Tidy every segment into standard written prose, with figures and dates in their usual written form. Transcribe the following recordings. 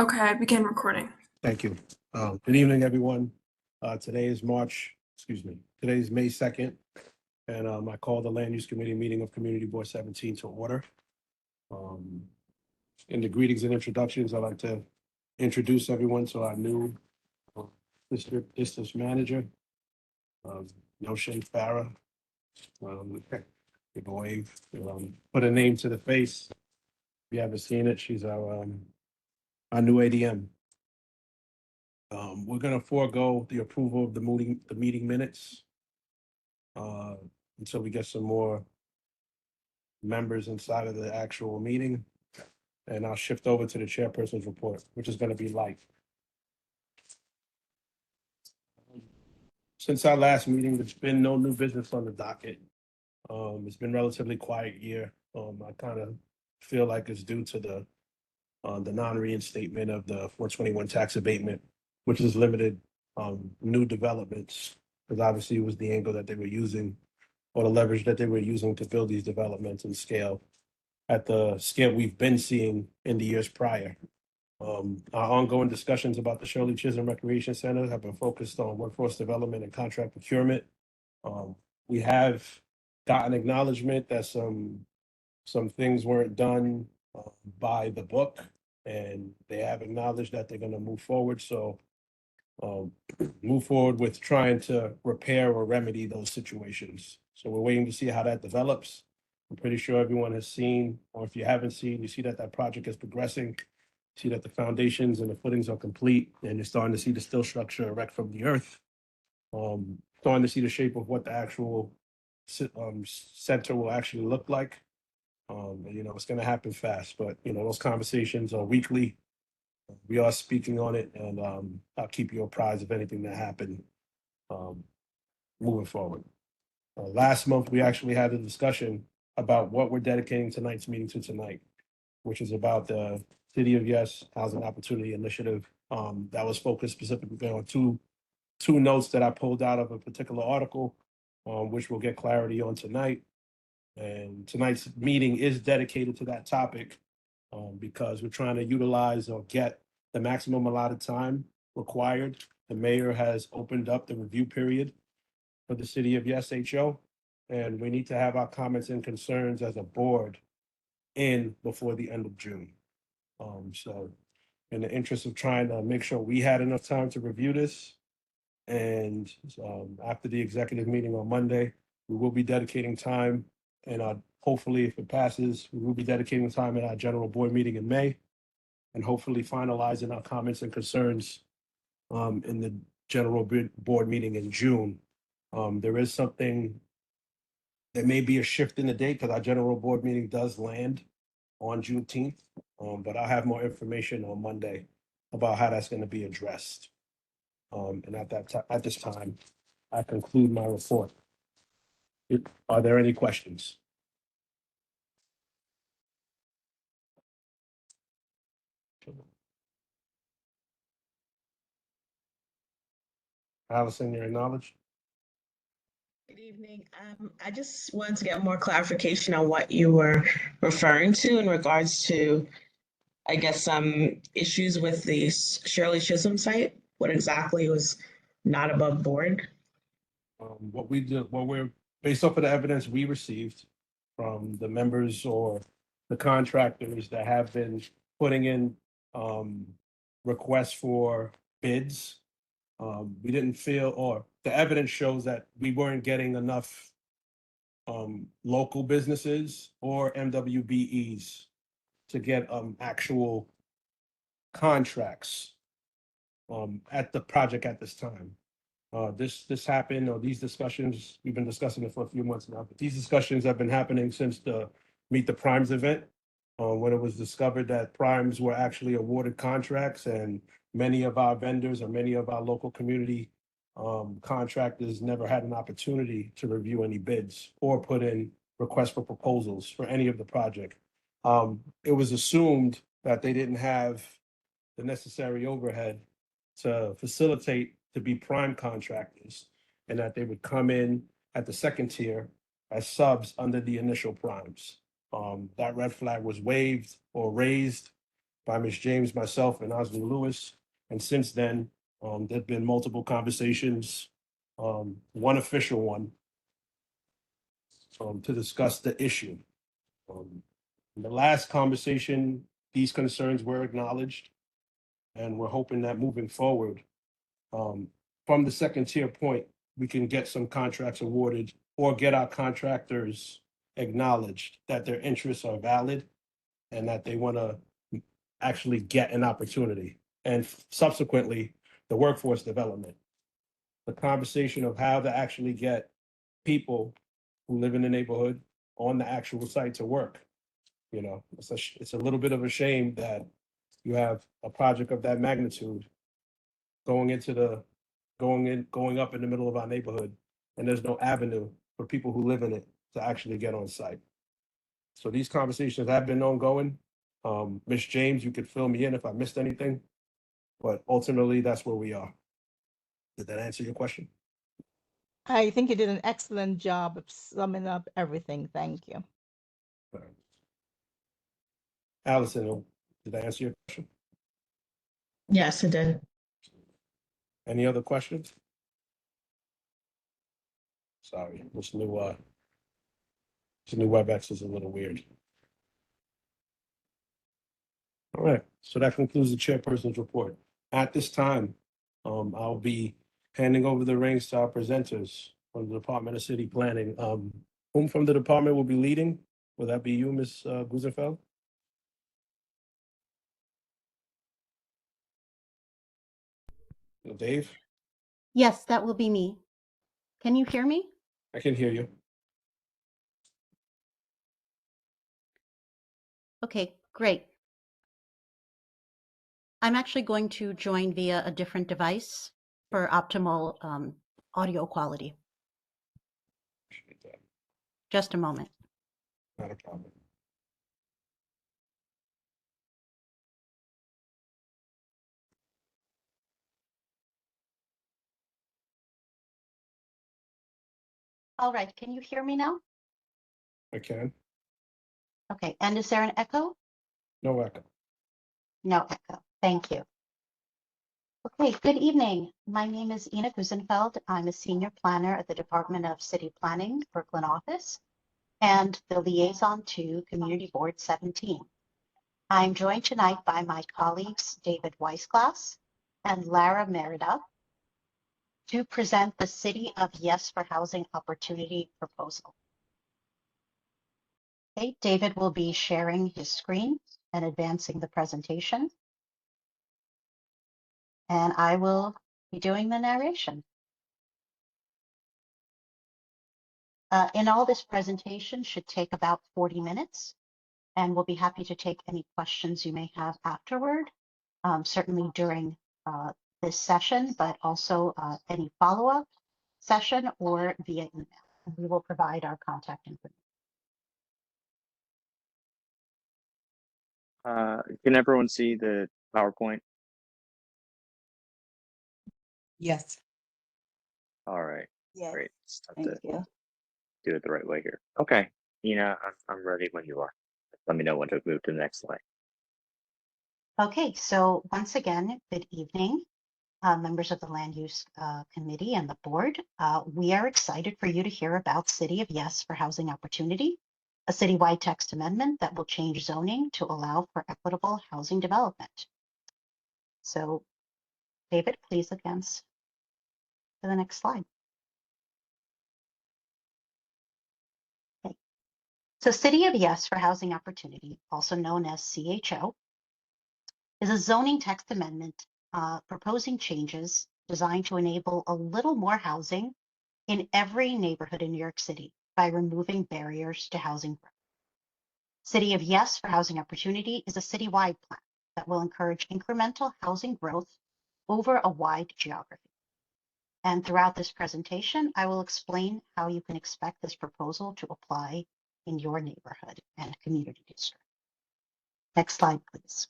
Okay, begin recording. Thank you. Good evening, everyone. Today is today is May 2nd, and I call the Land Use Committee meeting of Community Board 17 to order. Um, In the greetings and introductions, I'd like to introduce everyone to our new uh, district manager, Noshay Farah. Give a wave, put a name to the face. If you haven't seen it, she's our new ADM. We're gonna forego the approval of the meeting minutes uh, until we get some more members inside of the actual meeting. And I'll shift over to the chairperson's report, which is gonna be light. Since our last meeting, there's been no new business on the docket. It's been relatively quiet year. I kind of feel like it's due to the non-reinstatement of the 421 tax abatement, which is limited new developments, because obviously it was the angle that they were using or the leverage that they were using to build these developments and scale at the scale we've been seeing in the years prior. Our ongoing discussions about the Shirley Chisholm Recreation Center have been focused on workforce development and contract procurement. We have gotten acknowledgement that some things weren't done by the book, and they have acknowledged that they're going to move forward. So um, move forward with trying to repair or remedy those situations. So we're waiting to see how that develops. I'm pretty sure everyone has seen, or if you haven't seen, you see that that project is progressing. See that the foundations and the footings are complete, and you're starting to see the steel structure erect from the earth. Starting to see the shape of what the actual center will actually look like. It's going to happen fast, but those conversations are weekly. We are speaking on it, and I'll keep you apprised of anything that happened um, moving forward. Last month, we actually had a discussion about what we're dedicating tonight's meeting to tonight, which is about the City of Yes Housing Opportunity Initiative. That was focused specifically on two notes that I pulled out of a particular article, which we'll get clarity on tonight. And tonight's meeting is dedicated to that topic because we're trying to utilize or get the maximum allotted time required. The mayor has opened up the review period for the City of Yes HO, and we need to have our comments and concerns as a board in before the end of June. So in the interest of trying to make sure we had enough time to review this, and after the executive meeting on Monday, we will be dedicating time, and hopefully, if it passes, we will be dedicating time at our general board meeting in May, and hopefully finalizing our comments and concerns in the general board meeting in June. There is something, there may be a shift in the date because our general board meeting does land on Juneteenth, but I'll have more information on Monday about how that's going to be addressed. And at this time, I conclude my report. Are there any questions? Allison, you're acknowledged. Good evening. I just wanted to get more clarification on what you were referring to in regards to, I guess, some issues with the Shirley Chisholm site. What exactly was not above board? What we do, what we're based off of the evidence we received from the members or the contractors that have been putting in requests for bids. We didn't feel, or the evidence shows that we weren't getting enough local businesses or MWBEs to get actual contracts at the project at this time. This happened, or these discussions, we've been discussing it for a few months now, but these discussions have been happening since the Meet the Primes event, when it was discovered that primes were actually awarded contracts, and many of our vendors or many of our local community contractors never had an opportunity to review any bids or put in requests for proposals for any of the project. It was assumed that they didn't have the necessary overhead to facilitate to be prime contractors, and that they would come in at the second tier as subs under the initial primes. That red flag was waved or raised, by Ms. James, myself, and Osmond Lewis. And since then, there've been multiple conversations, one official one, to discuss the issue. In the last conversation, these concerns were acknowledged, and we're hoping that moving forward, from the second tier point, we can get some contracts awarded or get our contractors acknowledged that their interests are valid and that they want to actually get an opportunity. And subsequently, the workforce development. The conversation of how to actually get people who live in the neighborhood on the actual site to work. You know, it's a little bit of a shame that you have a project of that magnitude going up in the middle of our neighborhood, and there's no avenue for people who live in it to actually get on site. So these conversations have been ongoing. Ms. James, you could fill me in if I missed anything, but ultimately that's where we are. Did that answer your question? I think you did an excellent job of summing up everything. Thank you. Allison, did I answer your question? Yes, it did. Any other questions? Sorry, this new WebEx is a little weird. All right, so that concludes the chairperson's report. At this time, I'll be handing over the reins to our presenters from the Department of City Planning. Whom from the department will be leading? Will that be you, Ms. Gusenfeld? Dave? Yes, that will be me. Can you hear me? I can hear you. Okay, great. I'm actually going to join via a different device for optimal audio quality. Appreciate that. Just a moment. Not a problem. All right, can you hear me now? I can. Okay, and is there an echo? No echo. No echo. Thank you. Okay, good evening. My name is Ina Gusenfeld. I'm a senior planner at the Department of City Planning, Brooklyn office, and the liaison to Community Board 17. I'm joined tonight by my colleagues, David Weisglass and Lara Merida, to present the City of Yes for Housing Opportunity proposal. Okay, David will be sharing his screen and advancing the presentation. And I will be doing the narration. In all, this presentation should take about 40 minutes, and we'll be happy to take any questions you may have afterward, certainly during this session, but also any follow-up session or via email. And we will provide our contact information. Can everyone see the PowerPoint? Yes. All right, Yes. great. Just have Thank to you. do it the right way here. Okay, Nina, I'm ready when you are. Let me know when to move to the next slide. Okay, so once again, good evening, members of the Land Use Committee and the board. We are excited for you to hear about City of Yes for Housing Opportunity, a citywide text amendment that will change zoning to allow for equitable housing development. So, David, please advance to the next slide. Okay. So City of Yes for Housing Opportunity, also known as CHO, is a zoning text amendment proposing changes designed to enable a little more housing in every neighborhood in New York City by removing barriers to housing growth. City of Yes for Housing Opportunity is a citywide plan that will encourage incremental housing growth over a wide geography. And throughout this presentation, I will explain how you can expect this proposal to apply in your neighborhood and community district. Next slide, please.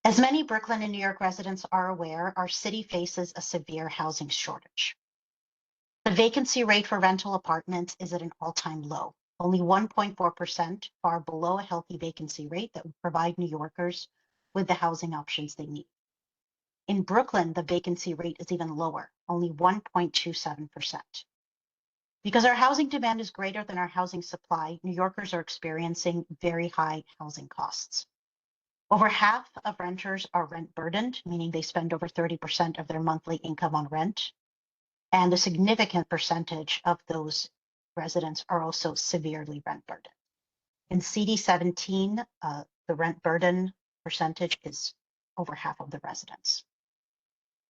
As many Brooklyn and New York residents are aware, our city faces a severe housing shortage. The vacancy rate for rental apartments is at an all-time low, only 1.4%, far below a healthy vacancy rate that would provide New Yorkers with the housing options they need. In Brooklyn, the vacancy rate is even lower, only 1.27%. Because our housing demand is greater than our housing supply, New Yorkers are experiencing very high housing costs. Over half of renters are rent burdened, meaning they spend over 30% of their monthly income on rent. And a significant percentage of those residents are also severely rent burdened. In CD17, the rent burden percentage is over half of the residents.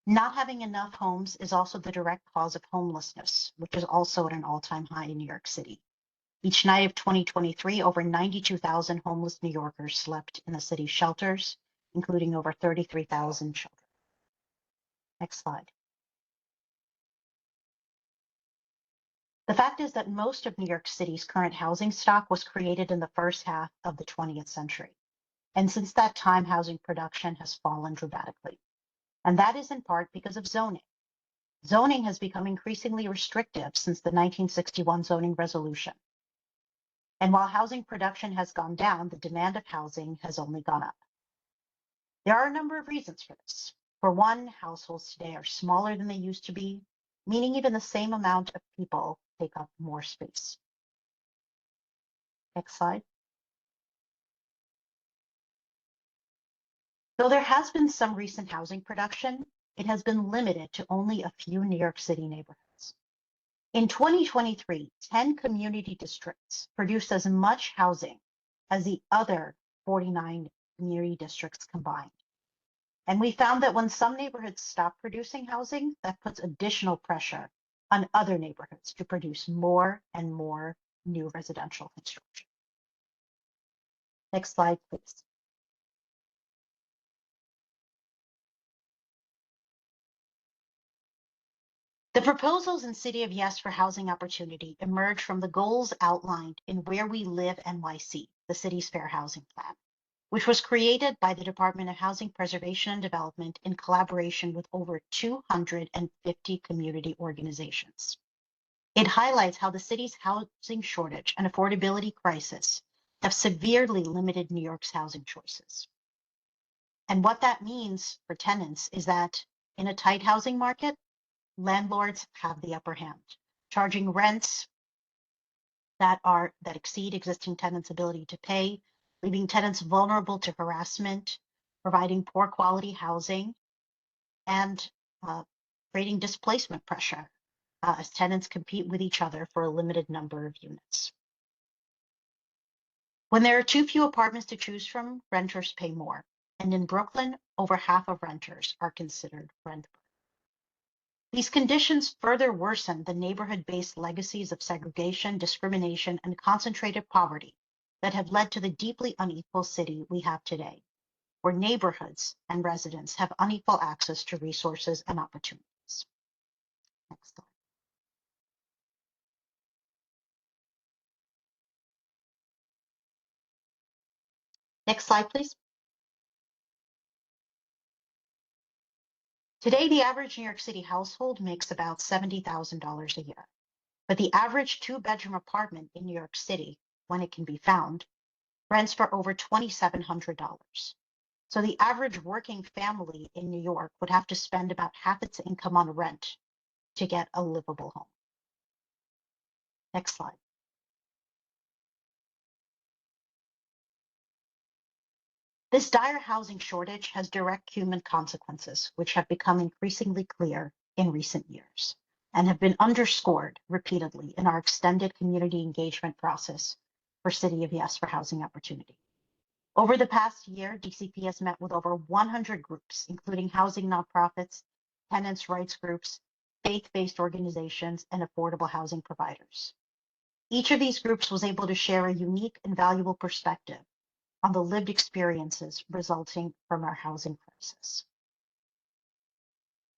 Not having enough homes is also the direct cause of homelessness, which is also at an all-time high in New York City. Each night of 2023, over 92,000 homeless New Yorkers slept in the city's shelters, including over 33,000 children. Next slide. The fact is that most of New York City's current housing stock was created in the first half of the 20th century. And since that time, housing production has fallen dramatically. And that is in part because of zoning. Zoning has become increasingly restrictive since the 1961 zoning resolution. And while housing production has gone down, the demand of housing has only gone up. There are a number of reasons for this. For one, households today are smaller than they used to be, meaning even the same amount of people take up more space. Next slide. Though there has been some recent housing production, it has been limited to only a few New York City neighborhoods. In 2023, 10 community districts produced as much housing as the other 49 community districts combined. And we found that when some neighborhoods stop producing housing, that puts additional pressure on other neighborhoods to produce more and more new residential construction. Next slide, please. The proposals in City of Yes for housing opportunity emerge from the goals outlined in Where We Live NYC, the city's fair housing plan, which was created by the Department of Housing Preservation and Development in collaboration with over 250 community organizations. It highlights how the city's housing shortage and affordability crisis have severely limited New York's housing choices. And what that means for tenants is that in a tight housing market, landlords have the upper hand, charging rents that exceed existing tenants' ability to pay, leaving tenants vulnerable to harassment, providing poor quality housing, and creating displacement pressure as tenants compete with each other for a limited number of units. When there are too few apartments to choose from, renters pay more. And in Brooklyn, over half of renters are considered rent burdened. These conditions further worsen the neighborhood-based legacies of segregation, discrimination, and concentrated poverty that have led to the deeply unequal city we have today, where neighborhoods and residents have unequal access to resources and opportunities. Next slide. Next slide, please. Today, the average New York City household makes about $70,000 a year. But the average two-bedroom apartment in New York City, when it can be found, rents for over $2,700. So the average working family in New York would have to spend about half its income on rent to get a livable home. Next slide. This dire housing shortage has direct human consequences, which have become increasingly clear in recent years and have been underscored repeatedly in our extended community engagement process for City of Yes for housing opportunity. Over the past year, DCP has met with over 100 groups, including housing nonprofits, tenants' rights groups, faith-based organizations, and affordable housing providers. Each of these groups was able to share a unique and valuable perspective on the lived experiences resulting from our housing crisis.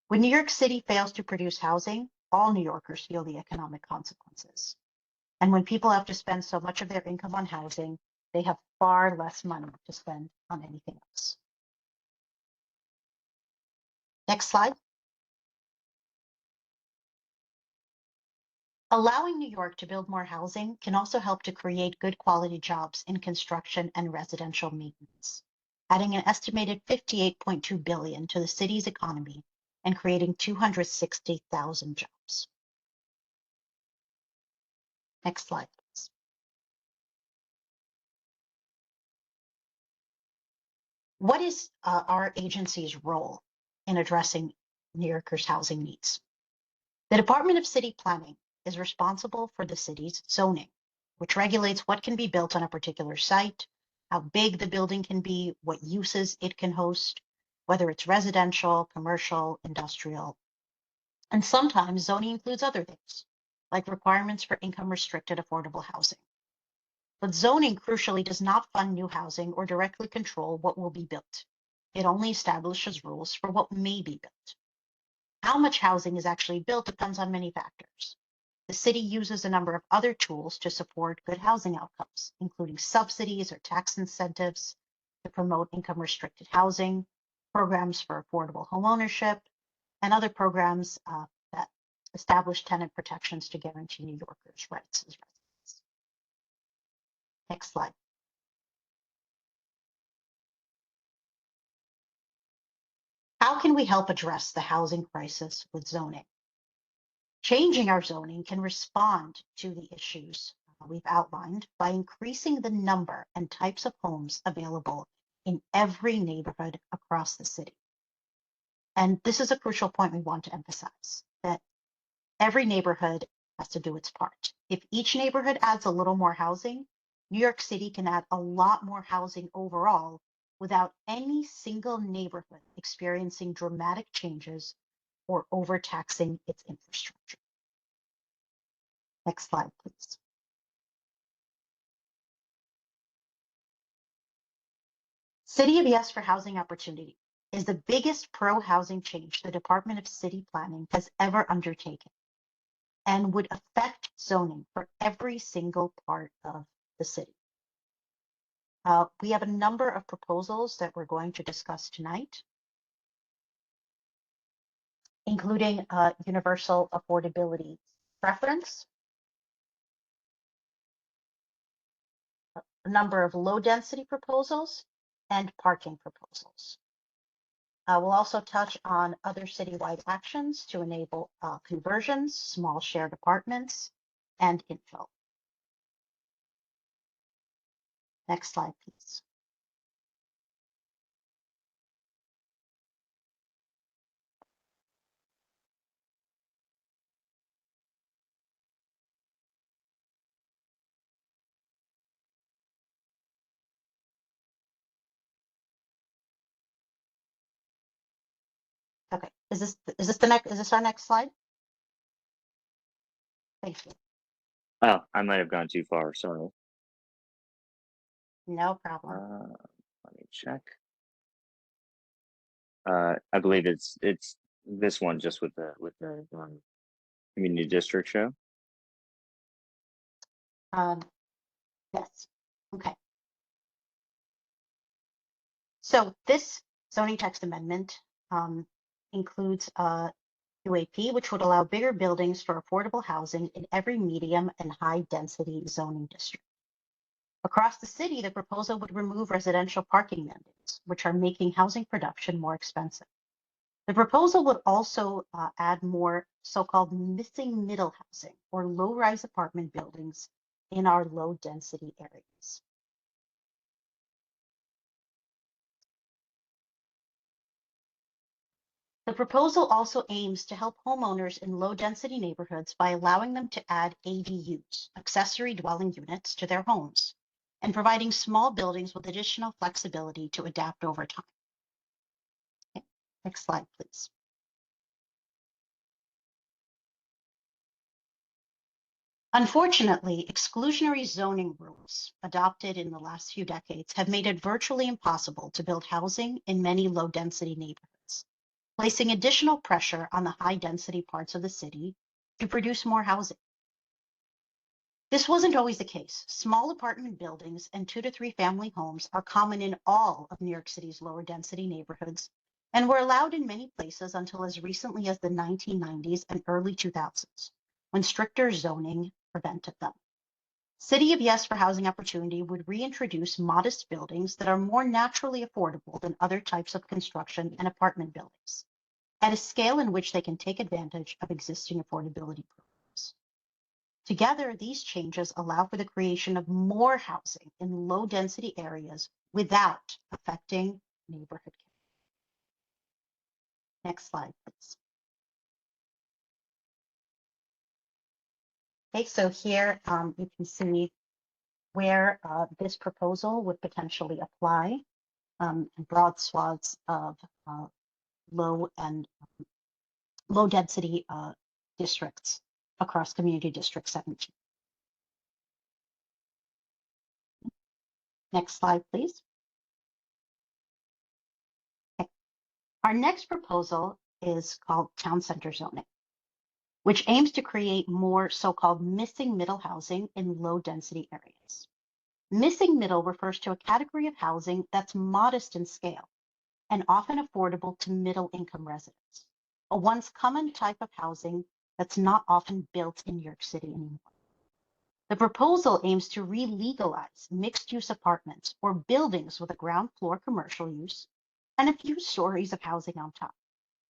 When New York City fails to produce housing, all New Yorkers feel the economic consequences. And when people have to spend so much of their income on housing, they have far less money to spend on anything else. Next slide. Allowing New York to build more housing can also help to create good quality jobs in construction and residential maintenance, adding an estimated $58.2 billion to the city's economy and creating 260,000 jobs. Next slide, please. What is our agency's role in addressing New Yorkers' housing needs? The Department of City Planning is responsible for the city's zoning, which regulates what can be built on a particular site, how big the building can be, what uses it can host, whether it's residential, commercial, industrial. And sometimes zoning includes other things, like requirements for income-restricted affordable housing. But zoning crucially does not fund new housing or directly control what will be built. It only establishes rules for what may be built. How much housing is actually built depends on many factors. The city uses a number of other tools to support good housing outcomes, including subsidies or tax incentives to promote income-restricted housing, programs for affordable homeownership, and other programs that establish tenant protections to guarantee New Yorkers' rights as residents. Next slide. How can we help address the housing crisis with zoning? Changing our zoning can respond to the issues we've outlined by increasing the number and types of homes available in every neighborhood across the city. And this is a crucial point we want to emphasize, that every neighborhood has to do its part. If each neighborhood adds a little more housing, New York City can add a lot more housing overall without any single neighborhood experiencing dramatic changes or overtaxing its infrastructure. Next slide, please. City of Yes for Housing Opportunity is the biggest pro-housing change the Department of City Planning has ever undertaken and would affect zoning for every single part of the city. We have a number of proposals that we're going to discuss tonight, including universal affordability preference, a number of low density proposals, and parking proposals. We'll also touch on other citywide actions to enable conversions, small shared apartments, and infill. Next slide, please. Okay, is this our next slide? Thank you. Oh, I might have gone too far. Sorry. No problem. Let me check. I believe it's this one just with the community district show. Yes. Okay. So this zoning text amendment includes UAP, which would allow bigger buildings for affordable housing in every medium and high density zoning district. Across the city, the proposal would remove residential parking mandates, which are making housing production more expensive. The proposal would also add more so-called missing middle housing or low-rise apartment buildings in our low density areas. The proposal also aims to help homeowners in low-density neighborhoods by allowing them to add ADUs, accessory dwelling units, to their homes, and providing small buildings with additional flexibility to adapt over time. Okay. Next slide, please. Unfortunately, exclusionary zoning rules adopted in the last few decades have made it virtually impossible to build housing in many low-density neighborhoods, placing additional pressure on the high-density parts of the city to produce more housing. This wasn't always the case. Small apartment buildings and 2 to 3 family homes are common in all of New York City's lower density neighborhoods and were allowed in many places until as recently as the 1990s and early 2000s, when stricter zoning prevented them. City of Yes for Housing Opportunity would reintroduce modest buildings that are more naturally affordable than other types of construction and apartment buildings, at a scale in which they can take advantage of existing affordability programs. Together, these changes allow for the creation of more housing in low-density areas without affecting neighborhood care. Next slide, please. Okay, so here you can see where this proposal would potentially apply in broad swaths of low density districts across Community District 17. Next slide, please. Okay. Our next proposal is called Town Center Zoning, which aims to create more so-called missing middle housing in low density areas. Missing middle refers to a category of housing that's modest in scale and often affordable to middle income residents, a once common type of housing that's not often built in New York City anymore. The proposal aims to re-legalize mixed-use apartments or buildings with a ground floor commercial use and a few stories of housing on top.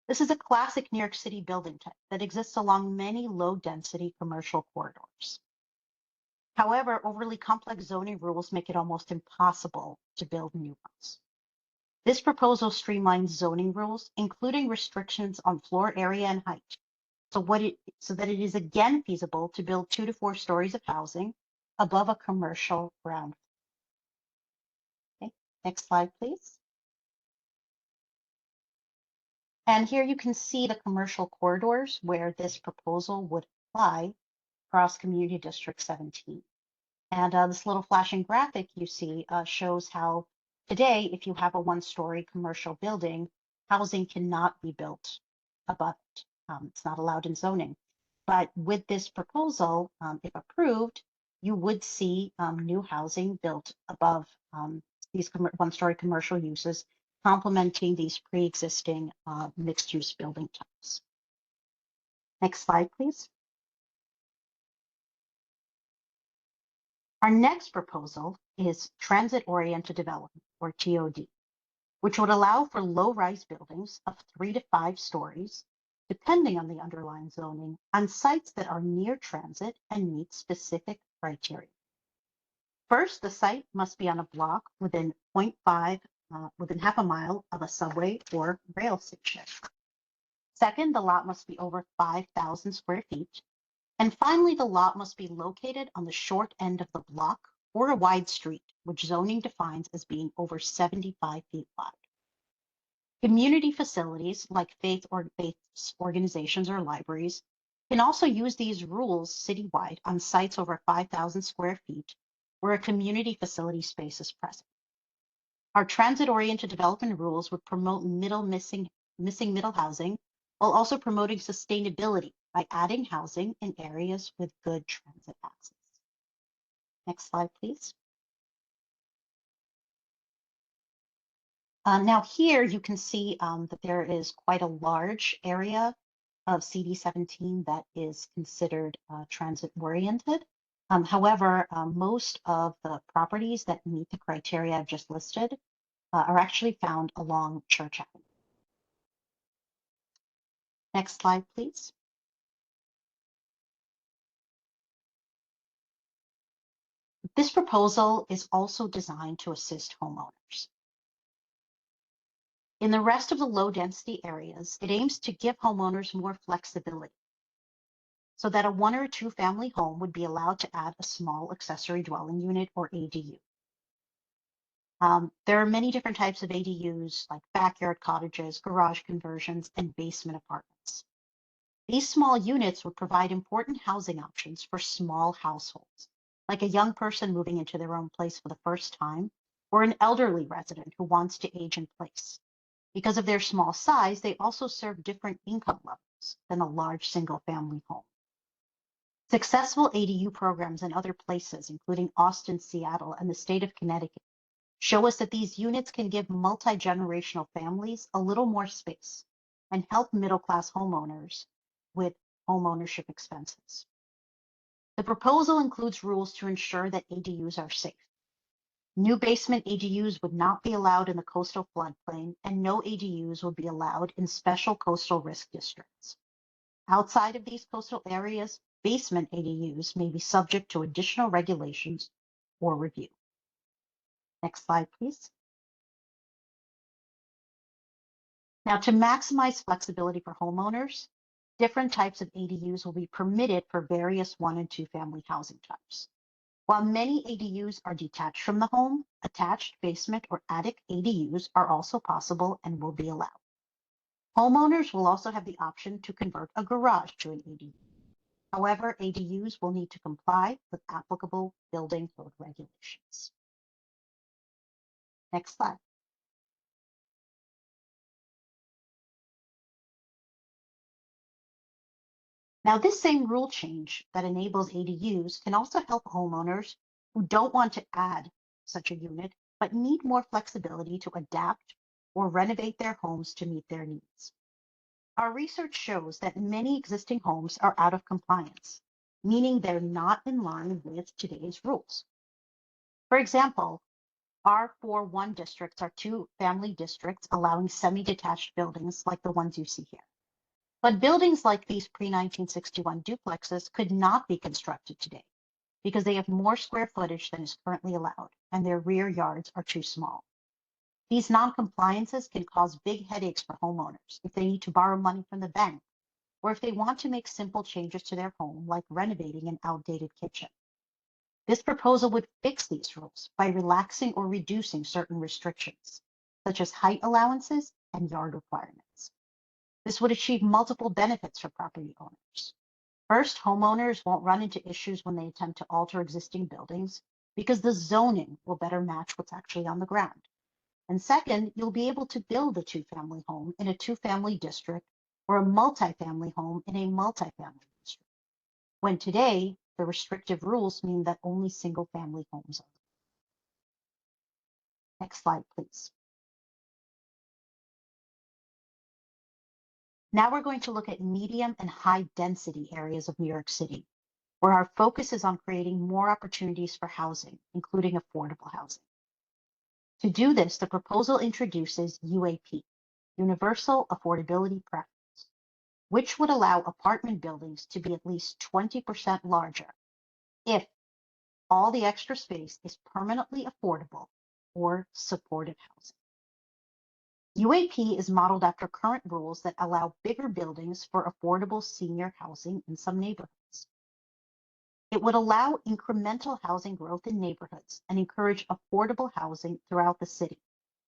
This is a classic New York City building type that exists along many low-density commercial corridors. However, overly complex zoning rules make it almost impossible to build new ones. This proposal streamlines zoning rules, including restrictions on floor area and height, so that it is again feasible to build 2 to 4 stories of housing above a commercial ground floor. Okay, next slide, please. And here you can see the commercial corridors where this proposal would apply across Community District 17. And this little flashing graphic you see shows how today, if you have a 1-story commercial building, housing cannot be built above it. It's not allowed in zoning. But with this proposal, if approved, you would see new housing built above these 1-story commercial uses, complementing these pre-existing mixed-use building types. Next slide, please. Our next proposal is transit-oriented development, or TOD, which would allow for low-rise buildings of 3 to 5 stories, depending on the underlying zoning, on sites that are near transit and meet specific criteria. First, the site must be on a block within within half a mile of a subway or rail station. Second, the lot must be over 5,000 square feet. And finally, the lot must be located on the short end of the block or a wide street, which zoning defines as being over 75 feet wide. Community facilities like faith organizations or libraries can also use these rules citywide on sites over 5,000 square feet where a community facility space is present. Our transit-oriented development rules would promote missing middle housing while also promoting sustainability by adding housing in areas with good transit access. Next slide, please. Now here you can see that there is quite a large area of CD17 that is considered transit-oriented. However, most of the properties that meet the criteria I've just listed are actually found along Church Avenue. Next slide, please. This proposal is also designed to assist homeowners. In the rest of the low density areas, it aims to give homeowners more flexibility so that a 1 or 2 family home would be allowed to add a small accessory dwelling unit or ADU. There are many different types of ADUs like backyard cottages, garage conversions, and basement apartments. These small units would provide important housing options for small households, like a young person moving into their own place for the first time, or an elderly resident who wants to age in place. Because of their small size, they also serve different income levels than a large single-family home. Successful ADU programs in other places, including Austin, Seattle, and the state of Connecticut, show us that these units can give multi-generational families a little more space and help middle-class homeowners with home ownership expenses. The proposal includes rules to ensure that ADUs are safe. New basement ADUs would not be allowed in the coastal floodplain, and no ADUs would be allowed in special coastal risk districts. Outside of these coastal areas, basement ADUs may be subject to additional regulations or review. Next slide, please. Now, to maximize flexibility for homeowners, different types of ADUs will be permitted for various 1 and 2 family housing types. While many ADUs are detached from the home, attached basement or attic ADUs are also possible and will be allowed. Homeowners will also have the option to convert a garage to an ADU. However, ADUs will need to comply with applicable building code regulations. Next slide. Now, this same rule change that enables ADUs can also help homeowners who don't want to add such a unit, but need more flexibility to adapt or renovate their homes to meet their needs. Our research shows that many existing homes are out of compliance, meaning they're not in line with today's rules. For example, R41 districts are 2-family districts allowing semi-detached buildings like the ones you see here. But buildings like these pre-1961 duplexes could not be constructed today because they have more square footage than is currently allowed, and their rear yards are too small. These non-compliances can cause big headaches for homeowners if they need to borrow money from the bank, or if they want to make simple changes to their home, like renovating an outdated kitchen. This proposal would fix these rules by relaxing or reducing certain restrictions, such as height allowances and yard requirements. This would achieve multiple benefits for property owners. First, homeowners won't run into issues when they attempt to alter existing buildings because the zoning will better match what's actually on the ground. And second, you'll be able to build a 2-family home in a 2-family district or a multifamily home in a multifamily district, when today the restrictive rules mean that only single-family homes are. Next slide, please. Now we're going to look at medium and high density areas of New York City, where our focus is on creating more opportunities for housing, including affordable housing. To do this, the proposal introduces UAP, Universal Affordability Preference, which would allow apartment buildings to be at least 20% larger if all the extra space is permanently affordable or supportive housing. UAP is modeled after current rules that allow bigger buildings for affordable senior housing in some neighborhoods. It would allow incremental housing growth in neighborhoods and encourage affordable housing throughout the city,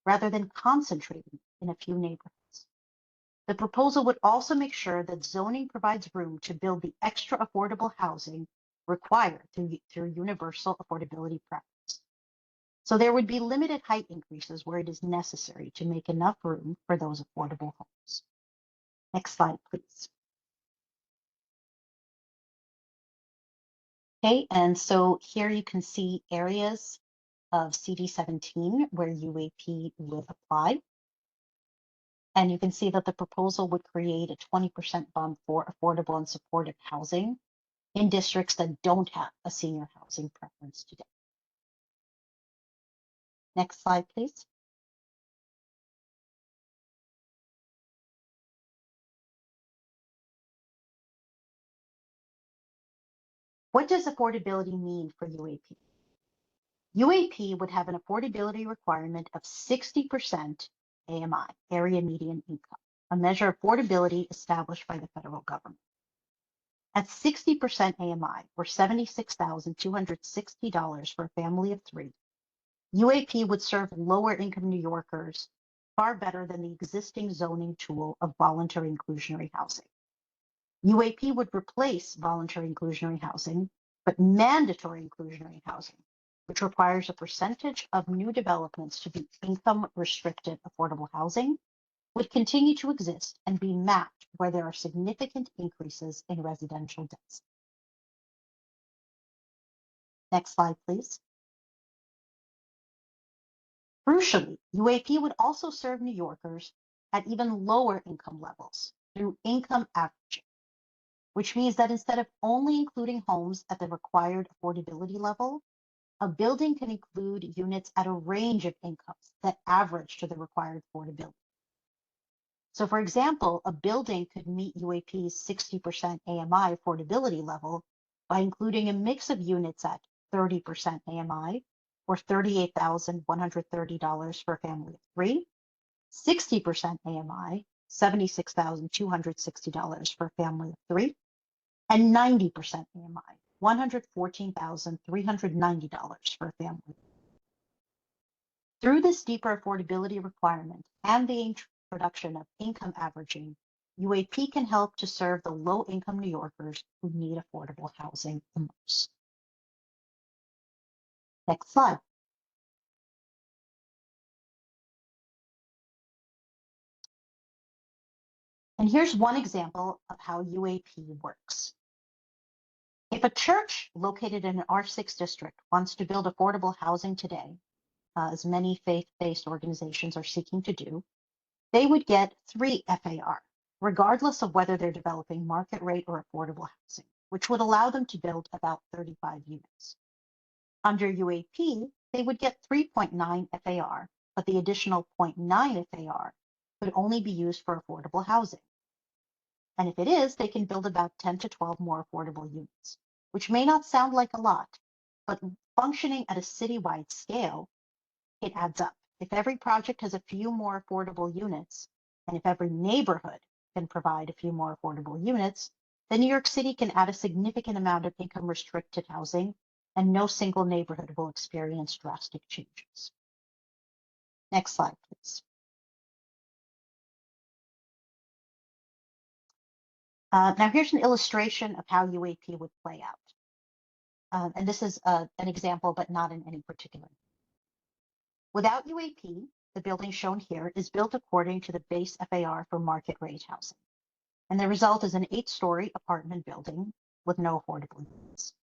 rather than concentrating in a few neighborhoods. The proposal would also make sure that zoning provides room to build the extra affordable housing required through universal affordability preference. So there would be limited height increases where it is necessary to make enough room for those affordable homes. Next slide, please. Okay, and so here you can see areas of CD17 where UAP would apply. And you can see that the proposal would create a 20% bump for affordable and supportive housing in districts that don't have a senior housing preference today. Next slide, please. What does affordability mean for UAP? UAP would have an affordability requirement of 60% AMI, area median income, a measure of affordability established by the federal government. At 60% AMI, or $76,260 for a family of 3, UAP would serve lower income New Yorkers far better than the existing zoning tool of voluntary inclusionary housing. UAP would replace voluntary inclusionary housing, but mandatory inclusionary housing, which requires a percentage of new developments to be income restricted affordable housing, would continue to exist and be mapped where there are significant increases in residential density. Next slide, please. Crucially, UAP would also serve New Yorkers at even lower income levels through income averaging. which means that instead of only including homes at the required affordability level, a building can include units at a range of incomes that average to the required affordability. So for example, a building could meet UAP's 60% AMI affordability level by including a mix of units at 30% AMI, or $38,130 for a family of 3, 60% AMI, $76,260 for a family of 3, and 90% AMI, $114,390 for a family. Through this deeper affordability requirement and the introduction of income averaging, UAP can help to serve the low-income New Yorkers who need affordable housing the most. Next slide. And here's one example of how UAP works. If a church located in an R6 district wants to build affordable housing today, as many faith-based organizations are seeking to do, they would get 3 FAR, regardless of whether they're developing market rate or affordable housing, which would allow them to build about 35 units. Under UAP, they would get 3.9 FAR, but the additional 0.9 FAR could only be used for affordable housing. And if it is, they can build about 10 to 12 more affordable units, which may not sound like a lot, but functioning at a citywide scale, it adds up. If every project has a few more affordable units, and if every neighborhood can provide a few more affordable units, then New York City can add a significant amount of income restricted housing, and no single neighborhood will experience drastic changes. Next slide, please. Now here's an illustration of how UAP would play out. And this is an example, but not in any particular. Without UAP, the building shown here is built according to the base FAR for market rate housing. And the result is an 8-story apartment building with no affordable units.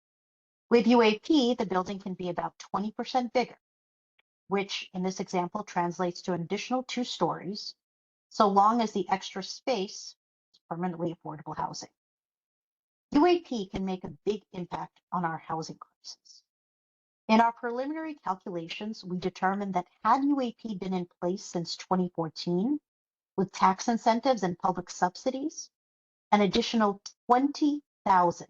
With UAP, the building can be about 20% bigger, which in this example translates to an additional 2 stories, so long as the extra space is permanently affordable housing. UAP can make a big impact on our housing crisis. In our preliminary calculations, we determined that had UAP been in place since 2014, with tax incentives and public subsidies, an additional 20,000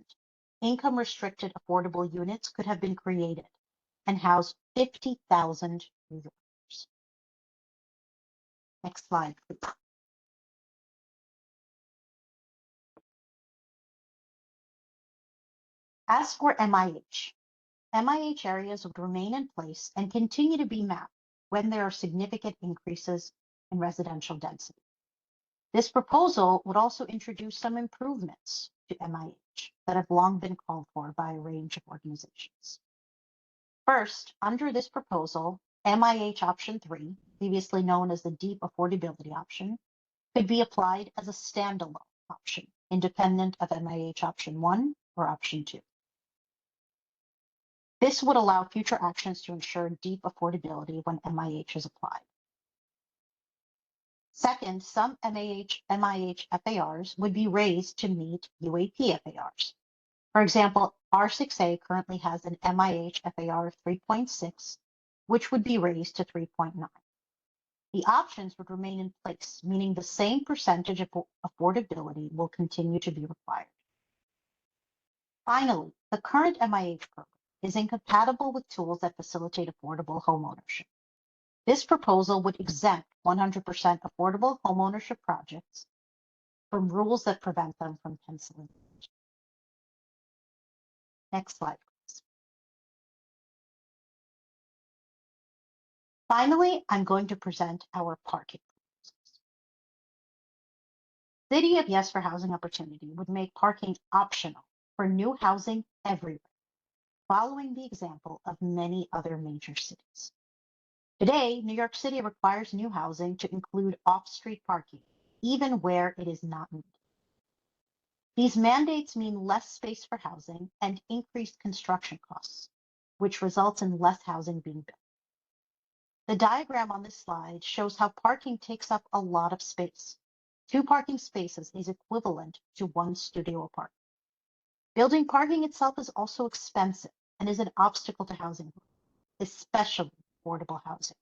income restricted affordable units could have been created and house 50,000 New Yorkers. Next slide, please. As for MIH areas would remain in place and continue to be mapped when there are significant increases in residential density. This proposal would also introduce some improvements to MIH that have long been called for by a range of organizations. First, under this proposal, MIH option 3, previously known as the deep affordability option, could be applied as a standalone option, independent of MIH option 1 or option 2. This would allow future actions to ensure deep affordability when MIH is applied. Second, some MIH FARs would be raised to meet UAP FARs. For example, R6A currently has an MIH FAR of 3.6, which would be raised to 3.9. The options would remain in place, meaning the same percentage of affordability will continue to be required. Finally, the current MIH program is incompatible with tools that facilitate affordable homeownership. This proposal would exempt 100% affordable homeownership projects from rules that prevent them from penciling. Next slide, please. Finally, I'm going to present our parking proposals. City of Yes for Housing Opportunity would make parking optional for new housing everywhere, following the example of many other major cities. Today, New York City requires new housing to include off-street parking, even where it is not needed. These mandates mean less space for housing and increased construction costs, which results in less housing being built. The diagram on this slide shows how parking takes up a lot of space. 2 parking spaces is equivalent to 1 studio apartment. Building parking itself is also expensive and is an obstacle to housing, especially affordable housing.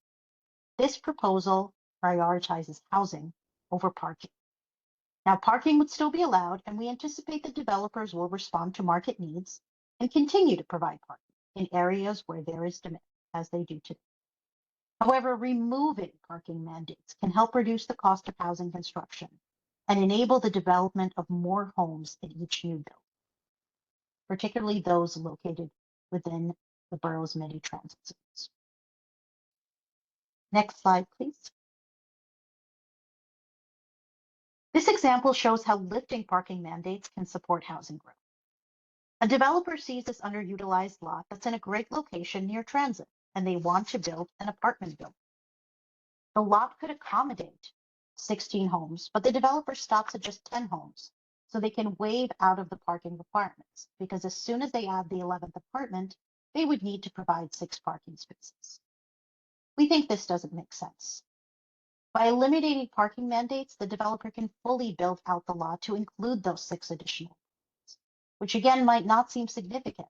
This proposal prioritizes housing over parking. Now, parking would still be allowed, and we anticipate that developers will respond to market needs and continue to provide parking in areas where there is demand, as they do today. However, removing parking mandates can help reduce the cost of housing construction and enable the development of more homes in each new build, particularly those located within the borough's many transit zones. Next slide, please. This example shows how lifting parking mandates can support housing growth. A developer sees this underutilized lot that's in a great location near transit, and they want to build an apartment building. The lot could accommodate 16 homes, but the developer stops at just 10 homes, so they can waive out of the parking requirements, because as soon as they add the 11th apartment, they would need to provide 6 parking spaces. We think this doesn't make sense. By eliminating parking mandates, the developer can fully build out the lot to include those 6 additional, which again might not seem significant,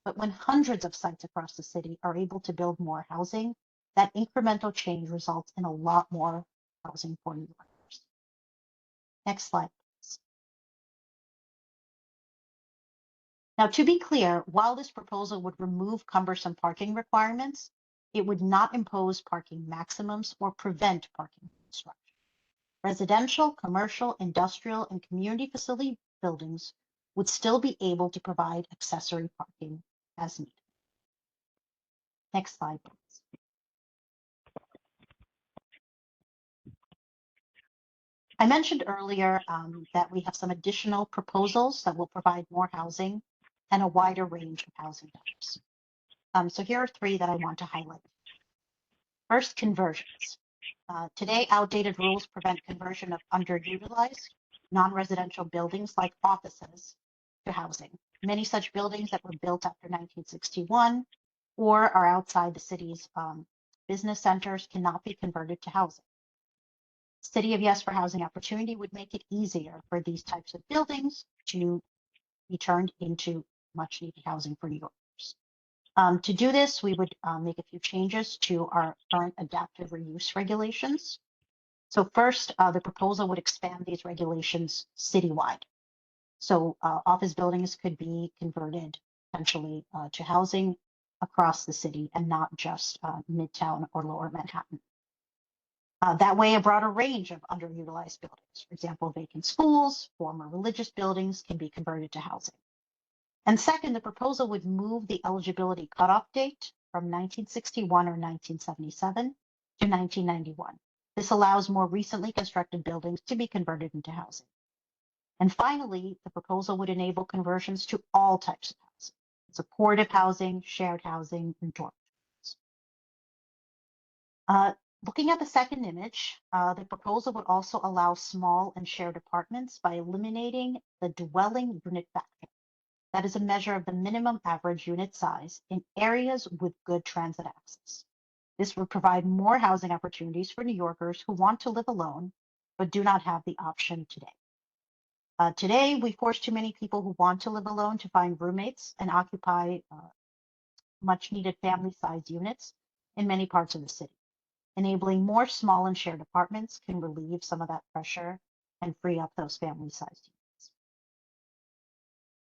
but when hundreds of sites across the city are able to build more housing, that incremental change results in a lot more housing for New Yorkers. Next slide, please. Now, to be clear, while this proposal would remove cumbersome parking requirements, it would not impose parking maximums or prevent parking construction. Residential, commercial, industrial, and community facility buildings would still be able to provide accessory parking as needed. Next slide, please. I mentioned earlier that we have some additional proposals that will provide more housing and a wider range of housing types. So here are 3 that I want to highlight. First, conversions. Today, outdated rules prevent conversion of underutilized, non-residential buildings like offices to housing. Many such buildings that were built after 1961 or are outside the city's business centers cannot be converted to housing. City of Yes for Housing Opportunity would make it easier for these types of buildings to be turned into much needed housing for New Yorkers. To do this, we would make a few changes to our current adaptive reuse regulations. So first, the proposal would expand these regulations citywide. So office buildings could be converted potentially to housing across the city and not just Midtown or Lower Manhattan. That way, a broader range of underutilized buildings, for example, vacant schools, former religious buildings, can be converted to housing. And second, the proposal would move the eligibility cutoff date from 1961 or 1977 to 1991. This allows more recently constructed buildings to be converted into housing. And finally, the proposal would enable conversions to all types of housing: supportive housing, shared housing, and dormitories. Looking at the second image, the proposal would also allow small and shared apartments by eliminating the dwelling unit factor. That is a measure of the minimum average unit size in areas with good transit access. This would provide more housing opportunities for New Yorkers who want to live alone, but do not have the option today. Today, we force too many people who want to live alone to find roommates and occupy much needed family-sized units in many parts of the city. Enabling more small and shared apartments can relieve some of that pressure and free up those family-sized units.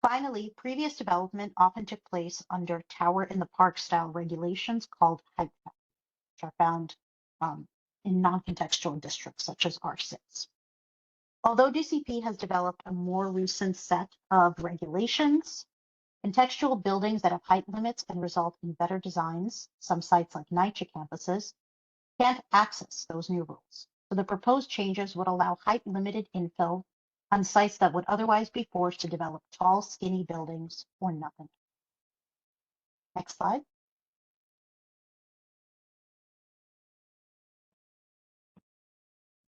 Finally, previous development often took place under tower in the park style regulations called height factor, which are found in non-contextual districts such as R6. Although DCP has developed a more recent set of regulations, contextual buildings that have height limits can result in better designs. Some sites like NYCHA campuses can't access those new rules. So the proposed changes would allow height-limited infill on sites that would otherwise be forced to develop tall, skinny buildings or nothing. Next slide.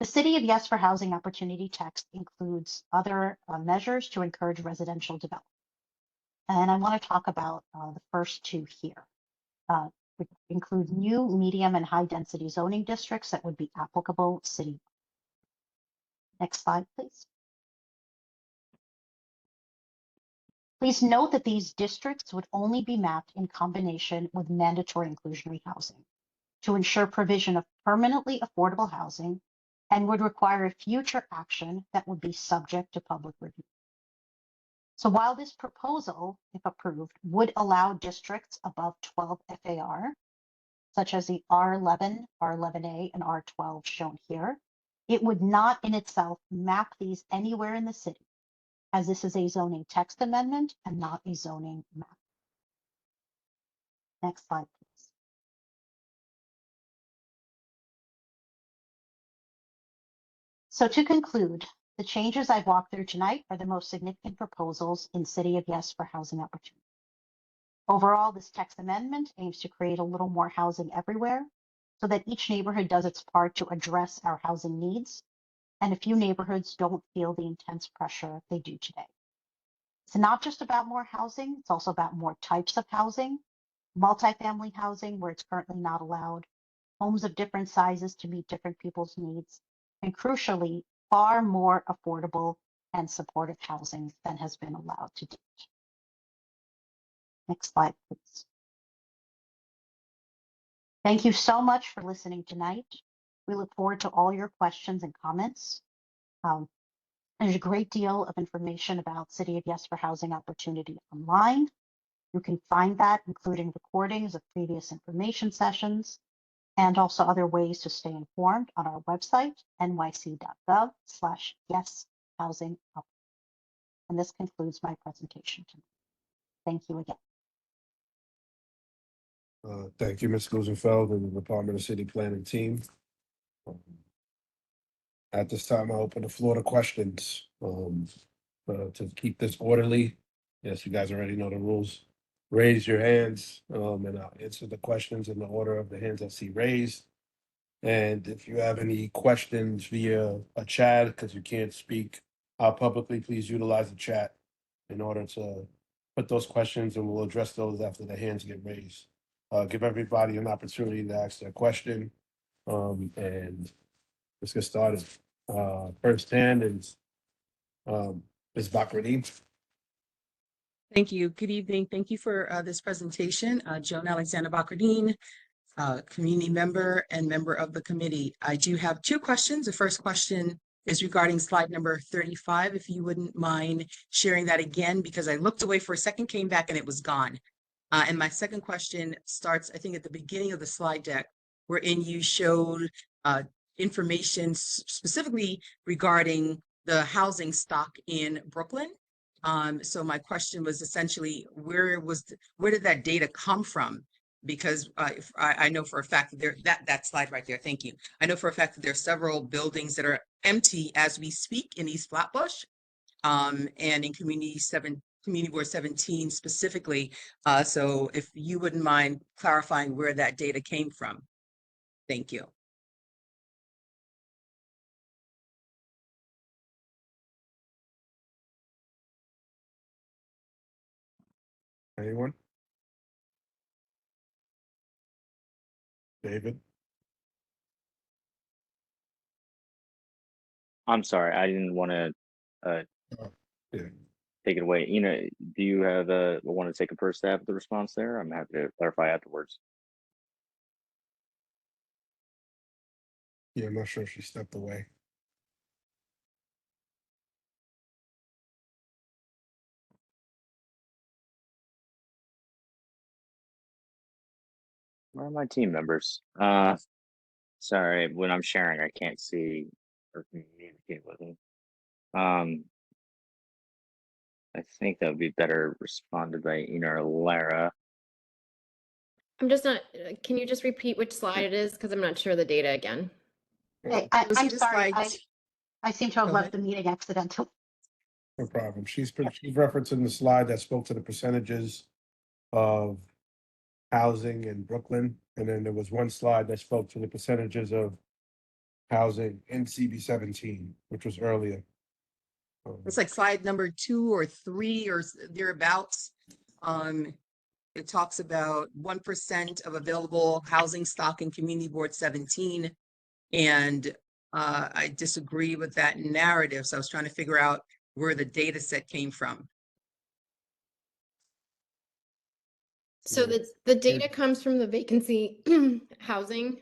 The City of Yes for Housing Opportunity text includes other measures to encourage residential development. And I want to talk about the first 2 here. Which include new medium and high density zoning districts that would be applicable city. Next slide, please. Please note that these districts would only be mapped in combination with mandatory inclusionary housing to ensure provision of permanently affordable housing and would require a future action that would be subject to public review. So while this proposal, if approved, would allow districts above 12 FAR, such as the R11, R11A, and R12 shown here, it would not in itself map these anywhere in the city, as this is a zoning text amendment and not a zoning map. Next slide, please. So to conclude, the changes I've walked through tonight are the most significant proposals in City of Yes for housing opportunity. Overall, this text amendment aims to create a little more housing everywhere so that each neighborhood does its part to address our housing needs, and a few neighborhoods don't feel the intense pressure they do today. It's not just about more housing, it's also about more types of housing, multifamily housing where it's currently not allowed, homes of different sizes to meet different people's needs, and crucially, far more affordable and supportive housing than has been allowed to date. Next slide, please. Thank you so much for listening tonight. We look forward to all your questions and comments. There's a great deal of information about City of Yes for Housing Opportunity online. You can find that, including recordings of previous information sessions, and also other ways to stay informed on our website, nyc.gov/yeshousing. And this concludes my presentation tonight. Thank you again. Thank you, Ms. Gusenfeld and the Department of City Planning team. At this time, I'll open the floor to questions. To keep this orderly, yes, you guys already know the rules. Raise your hands, and I'll answer the questions in the order of the hands I see raised. And if you have any questions via a chat, because you can't speak publicly, please utilize the chat in order to put those questions, and we'll address those after the hands get raised. Give everybody an opportunity to ask their question, and let's get started. First hand is Ms. Bakardine. Thank you. Good evening. Thank you for this presentation. Joan Alexander Bakardine, community member and member of the committee. I do have two questions. The first question is regarding slide number 35. If you wouldn't mind sharing that again, because I looked away for a second, came back and it was gone. And my second question starts, I think, at the beginning of the slide deck, wherein you showed information specifically regarding the housing stock in Brooklyn. So my question was essentially, where did that data come from? Because I know for a fact that that slide right there, thank you. I know for a fact that there are several buildings that are empty as we speak in East Flatbush, and in Community Board 17 specifically. So if you wouldn't mind clarifying where that data came from. Thank you. Anyone? David? I'm sorry, I didn't want to Yeah. take it away. Do you have want to take a first stab at the response there? I'm happy to clarify afterwards. Yeah, I'm not sure if she stepped away. Where are my team members? Sorry, when I'm sharing, I can't see or communicate with them. I think that would be better responded by Ina or Lara. I'm just not, can you just repeat which slide it is? Because I'm not sure the data again. Hey, You'll see I'm the sorry, slides. I seem to have Go left ahead. the meeting accidentally. No problem. She's referencing the slide that spoke to the percentages of housing in Brooklyn. And then there was one slide that spoke to the percentages of housing in CB 17, which was earlier. It's like slide number 2 or 3 or thereabouts. It talks about 1% of available housing stock in Community Board 17. And I disagree with that narrative. So I was trying to figure out where the data set came from. So minutes. the data comes from the vacancy housing.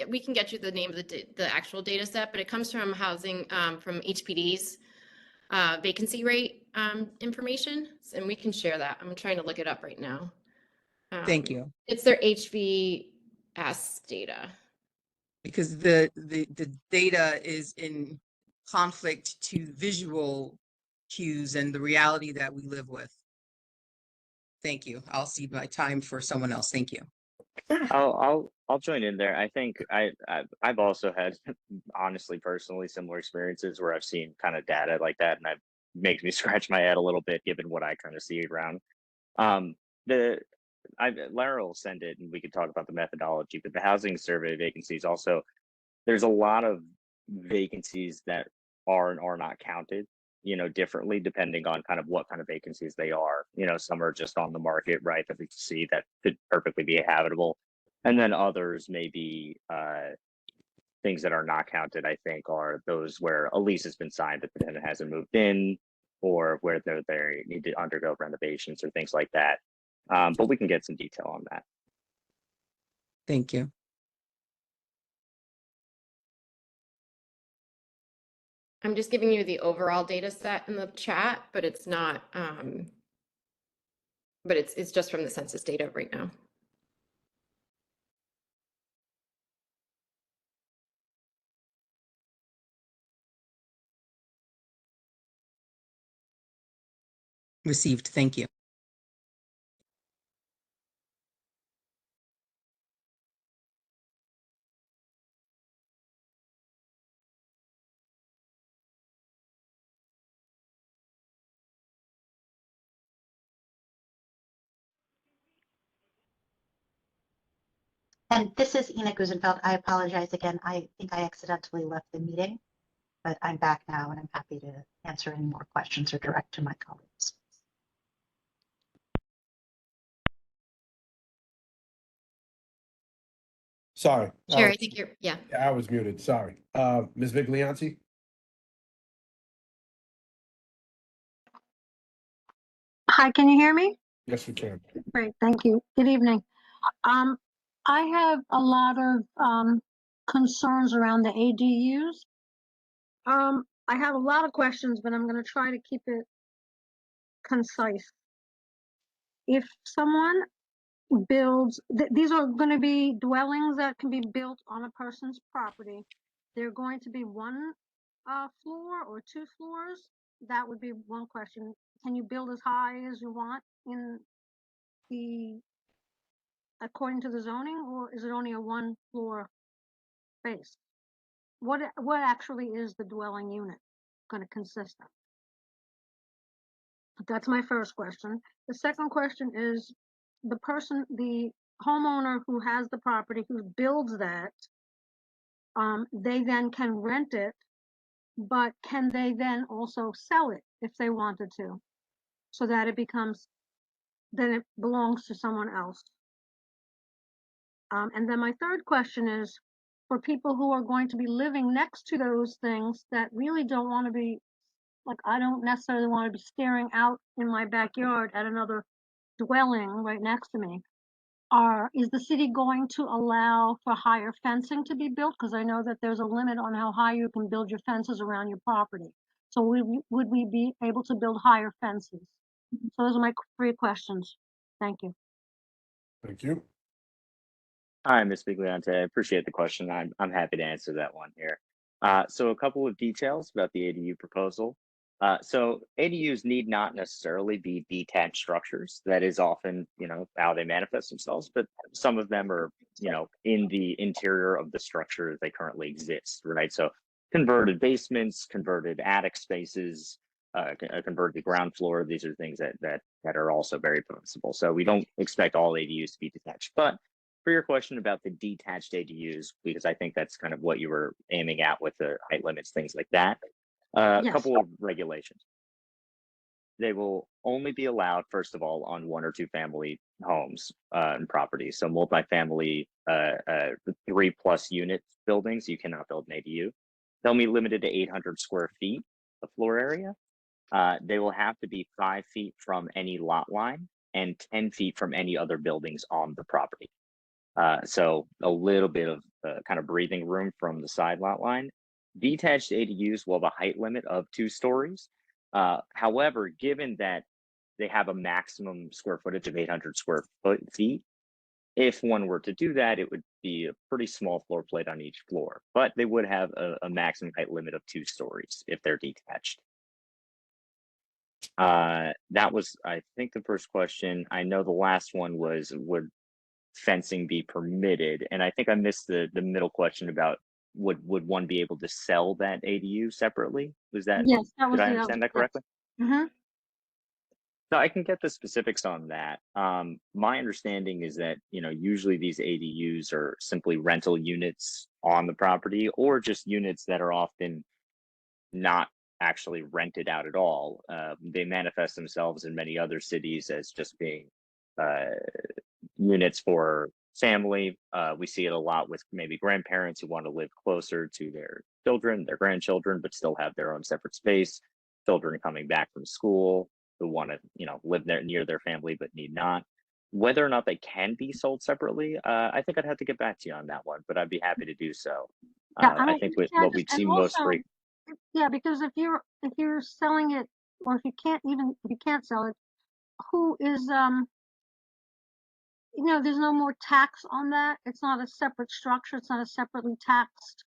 We can get you the name of the actual data set, but it comes from housing, from HPD's vacancy rate information, and we can share that. I'm trying to look it up right now. Thank you. It's their HVS data. Because the data is in conflict to visual cues and the reality that we live with. Thank you. I'll cede my time for someone else. Thank you. I'll join in there. I think I've also had, honestly, personally, similar experiences where I've seen kind of data like that, and that makes me scratch my head a little bit given what I kind of see around. Lara will send it, and we could talk about the methodology. But the housing survey vacancies also, there's a lot of vacancies that are and are not counted, differently depending on kind of what kind of vacancies they are. Some are just on the market, right, that we see that could perfectly be habitable. And then others may be things that are not counted, I think, are those where a lease has been signed, but the tenant hasn't moved in, or where they need to undergo renovations or things like that. But we can get some detail on that. Thank you. I'm just giving you the overall data set in the chat, but it's not, but it's just from the census data right now. Received. Thank you. And this is Ina Gusenfeld. I apologize again. I think I accidentally left the meeting, but I'm back now and I'm happy to answer any more questions or direct to my colleagues. Sorry. Sure, I think you're, yeah. I was muted. Sorry. Ms. Viglianti? Hi, can you hear me? Yes, we can. Great, thank you. Good evening. I have a lot of concerns around the ADUs. I have a lot of questions, but I'm going to try to keep it concise. If someone builds, these are going to be dwellings that can be built on a person's property. They're going to be one floor or two floors. That would be one question. Can you build as high as you want in the according to the zoning, or is it only a one floor space? What actually is the dwelling unit going to consist of? That's my first question. The second question is the homeowner who has the property, who builds that, they then can rent it, but can they then also sell it if they wanted to, so that then it belongs to someone else? And then my third question is, for people who are going to be living next to those things that really don't want to be, like, I don't necessarily want to be staring out in my backyard at another dwelling right next to me. Is the city going to allow for higher fencing to be built? Because I know that there's a limit on how high you can build your fences around your property. So would we be able to build higher fences? So those are my three questions. Thank you. Thank you. Hi, Ms. Vigliante. I appreciate the question. I'm happy to answer that one here. So a couple of details about the ADU proposal. So ADUs need not necessarily be detached structures. That is often, how they manifest themselves, but some of them are, in the interior of the structure as they currently exist, right? So converted basements, converted attic spaces, a converted ground floor. These are things that are also very possible. So we don't expect all ADUs to be detached, but for your question about the detached ADUs, because I think that's kind of what you were aiming at with the height limits, things like that. A Yes. couple of regulations. They will only be allowed, first of all, on 1 or 2 family homes and properties. So multifamily 3+ unit buildings, you cannot build an ADU. They'll be limited to 800 square feet of floor area. They will have to be 5 feet from any lot line. and 10 feet from any other buildings on the property. So a little bit of kind of breathing room from the side lot line. Detached ADUs will have a height limit of 2 stories. However, given that they have a maximum square footage of 800 feet, if one were to do that, it would be a pretty small floor plate on each floor, but they would have a maximum height limit of 2 stories if they're detached. That was, I think, the first question. I know the last one was, would fencing be permitted? And I think I missed the middle question about would one be able to sell that ADU separately? Was that, Yes, that was did I the understand that other. correctly? Mm-hmm. So I can get the specifics on that. My understanding is that, usually these ADUs are simply rental units on the property, or just units that are often not actually rented out at all. They manifest themselves in many other cities as just being units for family. We see it a lot with maybe grandparents who want to live closer to their children, their grandchildren, but still have their own separate space. Children coming back from school who want to, live there near their family but need not. Whether or not they can be sold separately, I think I'd have to get back to you on that one, but I'd be happy to do so. Yeah, I I mean, think you what can't, we'd and see most also, frequently. yeah, because if you're selling it, or if you can't sell it, who is there's no more tax on that. It's not a separate structure. It's not a separately taxed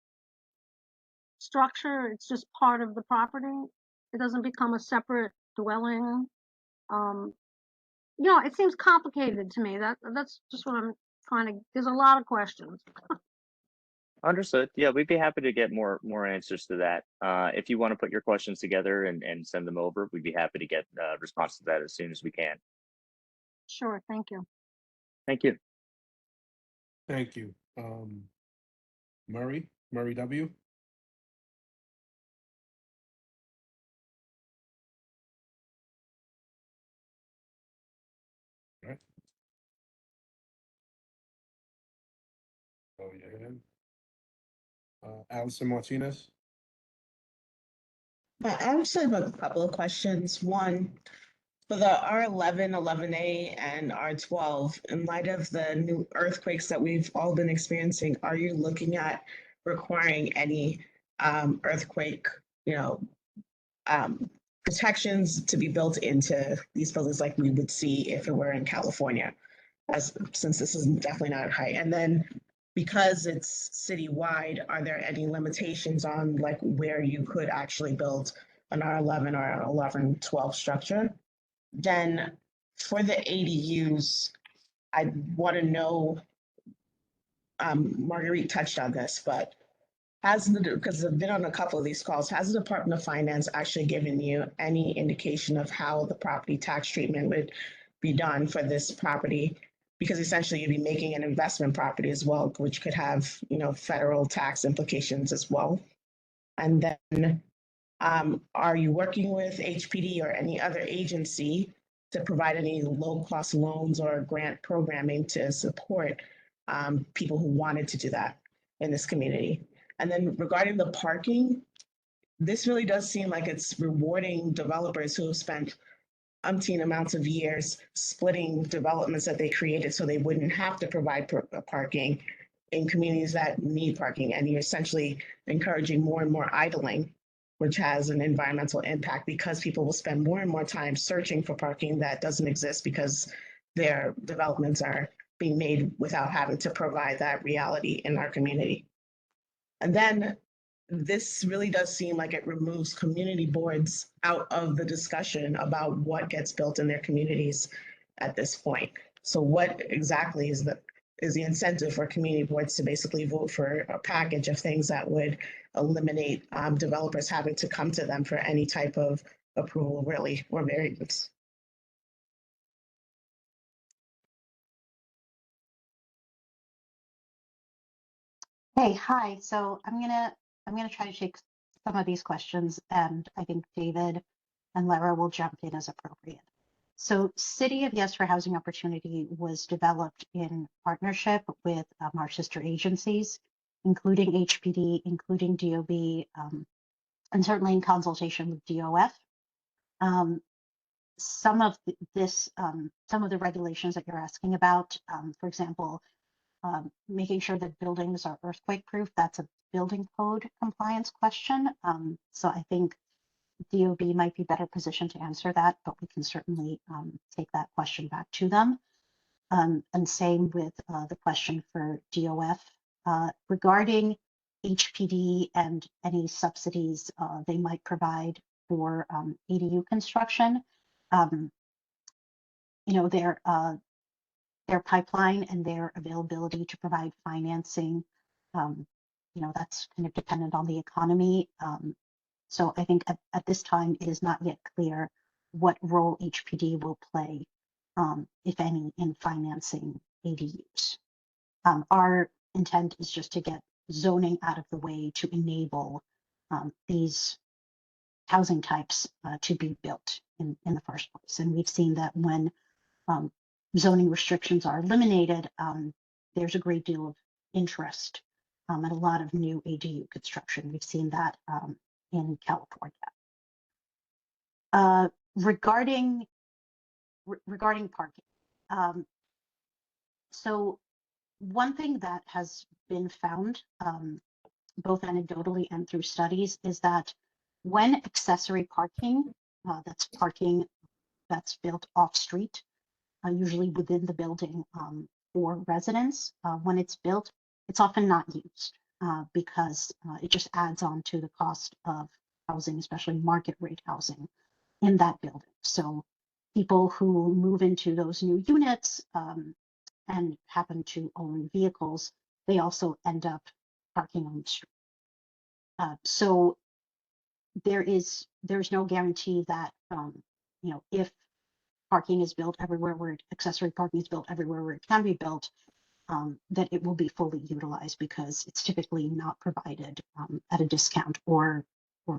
structure. It's just part of the property. It doesn't become a separate dwelling. It seems complicated to me. That's just what I'm trying to. There's a lot of questions. Understood. Yeah, we'd be happy to get more answers to that. If you want to put your questions together and send them over, we'd be happy to get response to that as soon as we can. Sure, thank you. Thank you. Thank you. Murray W. Right. Oh, yeah. Allison Martinez. I actually have a couple of questions. One, for the R11, 11A, and R12, in light of the new earthquakes that we've all been experiencing, are you looking at requiring any earthquake, protections to be built into these buildings like we would see if it were in California, since this is definitely not high? And then because it's citywide, are there any limitations on like where you could actually build an R11 or an 11-12 structure? Then for the ADUs, I want to know, Marguerite touched on this, but because I've been on a couple of these calls, has the Department of Finance actually given you any indication of how the property tax treatment would be done for this property? Because essentially you'd be making an investment property as well, which could have, federal tax implications as well. And then are you working with HPD or any other agency to provide any low-cost loans or grant programming to support people who wanted to do that in this community? And then regarding the parking, this really does seem like it's rewarding developers who have spent umpteen amounts of years splitting developments that they created so they wouldn't have to provide parking in communities that need parking. And you're essentially encouraging more and more idling, which has an environmental impact because people will spend more and more time searching for parking that doesn't exist because their developments are being made without having to provide that reality in our community. And then this really does seem like it removes community boards out of the discussion about what gets built in their communities at this point. So what exactly is the incentive for community boards to basically vote for a package of things that would eliminate developers having to come to them for any type of approval, really, or variance? Hey, hi. So I'm gonna try to take some of these questions, and I think David and Lara will jump in as appropriate. So City of Yes for Housing Opportunity was developed in partnership with our sister agencies, including HPD, including DOB, and certainly in consultation with DOF. some of some of the regulations that you're asking about, for example, making sure that buildings are earthquake proof, that's a building code compliance question. So I think DOB might be better positioned to answer that, but we can certainly take that question back to them. And same with the question for DOF regarding HPD and any subsidies they might provide for ADU construction. You know, their pipeline and their availability to provide financing, you know, that's kind of dependent on the economy. So I think at this time, it is not yet clear what role HPD will play, if any, in financing ADUs. Our intent is just to get zoning out of the way to enable these housing types to be built in the first place. And we've seen that when zoning restrictions are eliminated, there's a great deal of interest and a lot of new ADU construction. We've seen that in California. Regarding parking, so one thing that has been found, both anecdotally and through studies, is that when accessory parking, that's parking that's built off street, usually within the building for residents, when it's built, it's often not used because it just adds on to the cost of housing, especially market rate housing in that building. So people who move into those new units and happen to own vehicles, they also end up parking on the street. So there's no guarantee that you know, if parking is built everywhere where accessory parking is built everywhere where it can be built, that it will be fully utilized because it's typically not provided at a discount or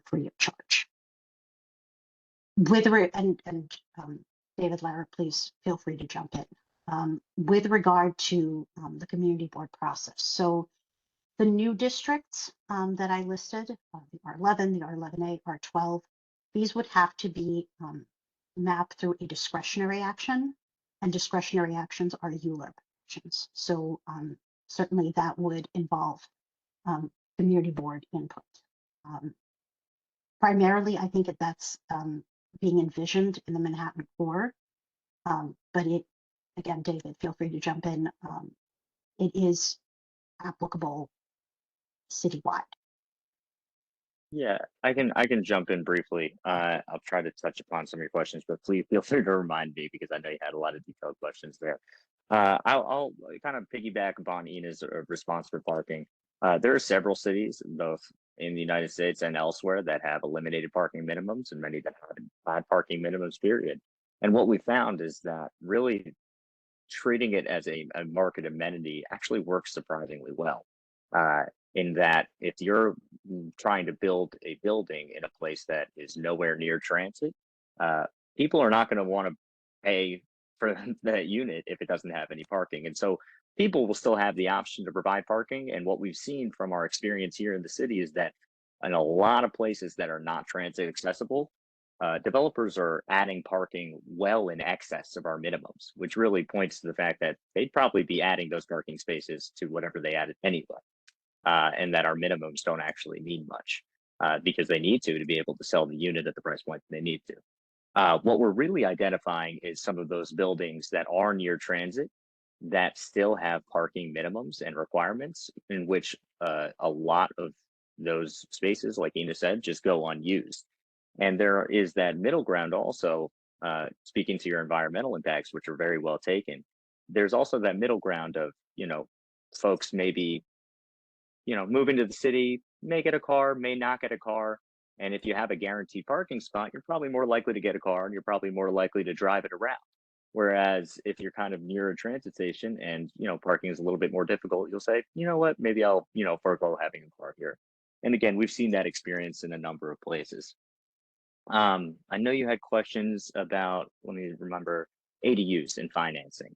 free of charge. David Lara, please feel free to jump in. With regard to the community board process, so the new districts that I listed, the R11, the R11A, R12, these would have to be mapped through a discretionary action, and discretionary actions are ULURP actions. So certainly that would involve community board input. Primarily, I think that's being envisioned in the Manhattan core, but it, again, David, feel free to jump in. It is applicable citywide. Yeah, I can jump in briefly. I'll try to touch upon some of your questions, but please feel free to remind me because I know you had a lot of detailed questions there. I'll kind of piggyback upon Ina's response for parking. There are several cities, both in the United States and elsewhere, that have eliminated parking minimums, and many that haven't had parking minimums, period. And what we found is that really treating it as a market amenity actually works surprisingly well. In that if you're trying to build a building in a place that is nowhere near transit, people are not going to want to pay for that unit if it doesn't have any parking. And so people will still have the option to provide parking. And what we've seen from our experience here in the city is that in a lot of places that are not transit accessible, developers are adding parking well in excess of our minimums, which really points to the fact that they'd probably be adding those parking spaces to whatever they added anyway. And that our minimums don't actually mean much because they need to be able to sell the unit at the price point they need to. What we're really identifying is some of those buildings that are near transit that still have parking minimums and requirements, in which a lot of those spaces, like Ina said, just go unused. And there is that middle ground also, speaking to your environmental impacts, which are very well taken. There's also that middle ground of, you know, folks maybe, you know, moving to the city, may get a car, may not get a car. And if you have a guaranteed parking spot, you're probably more likely to get a car and you're probably more likely to drive it around. Whereas if you're kind of near a transit station and, you know, parking is a little bit more difficult, you'll say, you know what, maybe I'll, you know, forego having a car here. And again, we've seen that experience in a number of places. I know you had questions about, let me remember, ADUs and financing.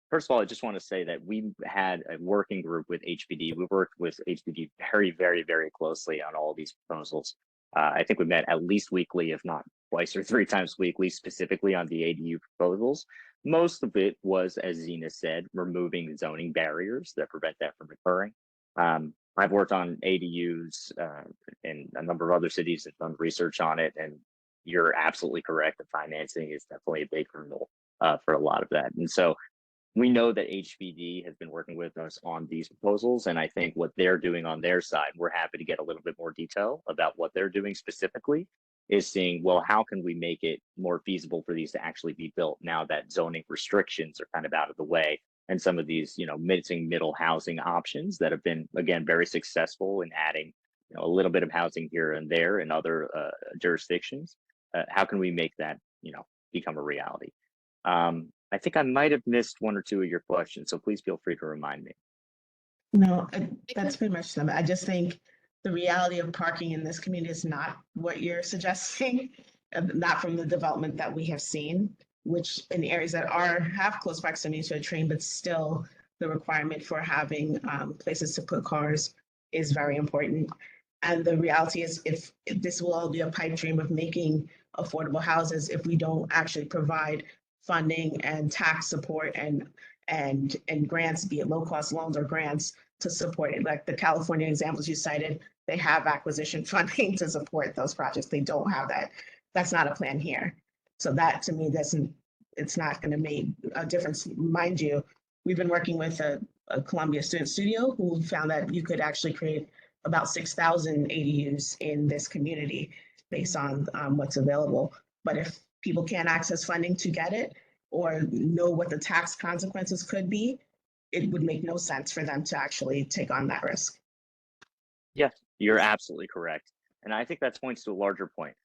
First of all, I just want to say that we had a working group with HPD. We worked with HPD very, very, very closely on all of these proposals. I think we met at least weekly, if not twice or three times weekly, specifically on the ADU proposals. Most of it was, as Zena said, removing zoning barriers that prevent that from occurring. I've worked on ADUs in a number of other cities and done research on it, and you're absolutely correct. The financing is definitely a big hurdle for a lot of that. And so we know that HPD has been working with us on these proposals, and I think what they're doing on their side, we're happy to get a little bit more detail about what they're doing specifically, is seeing, well, how can we make it more feasible for these to actually be built now that zoning restrictions are kind of out of the way, and some of these, missing middle housing options that have been, again, very successful in adding, a little bit of housing here and there in other jurisdictions. How can we make that, become a reality? I think I might have missed one or two of your questions, so please feel free to remind me. No, that's pretty much them. I just think the reality of parking in this community is not what you're suggesting, not from the development that we have seen, which in areas that have close proximity to a train, but still the requirement for having places to put cars is very important. And the reality is, if this will all be a pipe dream of making affordable houses, if we don't actually provide funding and tax support and grants, be it low cost loans or grants to support it. Like the California examples you cited, they have acquisition funding to support those projects. They don't have that. That's not a plan here. So that to me it's not going to make a difference. Mind you, we've been working with a Columbia Student Studio who found that you could actually create about 6,000 ADUs in this community based on what's available. But if people can't access funding to get it or know what the tax consequences could be, it would make no sense for them to actually take on that risk. Yes, you're absolutely correct. And I think that points to a larger point.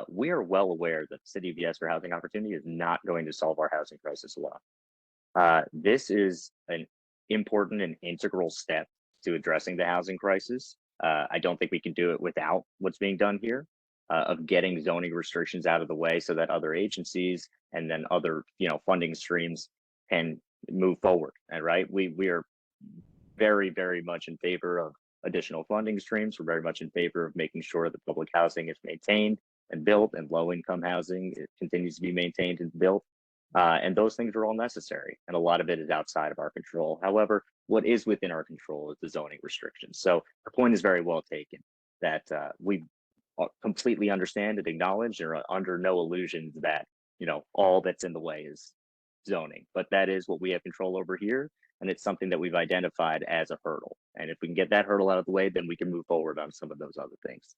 We are well aware that the City of Yes for Housing Opportunity is not going to solve our housing crisis alone. This is an important and integral step to addressing the housing crisis. I don't think we can do it without what's being done here. Of getting zoning restrictions out of the way so that other agencies and then other funding streams can move forward. And right, we are very, very much in favor of additional funding streams. We're very much in favor of making sure that public housing is maintained and built, and low income housing continues to be maintained and built. And those things are all necessary, and a lot of it is outside of our control. However, what is within our control is the zoning restrictions. So the point is very well taken that we completely understand and acknowledge and are under no illusions that all that's in the way is zoning, but that is what we have control over here, and it's something that we've identified as a hurdle. And if we can get that hurdle out of the way, then we can move forward on some of those other things.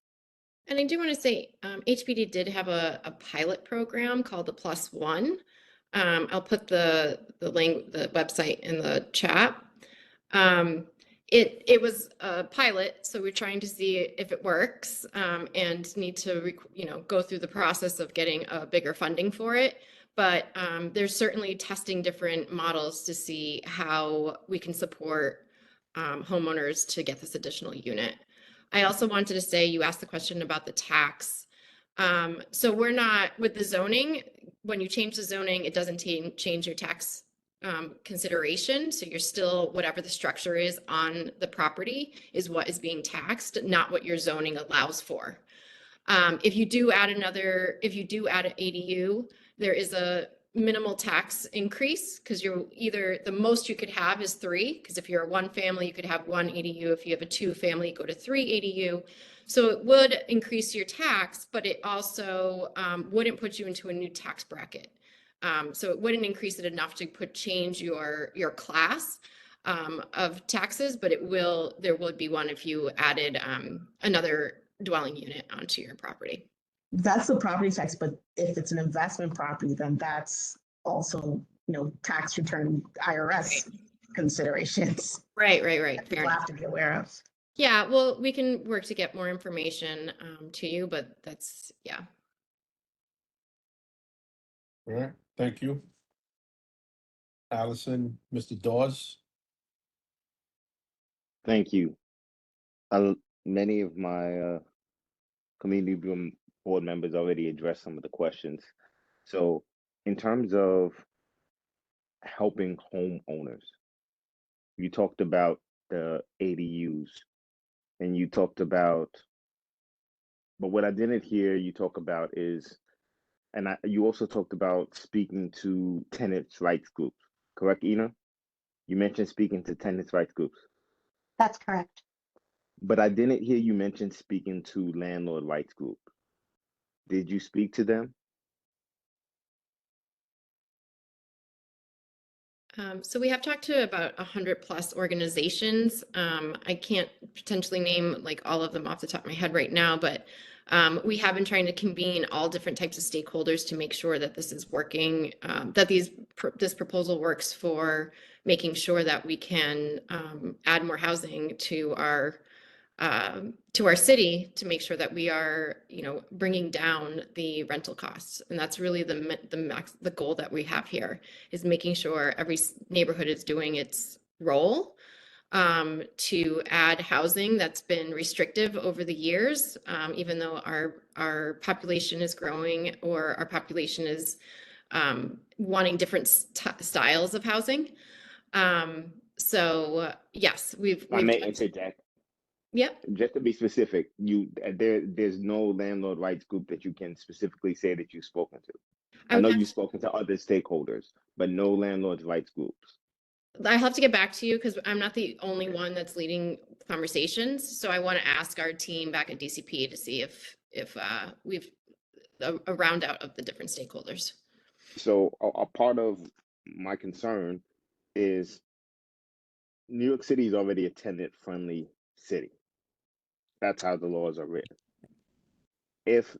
And I do want to say, HPD did have a pilot program called the Plus One. I'll put the link, the website in the chat. It was a pilot, so we're trying to see if it works, and need to go through the process of getting a bigger funding for it. But there's certainly testing different models to see how we can support homeowners to get this additional unit. I also wanted to say, you asked the question about the tax. So we're not with the zoning. When you change the zoning, it doesn't change your tax consideration. So you're still, whatever the structure is on the property is what is being taxed, not what your zoning allows for. If you do add an ADU, there is a minimal tax increase because you're either, the most you could have is 3, because if you're a 1 family, you could have 1 ADU. If you have a 2 family, you go to 3 ADU. So it would increase your tax, but it also wouldn't put you into a new tax bracket. So it wouldn't increase it enough to change your class of taxes, but there would be one if you added another dwelling unit onto your property. That's the property tax, but if it's an investment property, then that's also, tax return IRS considerations. Right. That people have to be aware of. Yeah, well, we can work to get more information to you, but that's, yeah. All right, thank you. Allison, Mr. Dawes. Thank you. Many of my community board members already addressed some of the questions. So in terms of helping homeowners, you talked about the ADUs and you talked about But what I didn't hear you talk about is, you also talked about speaking to tenants' rights groups, correct, Ina? You mentioned speaking to tenants' rights groups, That's correct. but I didn't hear you mention speaking to landlord rights group. Did you speak to them? So we have talked to about 100+ organizations. I can't potentially name like all of them off the top of my head right now, but we have been trying to convene all different types of stakeholders to make sure that this is working, that this proposal works for making sure that we can add more housing to our city to make sure that we are, bringing down the rental costs. And that's really the goal that we have here, is making sure every neighborhood is doing its role to add housing that's been restrictive over the years, even though our population is growing, or our population is wanting different styles of housing. So yes, I may interject. Yep. Just to be specific, there's no landlord rights group that you can specifically say that you've spoken to. I know you've spoken to other stakeholders, but no landlord rights groups. I'll have to get back to you because I'm not the only one that's leading conversations. So I want to ask our team back at DCP to see if we've a round out of the different stakeholders. So a part of my concern is New York City is already a tenant-friendly city. That's how the laws are written. If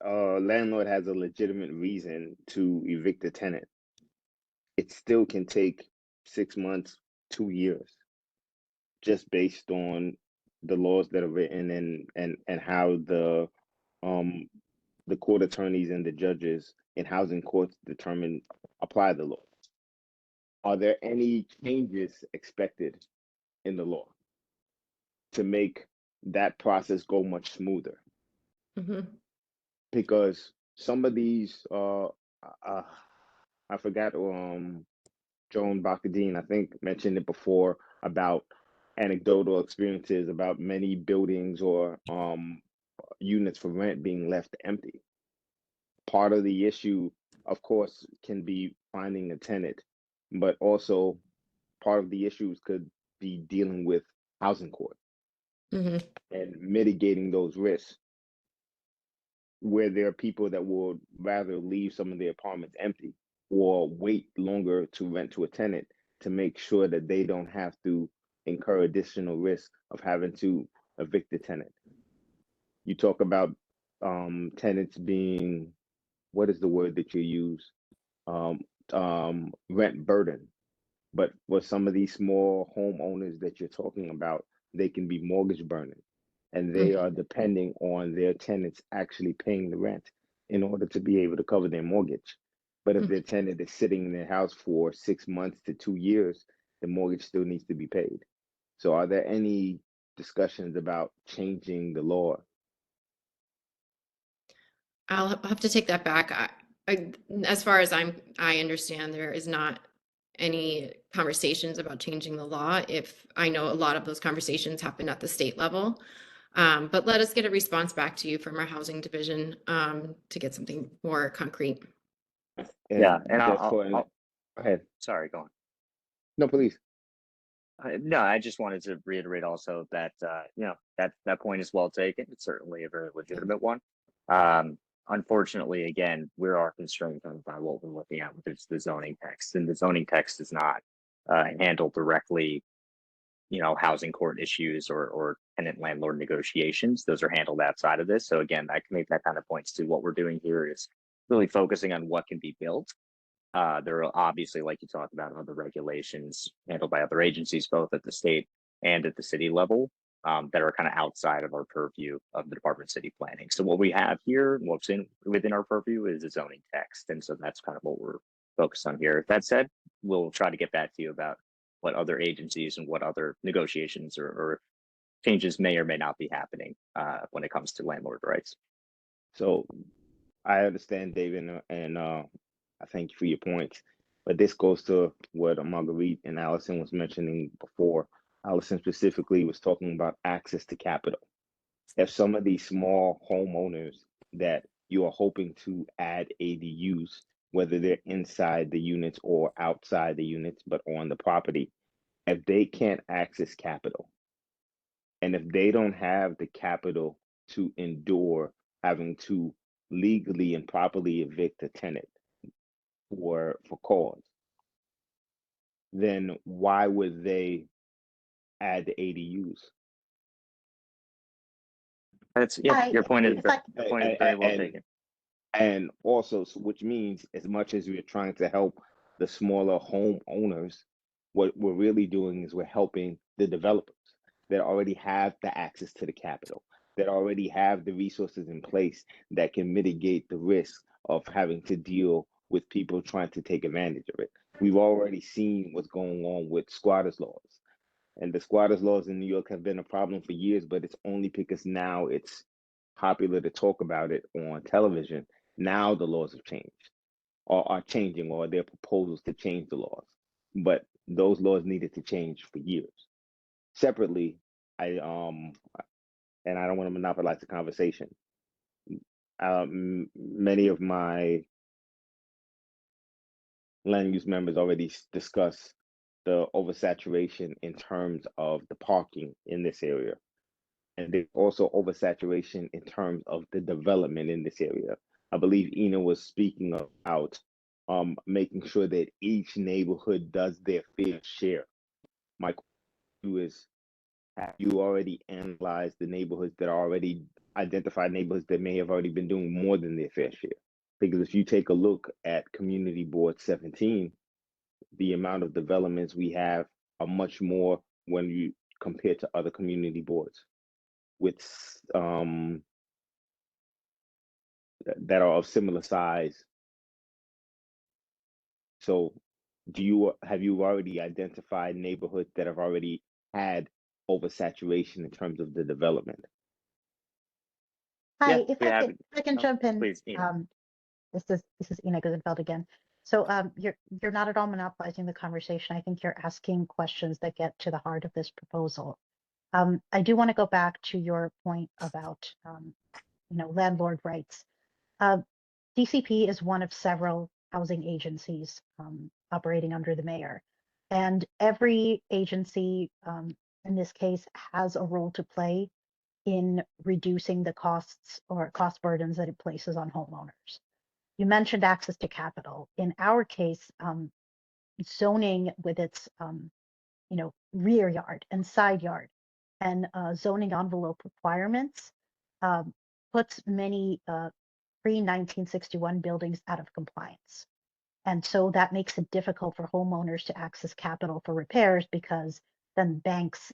a landlord has a legitimate reason to evict a tenant, it still can take 6 months, 2 years, just based on the laws that are written and how the court attorneys and the judges in housing courts apply the law. Are there any changes expected in the law to make that process go much smoother? Mm-hmm. Because some of these, I forgot, Joan Bacadine, I think, mentioned it before about anecdotal experiences about many buildings or units for rent being left empty. Part of the issue, of course, can be finding a tenant, but also part of the issues could be dealing with housing court Mm-hmm. and mitigating those risks, where there are people that would rather leave some of their apartments empty or wait longer to rent to a tenant to make sure that they don't have to incur additional risk of having to evict the tenant. You talk about tenants being, what is the word that you use? Rent burden. But for some of these small homeowners that you're talking about, they can be mortgage burning, and they are depending on their tenants actually paying the rent in order to be able to cover their mortgage. But if their tenant is sitting in their house for 6 months to 2 years, the mortgage still needs to be paid. So are there any discussions about changing the law? I'll have to take that back. As far as I understand, there is not any conversations about changing the law. If I know, a lot of those conversations happen at the state level. But let us get a response back to you from our housing division to get something more concrete. Yeah, and Go ahead. Sorry, go on. No, please. No, I just wanted to reiterate also that that point is well taken. It's certainly a very legitimate one. Unfortunately, again, we are constrained by what we're looking at, which is the zoning text, and the zoning text does not handle directly, housing court issues or tenant landlord negotiations. Those are handled outside of this. So again, I can make that kind of points to what we're doing here is really focusing on what can be built. There are obviously, like you talked about, other regulations handled by other agencies, both at the state and at the city level, that are kind of outside of our purview of the Department of City Planning. So what we have here, what's within our purview, is a zoning text, and so that's kind of what we're focused on here. That said, we'll try to get back to you about what other agencies and what other negotiations or changes may or may not be happening when it comes to landlord rights. So I understand, David, and I thank you for your points. But this goes to what Marguerite and Allison was mentioning before. Allison specifically was talking about access to capital. if some of these small homeowners that you are hoping to add ADUs, whether they're inside the units or outside the units, but on the property, if they can't access capital, and if they don't have the capital to endure having to legally and properly evict a tenant for cause, then why would they add the ADUs? That's, yeah, your point is, if I- your point is very well And taken. and also, so which means as much as we're trying to help the smaller homeowners, what we're really doing is we're helping the developers that already have the access to the capital, that already have the resources in place that can mitigate the risk of having to deal with people trying to take advantage of it. We've already seen what's going on with squatters laws. And the squatters laws in New York have been a problem for years, but it's only because now it's popular to talk about it on television. Now the laws have changed, or are changing, or there are proposals to change the laws. But those laws needed to change for years. Separately, and I don't want to monopolize the conversation. Many of my land use members already discussed the oversaturation in terms of the parking in this area. And there's also oversaturation in terms of the development in this area. I believe Ina was speaking about making sure that each neighborhood does their fair share. My question is, have you already analyzed the neighborhoods that are already identified neighborhoods that may have already been doing more than their fair share? Because if you take a look at Community Board 17, the amount of developments we have are much more when you compare to other community boards with that are of similar size. So have you already identified neighborhoods that have already had oversaturation in terms of the development? Hi, Yeah, if we have. if I can Oh, jump in. please, Ina. This is Ina Gusenfeld again. So you're not at all monopolizing the conversation. I think you're asking questions that get to the heart of this proposal. I do want to go back to your point about landlord rights. DCP is one of several housing agencies operating under the mayor, and every agency in this case has a role to play in reducing the costs or cost burdens that it places on homeowners. You mentioned access to capital. In our case, zoning with its rear yard and side yard and zoning envelope requirements puts many pre-1961 buildings out of compliance. And so that makes it difficult for homeowners to access capital for repairs because then banks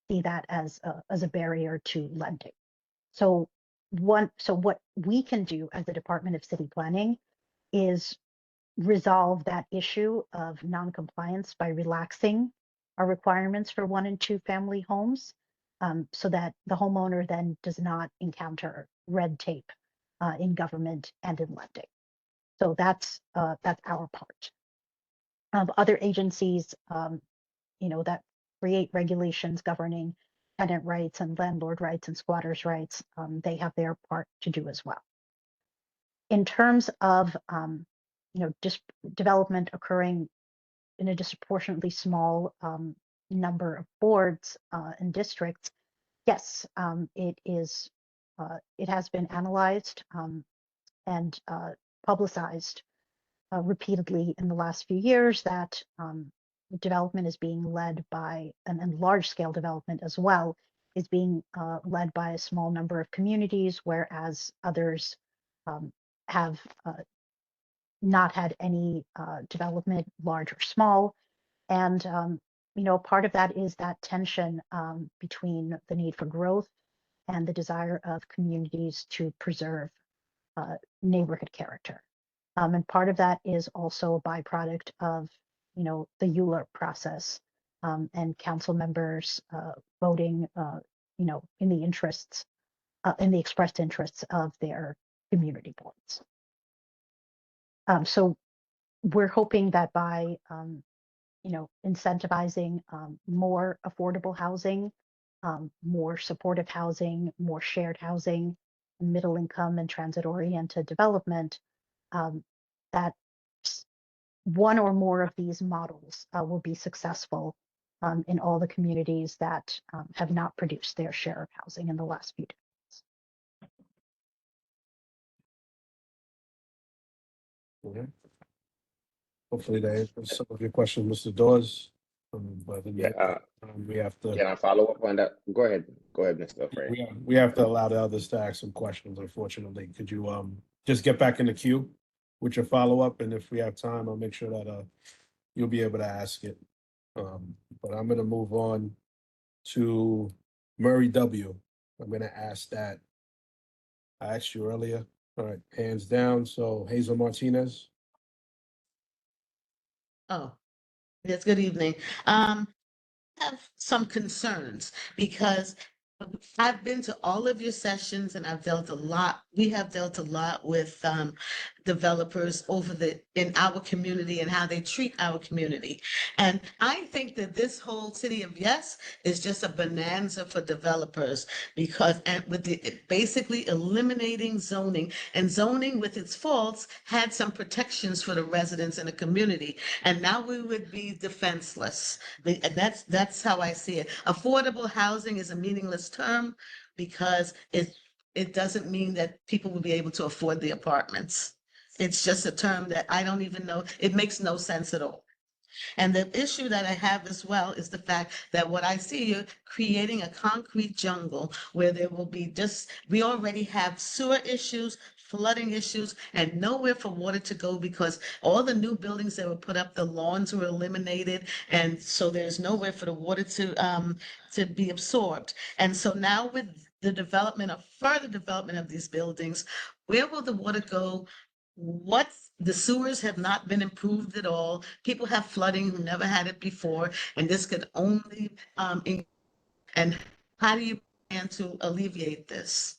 see that as a barrier to lending. So what we can do as the Department of City Planning is resolve that issue of non-compliance by relaxing our requirements for 1 and 2 family homes, so that the homeowner then does not encounter red tape in government and in lending. So that's our part. Other agencies, that create regulations governing tenant rights and landlord rights and squatters' rights, they have their part to do as well. In terms of development occurring in a disproportionately small number of boards and districts, yes, it is. It has been analyzed and publicized repeatedly in the last few years that development is being led by, and large-scale development as well, is being led by a small number of communities, whereas others have not had any development, large or small. And part of that is that tension between the need for growth and the desire of communities to preserve neighborhood character. And part of that is also a byproduct of, the ULURP process and council members voting, in the interests, in the expressed interests of their community boards. So we're hoping that by, incentivizing more affordable housing more supportive housing, more shared housing, middle income and transit oriented development, that one or more of these models will be successful in all the communities that have not produced their share of housing in the last few decades. Okay. Hopefully that answers some of your questions, Mr. Dawes. But in the Yeah. meantime, we have to. Can I follow up on that? Go ahead, Mr. Frey. We have to allow the others to ask some questions, unfortunately. Could you just get back in the queue with your follow-up? And if we have time, I'll make sure that you'll be able to ask it. But I'm gonna move on to Murray W. I'm gonna ask that. I asked you earlier. All right, hands down. So Hazel Martinez. Oh, yes, good evening. I have some concerns because I've been to all of your sessions and we have dealt a lot with developers in our community and how they treat our community. And I think that this whole City of Yes is just a bonanza for developers because basically eliminating zoning, and zoning with its faults had some protections for the residents in the community. And now we would be defenseless. That's how I see it. Affordable housing is a meaningless term because it doesn't mean that people will be able to afford the apartments. It's just a term that I don't even know. It makes no sense at all. And the issue that I have as well is the fact that what I see, you're creating a concrete jungle where there will be we already have sewer issues, flooding issues, and nowhere for water to go because all the new buildings that were put up, the lawns were eliminated. And so there's nowhere for the water to be absorbed. And so now with the further development of these buildings, where will the water go? The sewers have not been improved at all. People have flooding who never had it before, and this could only, and how do you plan to alleviate this?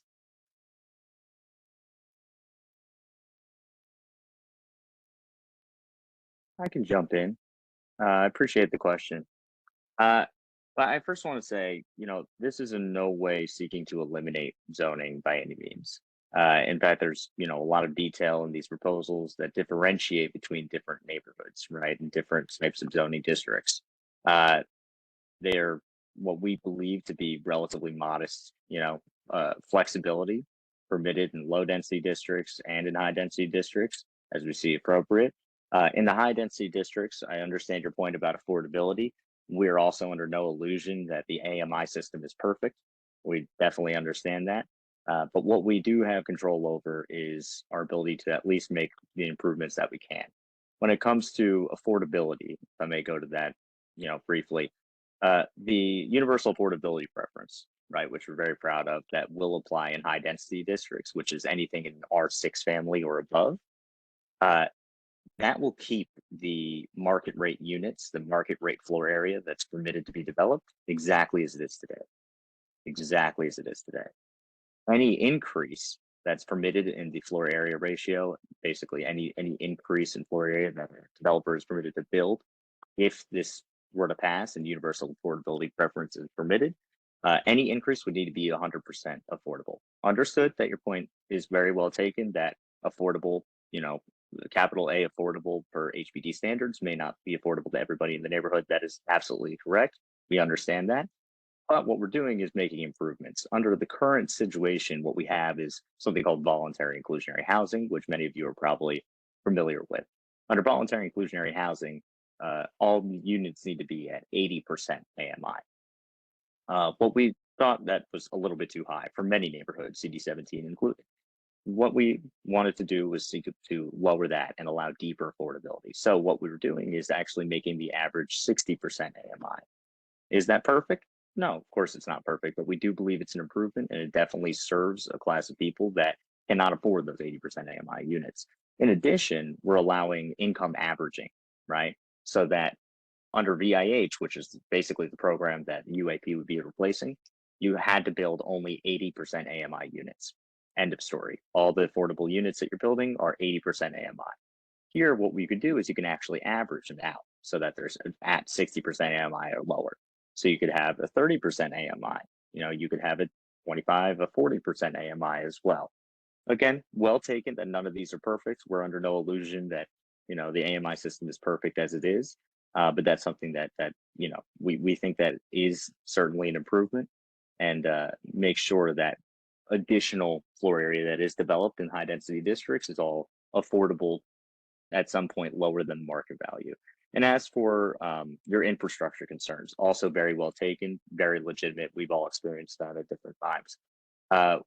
I can jump in. I appreciate the question. But I first want to say, this is in no way seeking to eliminate zoning by any means. In fact, there's, a lot of detail in these proposals that differentiate between different neighborhoods, right, and different types of zoning districts. They're what we believe to be relatively modest, flexibility permitted in low density districts and in high density districts as we see appropriate. In the high density districts, I understand your point about affordability. We're also under no illusion that the AMI system is perfect. We definitely understand that. But what we do have control over is our ability to at least make the improvements that we can. When it comes to affordability, if I may go to that, briefly, the universal affordability preference, right, which we're very proud of, that will apply in high density districts, which is anything in R6 family or above. That will keep the market rate units, the market rate floor area that's permitted to be developed exactly as it is today. Exactly as it is today. Any increase that's permitted in the floor area ratio, basically any increase in floor area that a developer is permitted to build, if this were to pass and universal affordability preference is permitted, any increase would need to be 100% affordable. Understood that your point is very well taken, that affordable, capital A affordable per HPD standards may not be affordable to everybody in the neighborhood. That is absolutely correct. We understand that. But what we're doing is making improvements. Under the current situation, what we have is something called voluntary inclusionary housing, which many of you are probably familiar with. Under voluntary inclusionary housing, all units need to be at 80% AMI. What we thought that was a little bit too high for many neighborhoods, CD17 included. What we wanted to do was seek to lower that and allow deeper affordability. So what we were doing is actually making the average 60% AMI. Is that perfect? No, of course it's not perfect, but we do believe it's an improvement, and it definitely serves a class of people that cannot afford those 80% AMI units. In addition, we're allowing income averaging, right? So that under VIH, which is basically the program that UAP would be replacing, you had to build only 80% AMI units. End of story. All the affordable units that you're building are 80% AMI. Here, what we could do is you can actually average them out so that there's at 60% AMI or lower. So you could have a 30% AMI You know, you could have it 25, a 40% AMI as well. Again, well taken that none of these are perfect. We're under no illusion that, you know, the AMI system is perfect as it is. But that's something that you know, we think that is certainly an improvement, and make sure that additional floor area that is developed in high density districts is all affordable at some point lower than market value. And as for your infrastructure concerns, also very well taken, very legitimate. We've all experienced that at different times.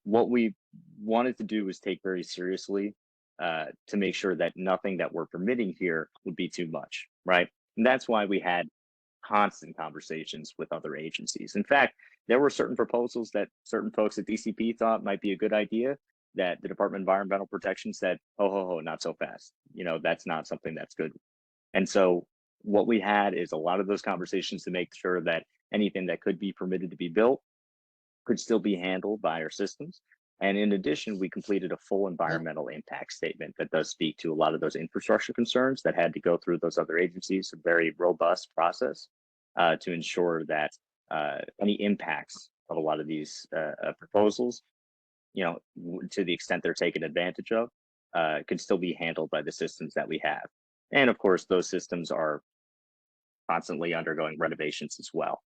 What we wanted to do was take very seriously to make sure that nothing that we're permitting here would be too much, right? And that's why we had constant conversations with other agencies. In fact, there were certain proposals that certain folks at DCP thought might be a good idea that the Department of Environmental Protection said, oh, not so fast. You know, that's not something that's good. And so what we had is a lot of those conversations to make sure that anything that could be permitted to be built could still be handled by our systems. And in addition, we completed a full environmental impact statement that does speak to a lot of those infrastructure concerns that had to go through those other agencies, a very robust process to ensure that any impacts of a lot of these proposals, you know, to the extent they're taken advantage of, could still be handled by the systems that we have. And of course, those systems are constantly undergoing renovations as well.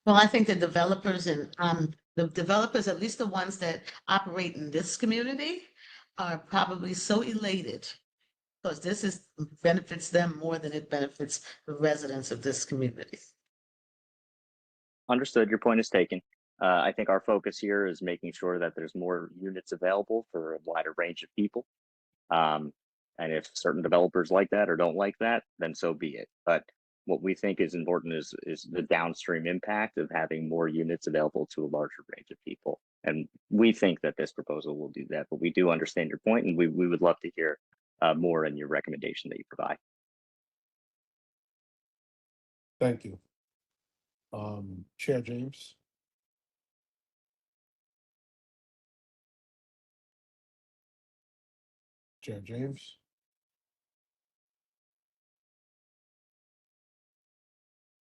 Well, I think the developers and the developers, at least the ones that operate in this community, are probably so elated because this is benefits them more than it benefits the residents of this community. Understood. Your point is taken. I think our focus here is making sure that there's more units available for a wider range of people. And if certain developers like that or don't like that, then so be it. But what we think is important is the downstream impact of having more units available to a larger range of people. And we think that this proposal will do that, but we do understand your point, and we would love to hear more in your recommendation that you provide. Thank you. Chair James. Chair James.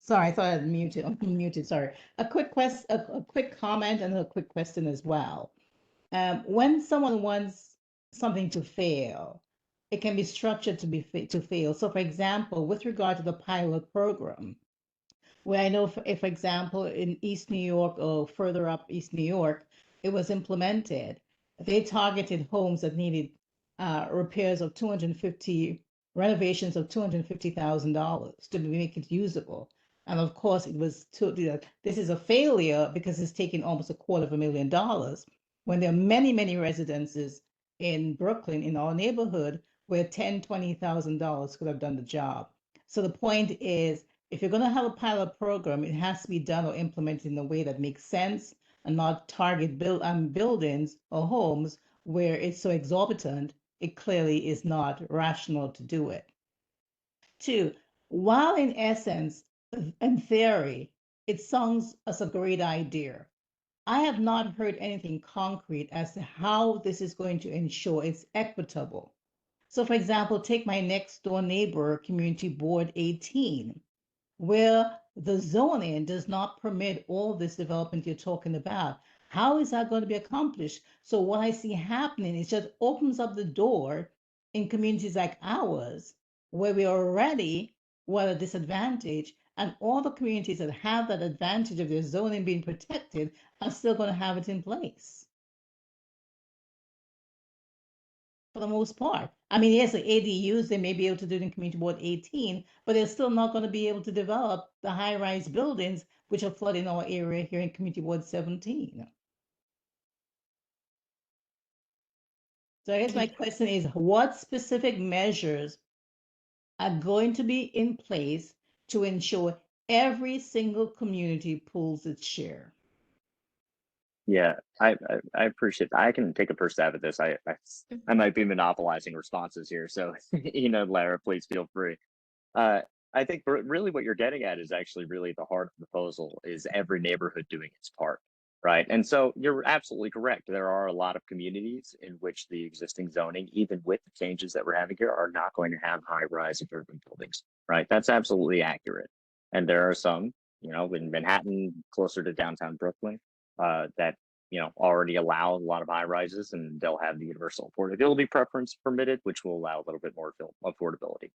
Sorry, I thought I had muted, sorry. A quick comment and a quick question as well. When someone wants something to fail, it can be structured to fail. So for example, with regard to the pilot program, where I know, for example, in East New York or further up East New York, it was implemented. They targeted homes that needed repairs of 250, renovations of $250,000 to make it usable. And of course, it was this is a failure because it's taken almost $250,000 when there are many, many residences in Brooklyn, in our neighborhood, where $10,000, $20,000 could have done the job. So the point is, if you're going to have a pilot program, it has to be done or implemented in a way that makes sense and not target buildings or homes where it's so exorbitant, it clearly is not rational to do it. Two, while in essence, in theory, it sounds as a great idea, I have not heard anything concrete as to how this is going to ensure it's equitable. So for example, take my next door neighbor, Community Board 18, where the zoning does not permit all this development you're talking about. How is that going to be accomplished? So what I see happening is just opens up the door in communities like ours, where we are already at a disadvantage, and all the communities that have that advantage of their zoning being protected are still going to have it in place. For the most part. I mean, yes, the ADUs, they may be able to do it in Community Board 18, but they're still not going to be able to develop the high-rise buildings which are flooding our area here in Community Board 17. So I guess my question is, what specific measures are going to be in place to ensure every single community pulls its share? Yeah, I appreciate that. I can take a first stab at this. I might be monopolizing responses here, so Lara, please feel free. I think really what you're getting at is actually really the heart of the proposal is every neighborhood doing its part, right? And so you're absolutely correct. There are a lot of communities in which the existing zoning, even with the changes that we're having here, are not going to have high-rise urban buildings, right? That's absolutely accurate. And there are some, you know, in Manhattan, closer to downtown Brooklyn, that, you know, already allow a lot of high rises, and they'll have the universal affordability preference permitted, which will allow a little bit more affordability.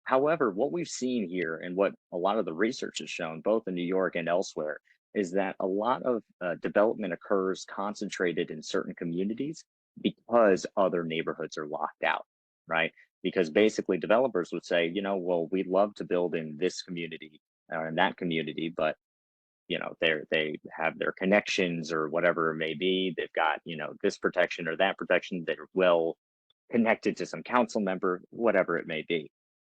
However, what we've seen here and what a lot of the research has shown, both in New York and elsewhere, is that a lot of development occurs concentrated in certain communities because other neighborhoods are locked out, right? Because basically developers would say, you know, well, we'd love to build in this community or in that community, but you know, they have their connections or whatever it may be. They've got, you know, this protection or that protection. They're well connected to some council member, whatever it may be.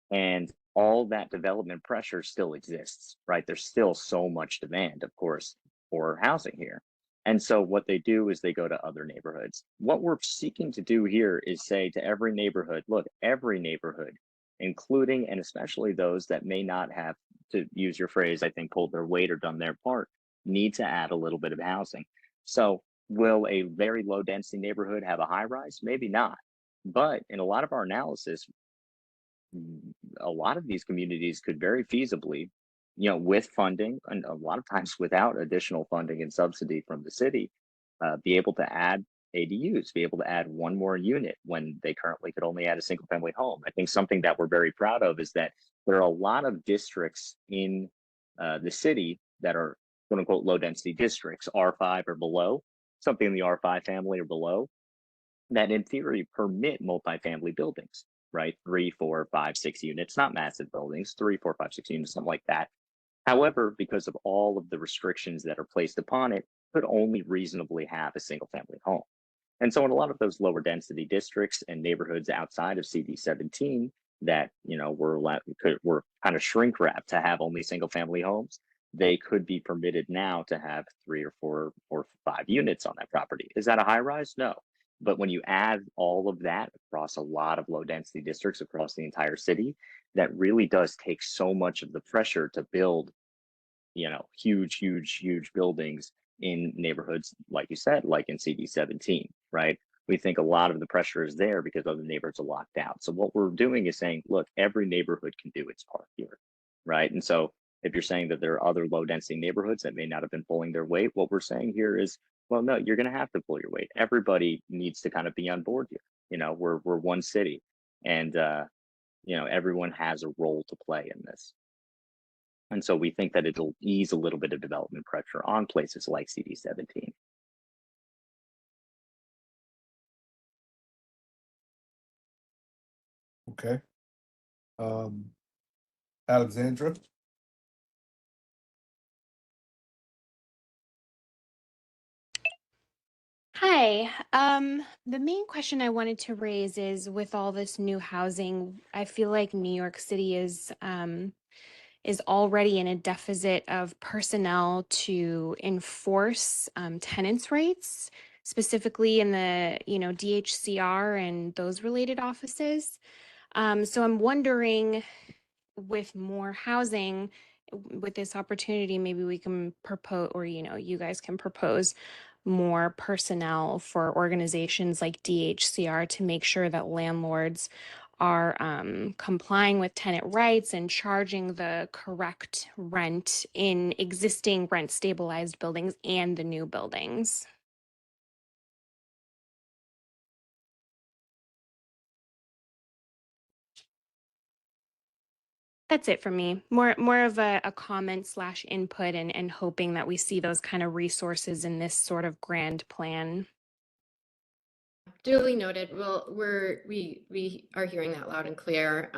And all that development pressure still exists, right? There's still so much demand, of course, for housing here. And so what they do is they go to other neighborhoods. What we're seeking to do here is say to every neighborhood, look, every neighborhood, including and especially those that may not have, to use your phrase, I think, pulled their weight or done their part, need to add a little bit of housing. So will a very low density neighborhood have a high rise? Maybe not. But in a lot of our analysis, a lot of these communities could very feasibly, you know, with funding and a lot of times without additional funding and subsidy from the city, be able to add ADUs, be able to add one more unit when they currently could only add a single family home. I think something that we're very proud of is that there are a lot of districts in the city that are quote unquote low density districts, R5 or below, something in the R5 family or below, that in theory permit multifamily buildings, right? 3, 4, 5, 6 units, not massive buildings, 3, 4, 5, 6 units, something like that. However, because of all of the restrictions that are placed upon it, could only reasonably have a single family home. And so in a lot of those lower density districts and neighborhoods outside of CD17 that, you know, were kind of shrink wrapped to have only single family homes, they could be permitted now to have 3 or 4 or 5 units on that property. Is that a high rise? No. But when you add all of that across a lot of low density districts across the entire city, that really does take so much of the pressure to build, you know, huge buildings in neighborhoods, like you said, like in CD17, right? We think a lot of the pressure is there because other neighborhoods are locked out. So what we're doing is saying, look, every neighborhood can do its part here, right? And so if you're saying that there are other low density neighborhoods that may not have been pulling their weight, what we're saying here is, well, no, you're going to have to pull your weight. Everybody needs to kind of be on board here. You know, we're one city, and you know, everyone has a role to play in this. And so we think that it'll ease a little bit of development pressure on places like CD17. Okay. Alexandra? Hi. The main question I wanted to raise is with all this new housing, I feel like New York City is already in a deficit of personnel to enforce tenants' rights, specifically in the, you know, DHCR and those related offices. So I'm wondering, with more housing, with this opportunity, maybe we can propose, or, you know, you guys can propose more personnel for organizations like DHCR to make sure that landlords are complying with tenant rights and charging the correct rent in existing rent stabilized buildings and the new buildings. That's it for me. More of a comment / input and hoping that we see those kind of resources in this sort of grand plan. Duly noted. Well, we are hearing that loud and clear.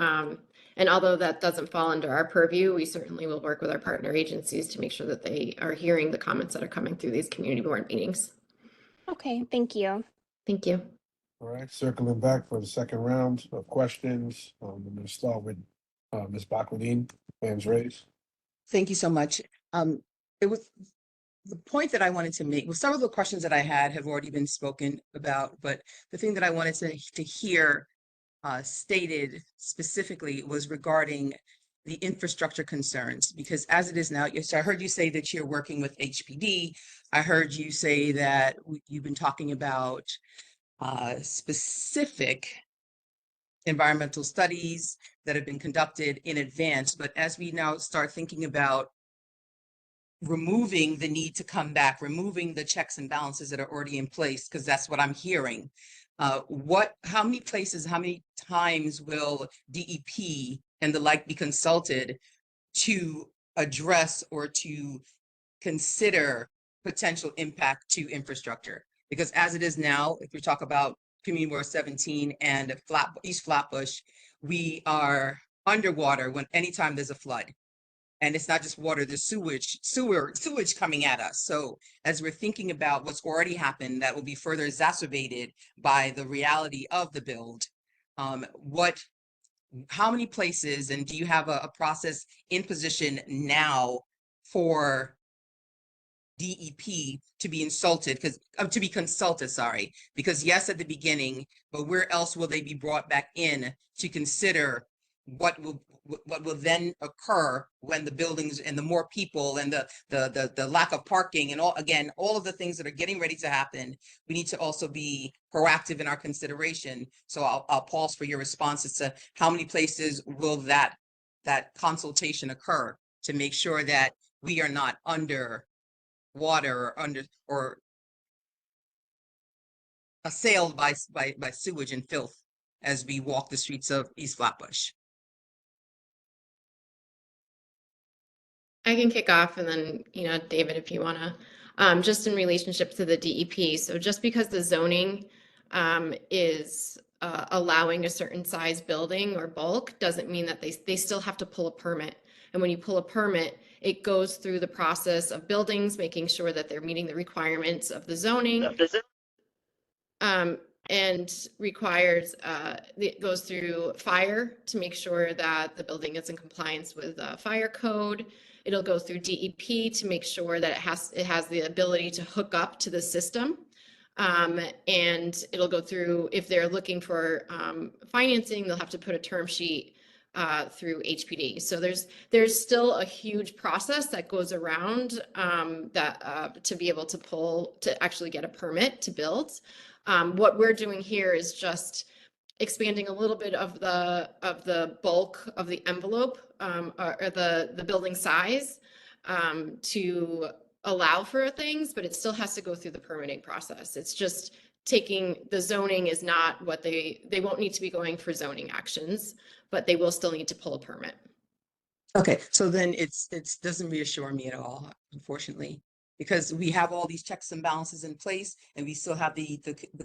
And although that doesn't fall under our purview, we certainly will work with our partner agencies to make sure that they are hearing the comments that are coming through these community board meetings. Okay, thank you. Thank you. All right, circling back for the second round of questions. I'm going to start with Ms. Bakwadine, hands raised. Thank you so much. It was the point that I wanted to make. Well, some of the questions that I had have already been spoken about, but the thing that I wanted to hear stated specifically was regarding the infrastructure concerns, because as it is now, so I heard you say that you're working with HPD. I heard you say that you've been talking about specific environmental studies that have been conducted in advance. But as we now start thinking about removing the need to come back, removing the checks and balances that are already in place, because that's what I'm hearing. How many places, how many times will DEP and the like be consulted to address or to consider potential impact to infrastructure? Because as it is now, if we talk about Community Board 17 and East Flatbush, we are underwater anytime there's a flood. And it's not just water, there's sewage coming at us. So as we're thinking about what's already happened, that will be further exacerbated by the reality of the build. How many places, and do you have a process in position now for DEP to be consulted, sorry, because yes, at the beginning, but where else will they be brought back in to consider what will then occur when the buildings and the more people and the lack of parking and all of the things that are getting ready to happen? We need to also be proactive in our consideration. So I'll pause for your response as to how many places will that consultation occur to make sure that we are not under water or assailed by sewage and filth as we walk the streets of East Flatbush. I can kick off, and then, David, if you want to, just in relationship to the DEP. So just because the zoning is allowing a certain size building or bulk doesn't mean that they still have to pull a permit. And when you pull a permit, it goes through the process of buildings, making sure that they're meeting the requirements of the zoning. And requires, it goes through fire to make sure that the building is in compliance with fire code. It'll go through DEP to make sure that it has the ability to hook up to the system. And it'll go through, if they're looking for financing, they'll have to put a term sheet through HPD. So there's still a huge process that goes around to be able to actually get a permit to build. What we're doing here is just expanding a little bit of the bulk of the envelope or the building size to allow for things, but it still has to go through the permitting process. It's just taking the zoning is not what they won't need to be going for zoning actions, but they will still need to pull a permit. Okay, so then it doesn't reassure me at all, unfortunately, because we have all these checks and balances in place and we still have the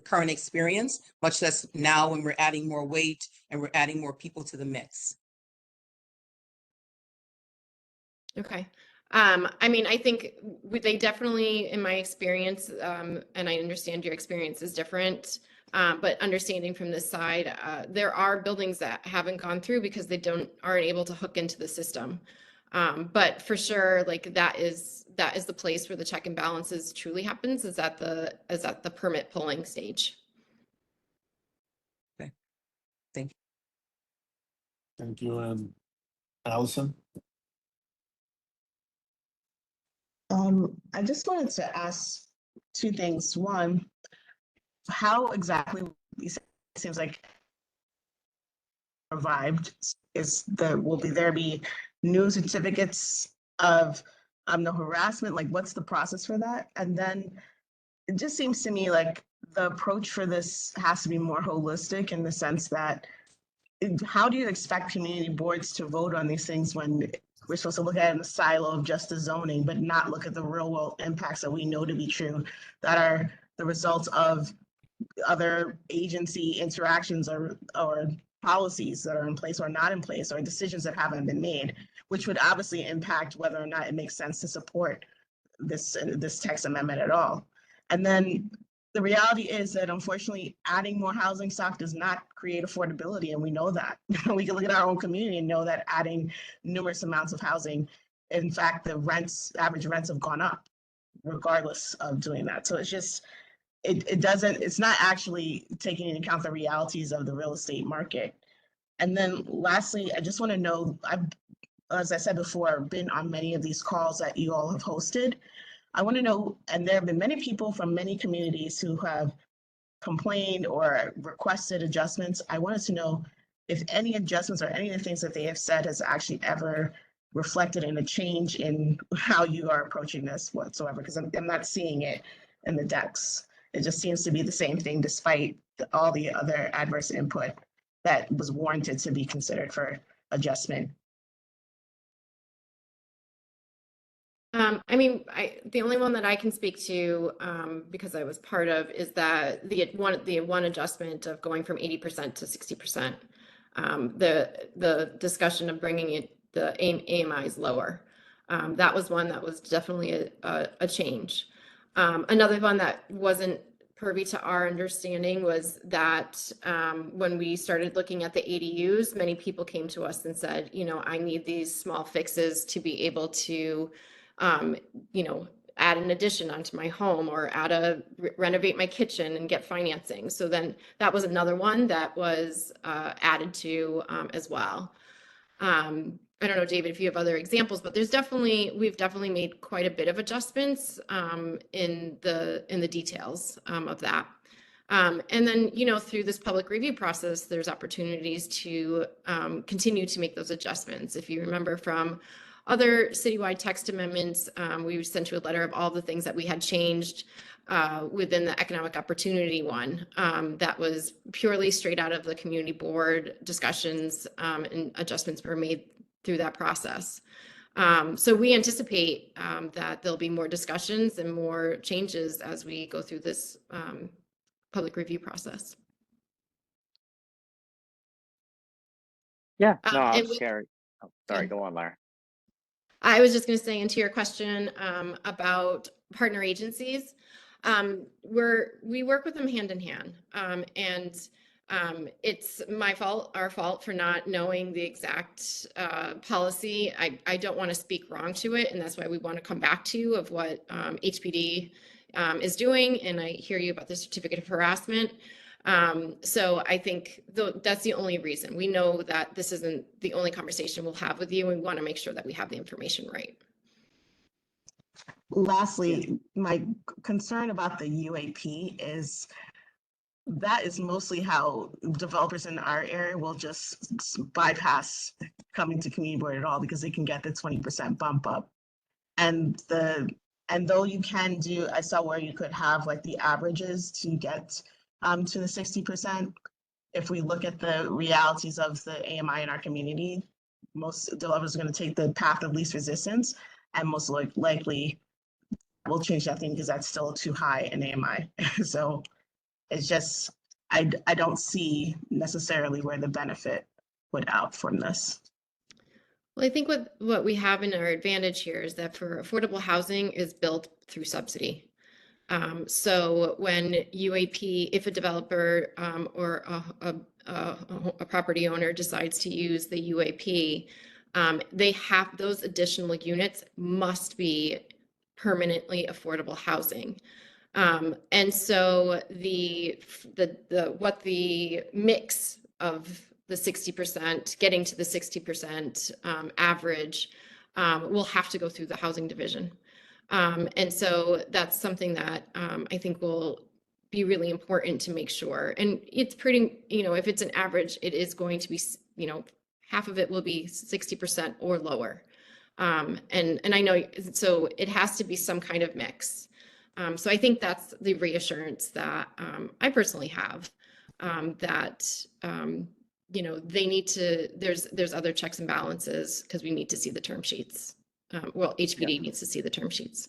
current experience, much less now when we're adding more weight and we're adding more people to the mix. Okay. I mean, I think they definitely, in my experience, and I understand your experience is different, but understanding from this side, there are buildings that haven't gone through because they aren't able to hook into the system. But for sure, like that is the place where the check and balances truly happens, is at the permit pulling stage. Okay, thank you. Thank you. And Allison? I just wanted to ask two things. One, how exactly, it seems like revived, will there be new certificates of no harassment? Like, what's the process for that? And then it just seems to me like the approach for this has to be more holistic, in the sense that how do you expect community boards to vote on these things when we're supposed to look at it in the silo of just the zoning, but not look at the real world impacts that we know to be true, that are the results of other agency interactions or policies that are in place or not in place, or decisions that haven't been made, which would obviously impact whether or not it makes sense to support this text amendment at all. And then the reality is that, unfortunately, adding more housing stock does not create affordability, and we know that. We can look at our own community and know that adding numerous amounts of housing, in fact, the average rents have gone up regardless of doing that. So it's just, it's not actually taking into account the realities of the real estate market. And then lastly, I just want to know, as I said before, I've been on many of these calls that you all have hosted. I want to know, and there have been many people from many communities who have complained or requested adjustments. I wanted to know, if any adjustments or any of the things that they have said has actually ever reflected in a change in how you are approaching this whatsoever, because I'm not seeing it in the decks. It just seems to be the same thing despite all the other adverse input that was warranted to be considered for adjustment. I mean, the only one that I can speak to, because I was part of, is that the one adjustment of going from 80% to 60%. The discussion of bringing the AMIs lower. That was one that was definitely a change. Another one that wasn't privy to our understanding was that when we started looking at the ADUs, many people came to us and said, you know, I need these small fixes to be able to you know, add an addition onto my home or renovate my kitchen and get financing. So then that was another one that was added to as well. I don't know, David, if you have other examples, but we've definitely made quite a bit of adjustments in the details of that. And then, you know, through this public review process, there's opportunities to continue to make those adjustments. If you remember from other citywide text amendments, we sent you a letter of all the things that we had changed within the economic opportunity one. That was purely straight out of the community board discussions, and adjustments were made through that process. So we anticipate that there'll be more discussions and more changes as we go through this public review process. Yeah, no, I'll and with- share. Oh, sorry, go on, Lara. I was just going to say, into your question about partner agencies, we work with them hand in hand, and it's our fault for not knowing the exact policy. I don't want to speak wrong to it, and that's why we want to come back to you of what HPD is doing. And I hear you about the certificate of harassment. So I think that's the only reason. We know that this isn't the only conversation we'll have with you, and we want to make sure that we have the information right. Lastly, my concern about the UAP is that is mostly how developers in our area will just bypass coming to community board at all because they can get the 20% bump up. And though you can do, I saw where you could have like the averages to get to the 60%. If we look at the realities of the AMI in our community, most developers are going to take the path of least resistance, and most likely we'll change that thing because that's still too high in AMI. So it's just, I don't see necessarily where the benefit would out from this. Well, I think what we have in our advantage here is that for affordable housing is built through subsidy. So when UAP, if a developer or a property owner decides to use the UAP, they have those additional units must be permanently affordable housing. And so what the mix of the 60%, getting to the 60% average, will have to go through the housing division. And so that's something that I think will be really important to make sure. And it's pretty, you know, if it's an average, it is going to be, you know, half of it will be 60% or lower. And I know, so it has to be some kind of mix. So I think that's the reassurance that I personally have, that, you know, they need to, there's other checks and balances because we need to see the term sheets. Well, HPD needs to see the term sheets.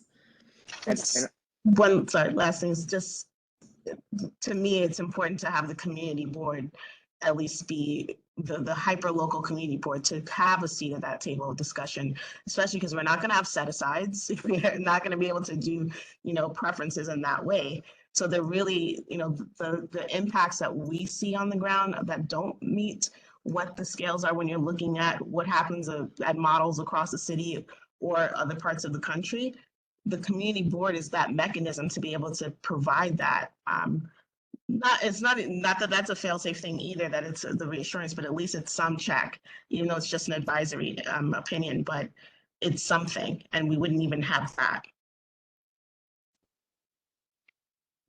Last thing is just, to me, it's important to have the community board at least be the hyper local community board to have a seat at that table of discussion, especially because we're not going to have set asides. We're not going to be able to do, you know, preferences in that way. So they're really, you know, the impacts that we see on the ground that don't meet what the scales are when you're looking at what happens at models across the city or other parts of the country, the community board is that mechanism to be able to provide that. Not that that's a fail-safe thing either, that it's the reassurance, but at least it's some check, even though it's just an advisory opinion, but it's something, and we wouldn't even have that.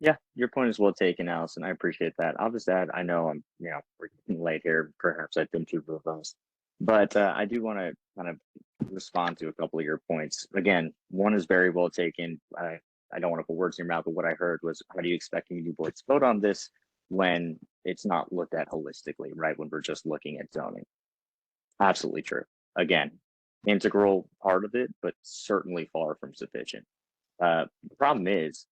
Yeah, your point is well taken, Allison. I appreciate that. I'll just add, I know I'm, we're getting late here. Perhaps I've been too verbose, but I do want to kind of respond to a couple of your points. Again, one is very well taken. I don't want to put words in your mouth, but what I heard was, how do you expect community boards to vote on this when it's not looked at holistically, right? When we're just looking at zoning. Absolutely true. Again, integral part of it, but certainly far from sufficient. The problem is,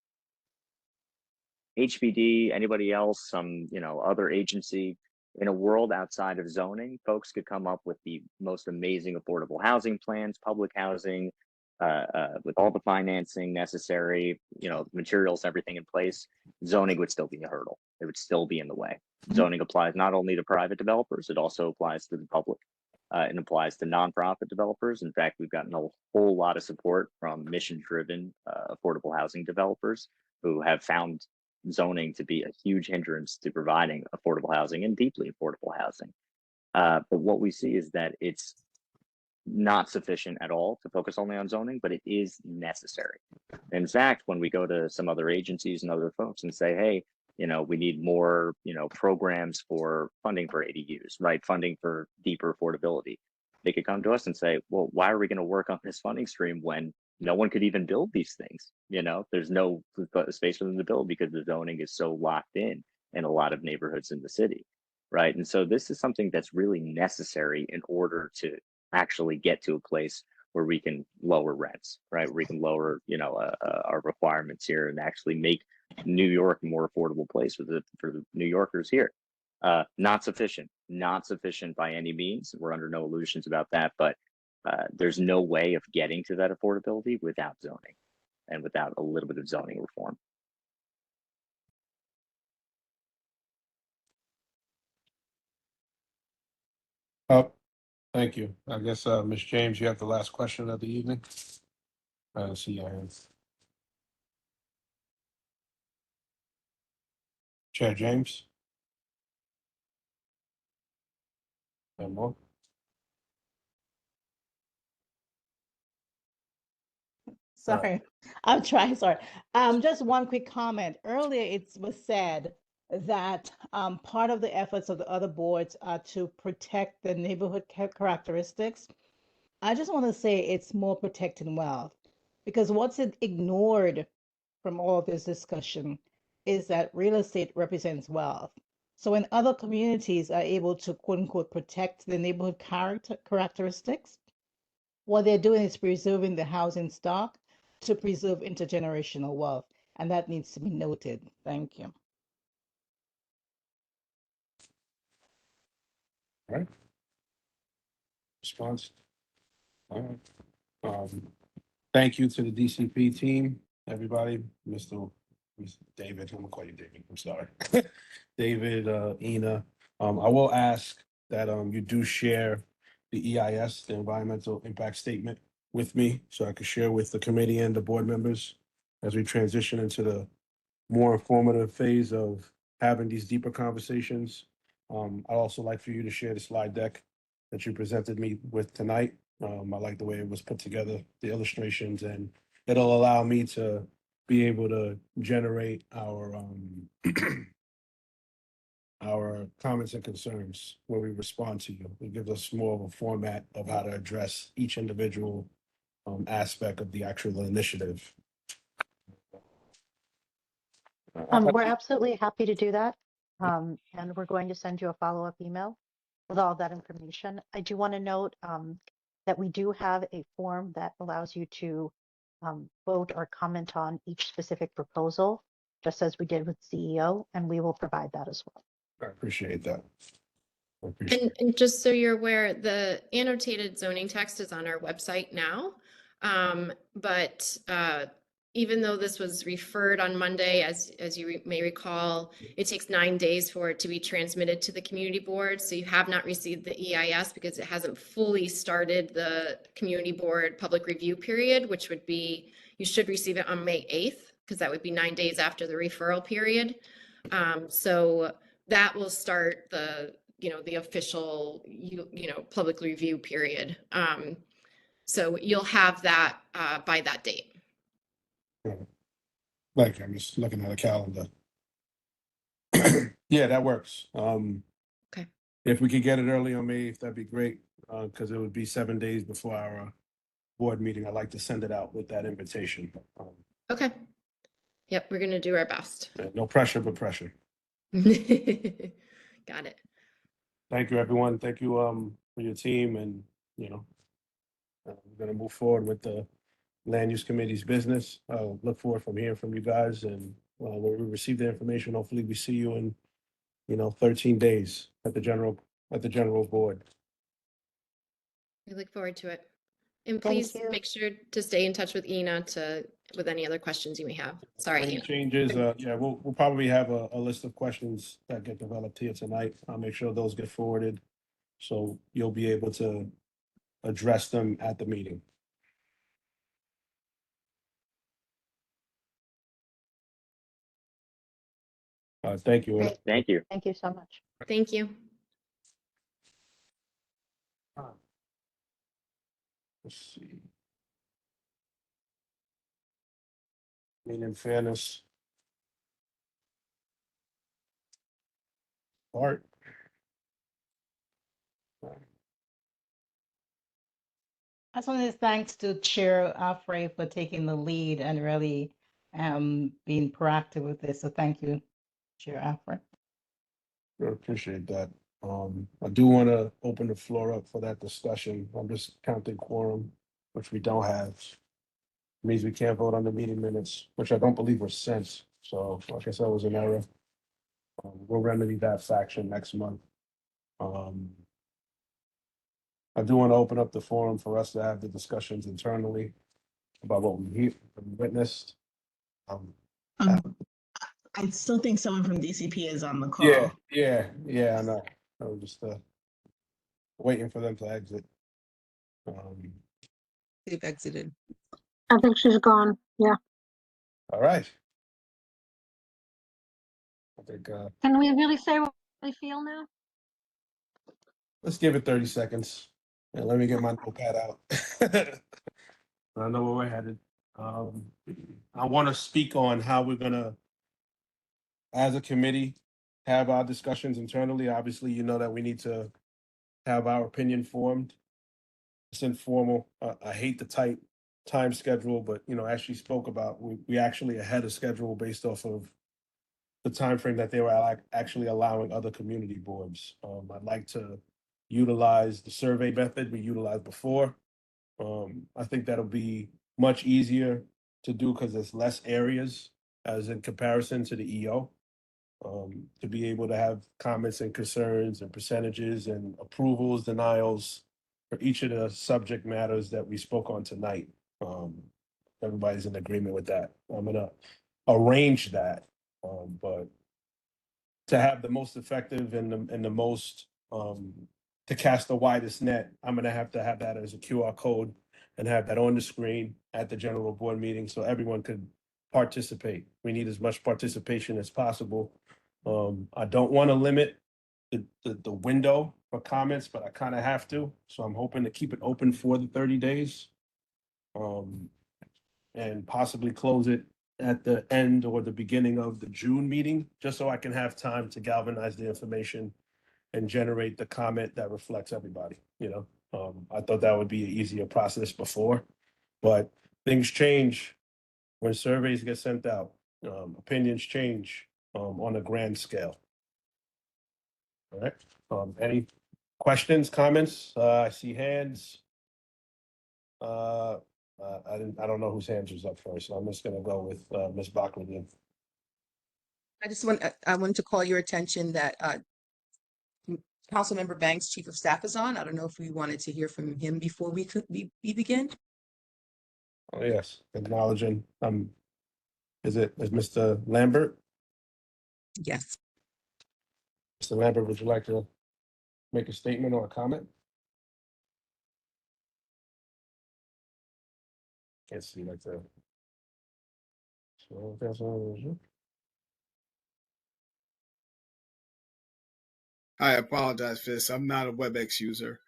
HPD, anybody else, some other agency, in a world outside of zoning, folks could come up with the most amazing affordable housing plans, public housing, with all the financing necessary, materials, everything in place. Zoning would still be a hurdle. It would still be in the way. Zoning applies not only to private developers, it also applies to the public. It applies to nonprofit developers. In fact, we've gotten a whole lot of support from mission-driven affordable housing developers who have found zoning to be a huge hindrance to providing affordable housing and deeply affordable housing. But what we see is that it's not sufficient at all to focus only on zoning, but it is necessary. In fact, when we go to some other agencies and other folks and say, hey, we need more, programs for funding for ADUs, right? Funding for deeper affordability. They could come to us and say, well, why are we going to work on this funding stream when no one could even build these things? There's no space for them to build because the zoning is so locked in a lot of neighborhoods in the city, right? And so this is something that's really necessary in order to actually get to a place where we can lower rents, right? We can lower, our requirements here and actually make New York a more affordable place for the New Yorkers here. Not sufficient by any means. We're under no illusions about that, but there's no way of getting to that affordability without zoning and without a little bit of zoning reform. Oh, thank you. I guess, Ms. James, you have the last question of the evening. I see your hands. Chair James? And more? Sorry, I'm trying, sorry. Just one quick comment. Earlier, it was said that part of the efforts of the other boards are to protect the neighborhood characteristics. I just want to say it's more protecting wealth, because what's ignored from all of this discussion is that real estate represents wealth. So when other communities are able to quote unquote protect the neighborhood characteristics, what they're doing is preserving the housing stock to preserve intergenerational wealth. And that needs to be noted. Thank you. All right. Response? All right. Thank you to the DCP team, everybody, Mr. David, I'm gonna call you David, I'm sorry. David, Ina, I will ask that you do share the EIS, the environmental impact statement, with me, so I can share with the committee and the board members as we transition into the more informative phase of having these deeper conversations. I'd also like for you to share the slide deck that you presented me with tonight. I like the way it was put together, the illustrations, and it'll allow me to be able to generate our our comments and concerns when we respond to you. It gives us more of a format of how to address each individual aspect of the actual initiative. We're absolutely happy to do that. And we're going to send you a follow-up email with all that information. I do want to note that we do have a form that allows you to vote or comment on each specific proposal, just as we did with CEO, and we will provide that as well. I appreciate that. And just so you're aware, the annotated zoning text is on our website now. But even though this was referred on Monday, as you may recall, it takes 9 days for it to be transmitted to the community board. So you have not received the EIS because it hasn't fully started the community board public review period, which would be, you should receive it on May 8th, because that would be 9 days after the referral period. So that will start the official, public review period. So you'll have that by that date. Like, I'm just looking at a calendar. Yeah, that works. Okay. If we could get it early on May 8th, that'd be great, because it would be 7 days before our board meeting. I'd like to send it out with that invitation. Okay. Yep, we're gonna do our best. No pressure, but pressure. Got it. Thank you, everyone. Thank you, for your team, and, you know, we're gonna move forward with the Land Use Committee's business. Look forward from hearing from you guys, and, when we receive the information, hopefully we see you in, 13 days at the general board. We look forward to it. And Thank please you. make sure to stay in touch with Ina with any other questions you may have. Sorry, Any Ina. changes, yeah, we'll probably have a list of questions that get developed here tonight. I'll make sure those get forwarded, so you'll be able to address them at the meeting. Thank you. Great. Thank you. Thank you so much. Thank you. Let's see. In fairness. Art. I just want to say thanks to Chair Alfred for taking the lead and really being proactive with this. So thank you, Chair Alfred. I appreciate that. I do want to open the floor up for that discussion. I'm just counting quorum, which we don't have. Means we can't vote on the meeting minutes, which I don't believe were sent. So like I said, it was an error. We'll remedy that faction next month. I do want to open up the forum for us to have the discussions internally about what we witnessed. I still think someone from DCP is on the call. Yeah, I know. I was just waiting for them to exit. They've exited. I think she's gone. Yeah. All right. I think Can we really say what we feel now? let's give it 30 seconds. And let me get my notepad out. I know where we're headed. I want to speak on how we're gonna, as a committee, have our discussions internally. Obviously, you know that we need to have our opinion formed. It's informal. I hate the tight time schedule, but as she spoke about, we actually ahead of schedule based off of the time frame that they were actually allowing other community boards. I'd like to utilize the survey method we utilized before. I think that'll be much easier to do because there's less areas as in comparison to the EO. To be able to have comments and concerns and percentages and approvals, denials for each of the subject matters that we spoke on tonight. Everybody's in agreement with that. I'm gonna arrange that, but to have the most effective and the most to cast the widest net, I'm gonna have to have that as a QR code and have that on the screen at the general board meeting so everyone could participate. We need as much participation as possible. I don't want to limit the window for comments, but I kind of have to. So I'm hoping to keep it open for the 30 days. And possibly close it at the end or the beginning of the June meeting, just so I can have time to galvanize the information and generate the comment that reflects everybody, I thought that would be an easier process before, but things change when surveys get sent out. Opinions change on a grand scale. All right. Any questions, comments? I see hands. I don't know whose hands was up first, so I'm just gonna go with Ms. Bachman. I wanted to call your attention that Councilmember Banks, Chief of Staff, is on. I don't know if we wanted to hear from him before we begin. Oh, yes, acknowledging, is Mr. Lambert? Yes. Mr. Lambert, would you like to make a statement or a comment? Can't see like that. So that's all. I apologize for this. I'm not a WebEx user,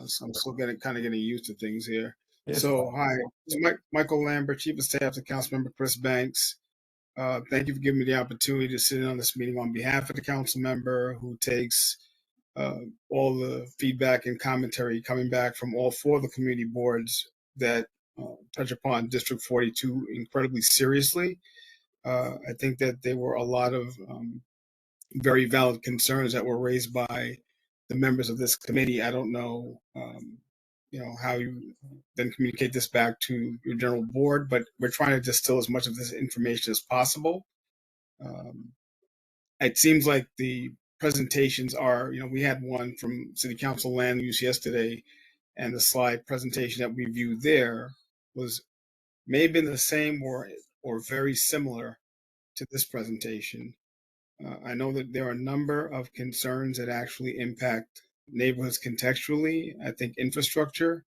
so I'm still getting used to things here. Yes, So, hi, it's Michael Lambert, Chief of Staff to Councilmember Chris Banks. Thank you for giving me the opportunity to sit in on this meeting on behalf of the council member who takes all the feedback and commentary coming back from all four of the community boards that touch upon District 42 incredibly seriously. I think that there were a lot of very valid concerns that were raised by the members of this committee. I don't know, how you then communicate this back to your general board, but we're trying to distill as much of this information as possible. It seems like the presentations are, we had one from City Council Land Use yesterday, and the slide presentation that we viewed there may have been the same or very similar to this presentation. I know that there are a number of concerns that actually impact neighborhoods contextually. I think infrastructure,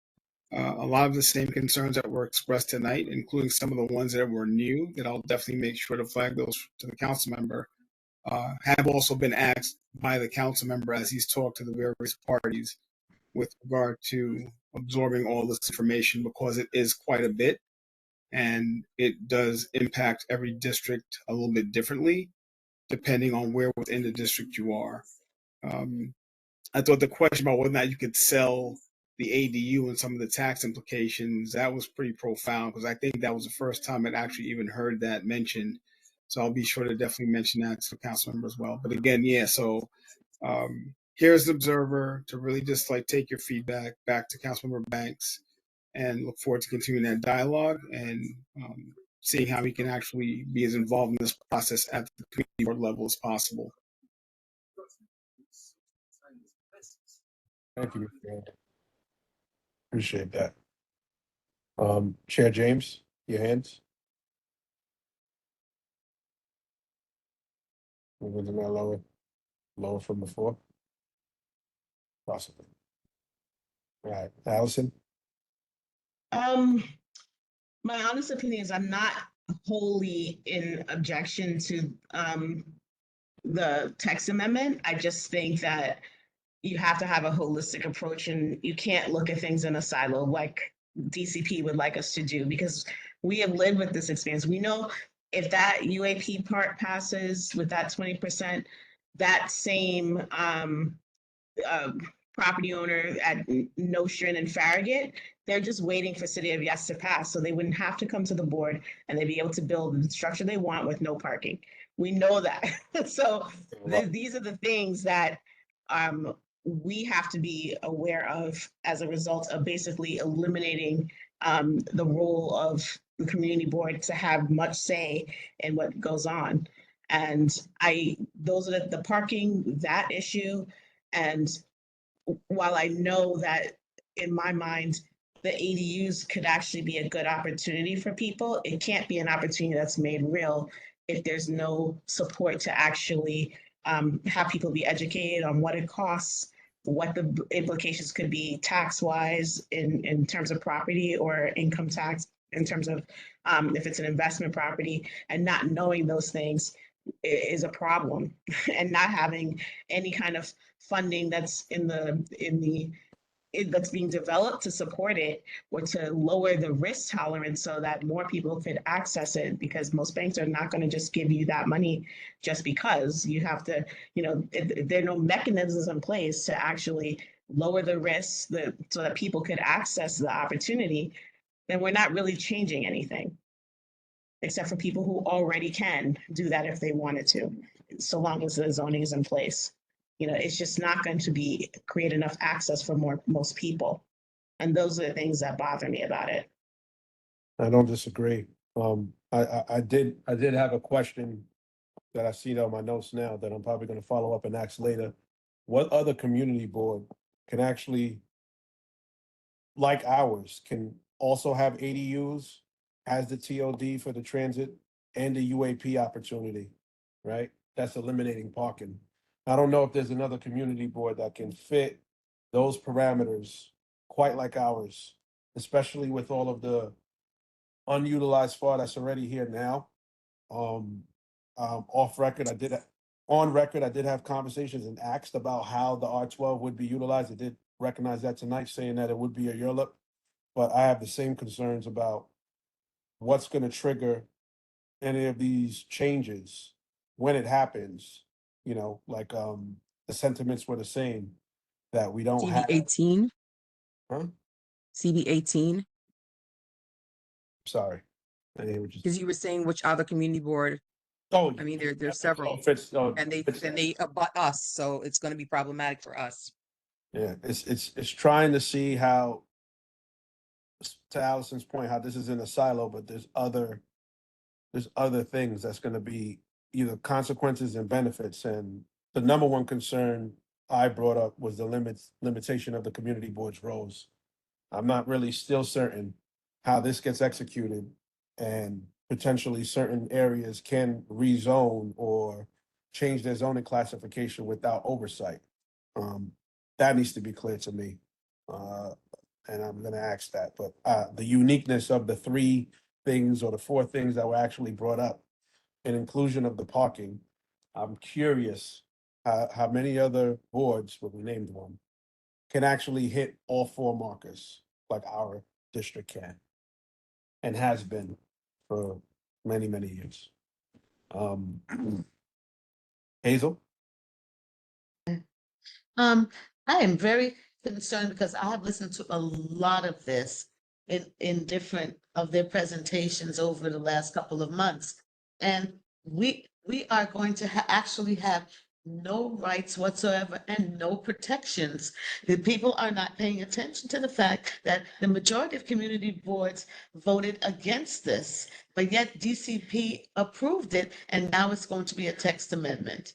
a lot of the same concerns that were expressed tonight, including some of the ones that were new, that I'll definitely make sure to flag those to the council member, have also been asked by the council member as he's talked to the various parties with regard to absorbing all this information, because it is quite a bit and it does impact every district a little bit differently, depending on where within the district you are. I thought the question about whether or not you could sell the ADU and some of the tax implications, that was pretty profound, because I think that was the first time I'd actually even heard that mentioned. So I'll be sure to definitely mention that to the council member as well. But again, so here's the observer to really just take your feedback back to Councilmember Banks, and look forward to continuing that dialogue and seeing how we can actually be as involved in this process at the community board level as possible. Thank you, Mr. Grant. Appreciate that. Chair James, your hands. Moving to my lower from before. Possibly. All right, Allison. My honest opinion is I'm not wholly in objection to the text amendment. I just think that you have to have a holistic approach, and you can't look at things in a silo like DCP would like us to do, because we have lived with this experience. We know if that UAP part passes with that 20%, that same property owner at Nostrand and Farragut, they're just waiting for City of Yes to pass, so they wouldn't have to come to the board and they'd be able to build the structure they want with no parking. We know that. So these are the things that we have to be aware of as a result of basically eliminating the role of the community board to have much say in what goes on. And those are the parking, that issue. And while I know that in my mind, the ADUs could actually be a good opportunity for people, it can't be an opportunity that's made real if there's no support to actually have people be educated on what it costs, what the implications could be tax-wise in terms of property or income tax, in terms of if it's an investment property, and not knowing those things is a problem. And not having any kind of funding that's that's being developed to support it, or to lower the risk tolerance so that more people could access it, because most banks are not going to just give you that money just because. You have to, there are no mechanisms in place to actually lower the risk so that people could access the opportunity. Then we're not really changing anything, except for people who already can do that if they wanted to, so long as the zoning is in place. It's just not going to create enough access for most people. And those are the things that bother me about it. I don't disagree. I did have a question that I see on my notes now that I'm probably going to follow up and ask later. What other community board can actually, like ours, can also have ADUs, has the TOD for the transit and the UAP opportunity, right? That's eliminating parking. I don't know if there's another community board that can fit those parameters quite like ours, especially with all of the unutilized FAR that's already here now. Off record, on record, I did have conversations and asked about how the R12 would be utilized. I did recognize that tonight, saying that it would be a ULIP, but I have the same concerns about what's going to trigger any of these changes, when it happens, like, the sentiments were the same, that we don't CB have, 18, huh? CB 18, Sorry. I didn't hear what you because you were saying which other community board, Oh, I mean, yeah, there's oh, several, if it's, and they abut us, so it's gonna be problematic for us. yeah, it's trying to see how, to Allison's point, how this is in a silo, but there's other things that's gonna be either consequences and benefits. And the number one concern I brought up was the limitation of the community board's roles. I'm not really still certain how this gets executed, and potentially certain areas can rezone or change their zoning classification without oversight. That needs to be clear to me. Uh, and I'm gonna ask that, but, the uniqueness of the three things or the four things that were actually brought up, and inclusion of the parking, I'm curious how many other boards, but we named one, can actually hit all four markers like our district can and has been for many, many years. Um, Hazel? Um, I am very concerned because I have listened to a lot of this in different of their presentations over the last couple of months. And we are going to actually have no rights whatsoever and no protections. The people are not paying attention to the fact that the majority of community boards voted against this, but yet DCP approved it, and now it's going to be a text amendment.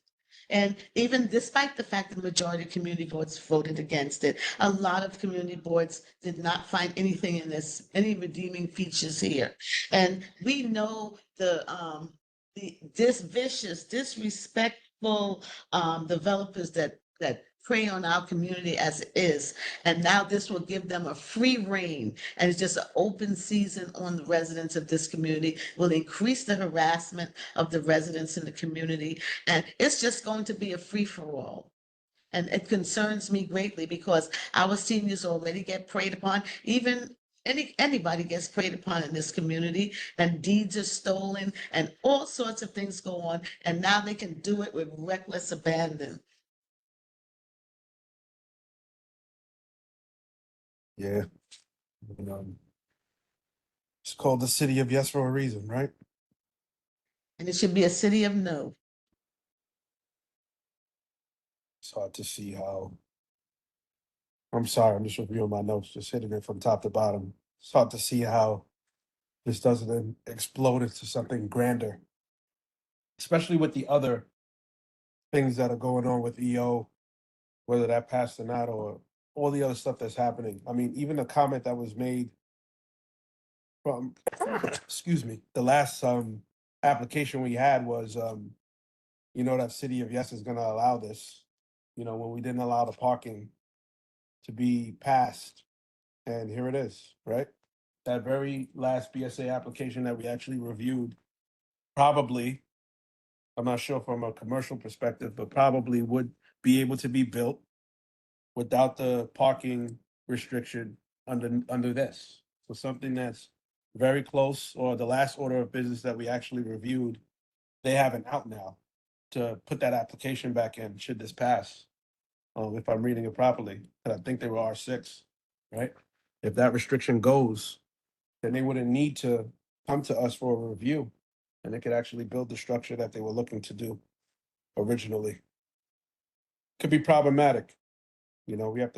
And even despite the fact that the majority of community boards voted against it, a lot of community boards did not find anything in this, any redeeming features here. And we know this vicious, disrespectful developers that prey on our community as it is. And now this will give them a free rein, and it's just an open season on the residents of this community, will increase the harassment of the residents in the community. And it's just going to be a free-for-all. And it concerns me greatly because our seniors already get preyed upon. Even anybody gets preyed upon in this community, and deeds are stolen and all sorts of things go on. And now they can do it with reckless abandon. Yeah. And, it's called the city of yes for a reason, right? And it should be a city of no. It's hard to see how. I'm sorry, I'm just reviewing my notes, just hitting it from top to bottom. It's hard to see how this doesn't explode into something grander, especially with the other things that are going on with EO, whether that passed or not, or all the other stuff that's happening. I mean, even the comment that was made from, excuse me, the last application we had was, that City of Yes is gonna allow this, when we didn't allow the parking to be passed. And here it is, right? That very last BSA application that we actually reviewed, probably, I'm not sure from a commercial perspective, but probably would be able to be built without the parking restriction under this. So something that's very close, or the last order of business that we actually reviewed, they have an out now to put that application back in, should this pass. If I'm reading it properly, and I think they were R6, right? If that restriction goes, then they wouldn't need to come to us for a review, and they could actually build the structure that they were looking to do originally. Could be problematic. We have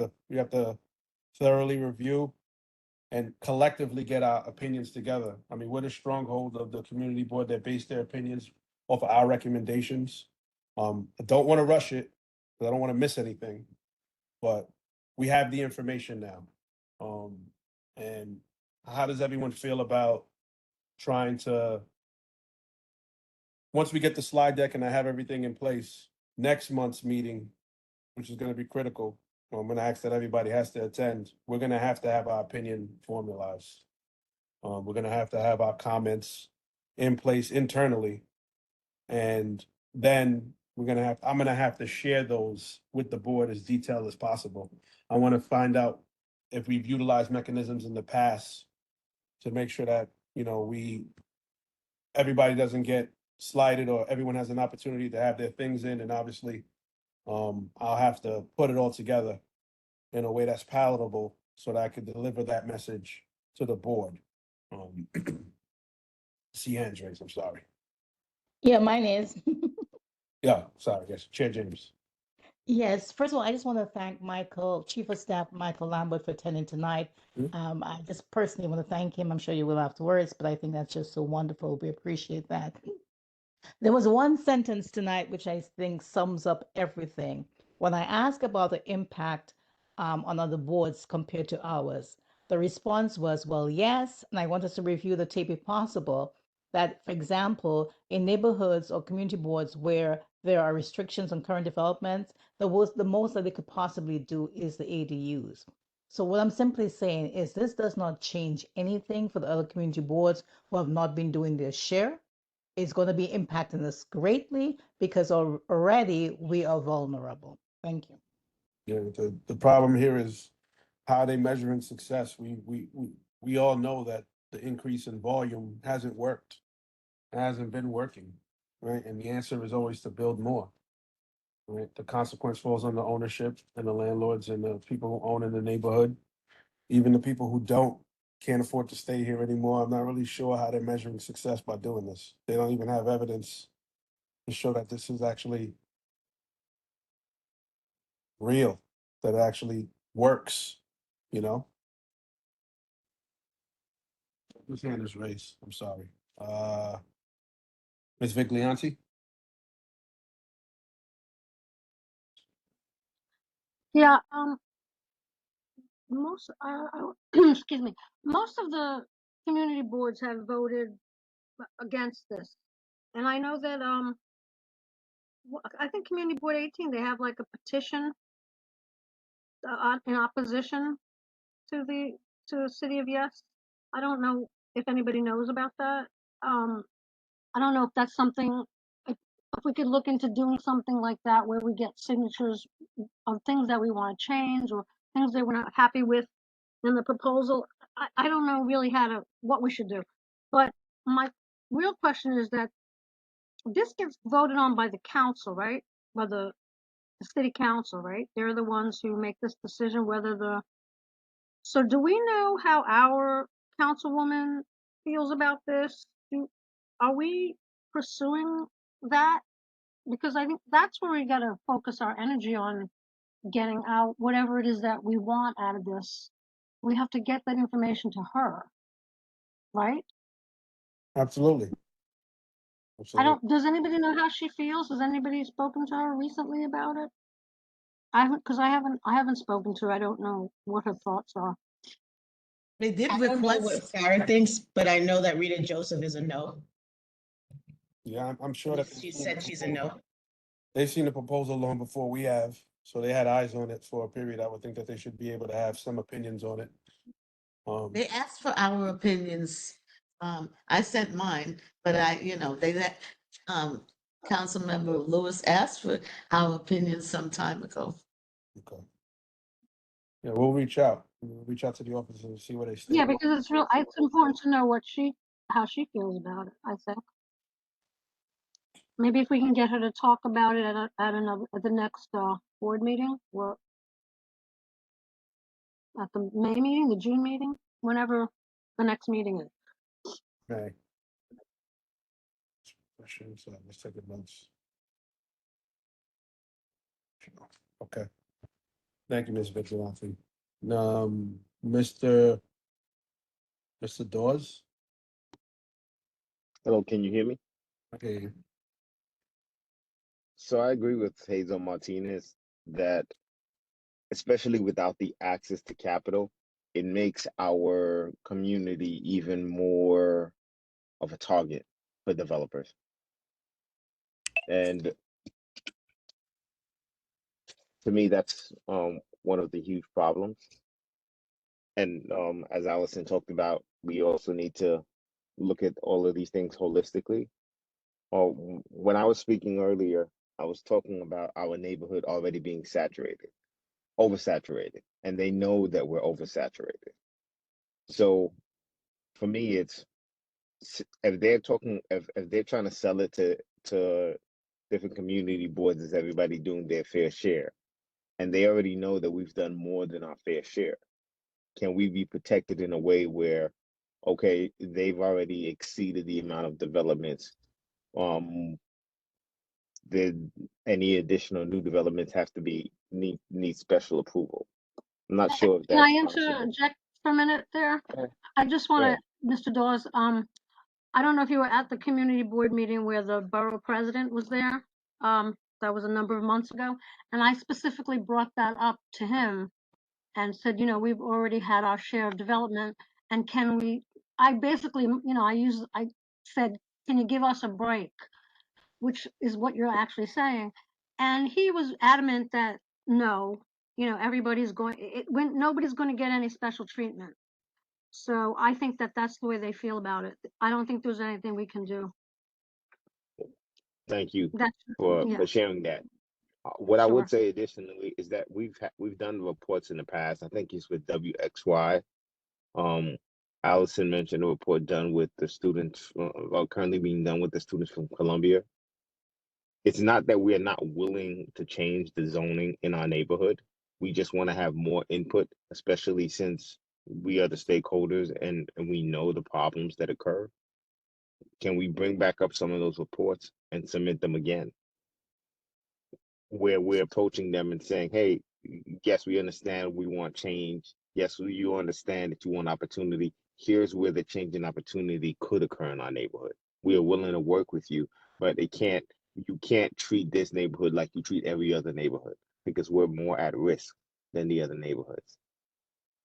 to thoroughly review and collectively get our opinions together. I mean, we're the stronghold of the community board that base their opinions off of our recommendations. I don't want to rush it, because I don't want to miss anything, but we have the information now. And how does everyone feel about trying to, once we get the slide deck and I have everything in place, next month's meeting, which is going to be critical, I'm going to ask that everybody has to attend. We're going to have our opinion formalized. We're going to have our comments in place internally. And then I'm going to have to share those with the board as detailed as possible. I want to find out if we've utilized mechanisms in the past to make sure that, we everybody doesn't get slighted or everyone has an opportunity to have their things in, and obviously, I'll have to put it all together in a way that's palatable so that I can deliver that message to the board. See hands raised, I'm sorry. Yeah, mine is. Yeah, sorry, yes, Chair James. Yes, first of all, I just want to thank Michael, Chief of Staff Michael Lambert, for attending tonight. Mhm. I just personally want to thank him. I'm sure you will afterwards, but I think that's just so wonderful. We appreciate that. There was one sentence tonight which I think sums up everything. When I asked about the impact on other boards compared to ours, the response was, well, yes, and I want us to review the tape if possible. That, for example, in neighborhoods or community boards where there are restrictions on current developments, the most that they could possibly do is the ADUs. So what I'm simply saying is this does not change anything for the other community boards who have not been doing their share. It's going to be impacting us greatly because already we are vulnerable. Thank you. Yeah, the problem here is how are they measuring success? We all know that the increase in volume hasn't worked. It hasn't been working, right? And the answer is always to build more. Right? The consequence falls on the ownership and the landlords and the people who own in the neighborhood. Even the people who don't can't afford to stay here anymore. I'm not really sure how they're measuring success by doing this. They don't even have evidence to show that this is actually real, that it actually works, you know? Whose hand is raised? I'm sorry. Ms. Viglianti? Yeah, most, excuse me, most of the community boards have voted against this. And I know that, I think Community Board 18, they have like a petition in opposition to the City of Yes. I don't know if anybody knows about that. I don't know if that's something, if we could look into doing something like that where we get signatures of things that we want to change or things that we're not happy with in the proposal. I don't know really what we should do. But my real question is that this gets voted on by the council, right? By the city council, right? They're the ones who make this decision so do we know how our councilwoman feels about this? Are we pursuing that? Because I think that's where we gotta focus our energy on getting out whatever it is that we want out of this. We have to get that information to her, right? Absolutely. Does anybody know how she feels? Has anybody spoken to her recently about it? Because I haven't spoken to her. I don't know what her thoughts are. They did I don't know what request, Sarah thinks, but I know that Rita Joseph is a no. Yeah, I'm sure that. She said she's a no. They've seen the proposal long before we have, so they had eyes on it for a period. I would think that they should be able to have some opinions on it. they asked for our opinions. I sent mine, but they let, Councilmember Lewis asked for our opinions some time ago. Okay. Yeah, we'll reach out. We'll reach out to the officers and see what they say. Yeah, because it's important to know how she feels about it, I think. Maybe if we can get her to talk about it at the next board meeting or at the May meeting, the June meeting, whenever the next meeting is. Okay. Questions, let's take a notes. Okay. Thank you, Ms. Vigilante. Mr. Dawes? Hello, can you hear me? Okay. So I agree with Hazel Martinez that especially without the access to capital, it makes our community even more of a target for developers. And to me, that's one of the huge problems. And as Allison talked about, we also need to look at all of these things holistically. When I was speaking earlier, I was talking about our neighborhood already being saturated, oversaturated, and they know that we're oversaturated. So for me, it's if they're talking, if they're trying to sell it to different community boards, is everybody doing their fair share? And they already know that we've done more than our fair share. Can we be protected in a way where, okay, they've already exceeded the amount of developments? Did any additional new developments have to need special approval? I'm not sure if Can I that's possible. interject for a minute there? Okay. I just Go want ahead. to, Mr. Dawes, I don't know if you were at the community board meeting where the borough president was there. That was a number of months ago. And I specifically brought that up to him and said, you know, we've already had our share of development and can we, I basically, you know, I said, can you give us a break? Which is what you're actually saying. And he was adamant that no, you know, everybody's going, when nobody's going to get any special treatment. So I think that that's the way they feel about it. I don't think there's anything we can do. Thank you That's, for yeah, sharing that. What I would sure. say additionally is that we've done reports in the past. I think it's with WXY. Allison mentioned a report done with the students, currently being done with the students from Columbia. It's not that we are not willing to change the zoning in our neighborhood. We just want to have more input, especially since we are the stakeholders and we know the problems that occur. Can we bring back up some of those reports and submit them again? Where we're approaching them and saying, hey, yes, we understand we want change. Yes, you understand that you want opportunity. Here's where the change in opportunity could occur in our neighborhood. We are willing to work with you, but you can't treat this neighborhood like you treat every other neighborhood because we're more at risk than the other neighborhoods.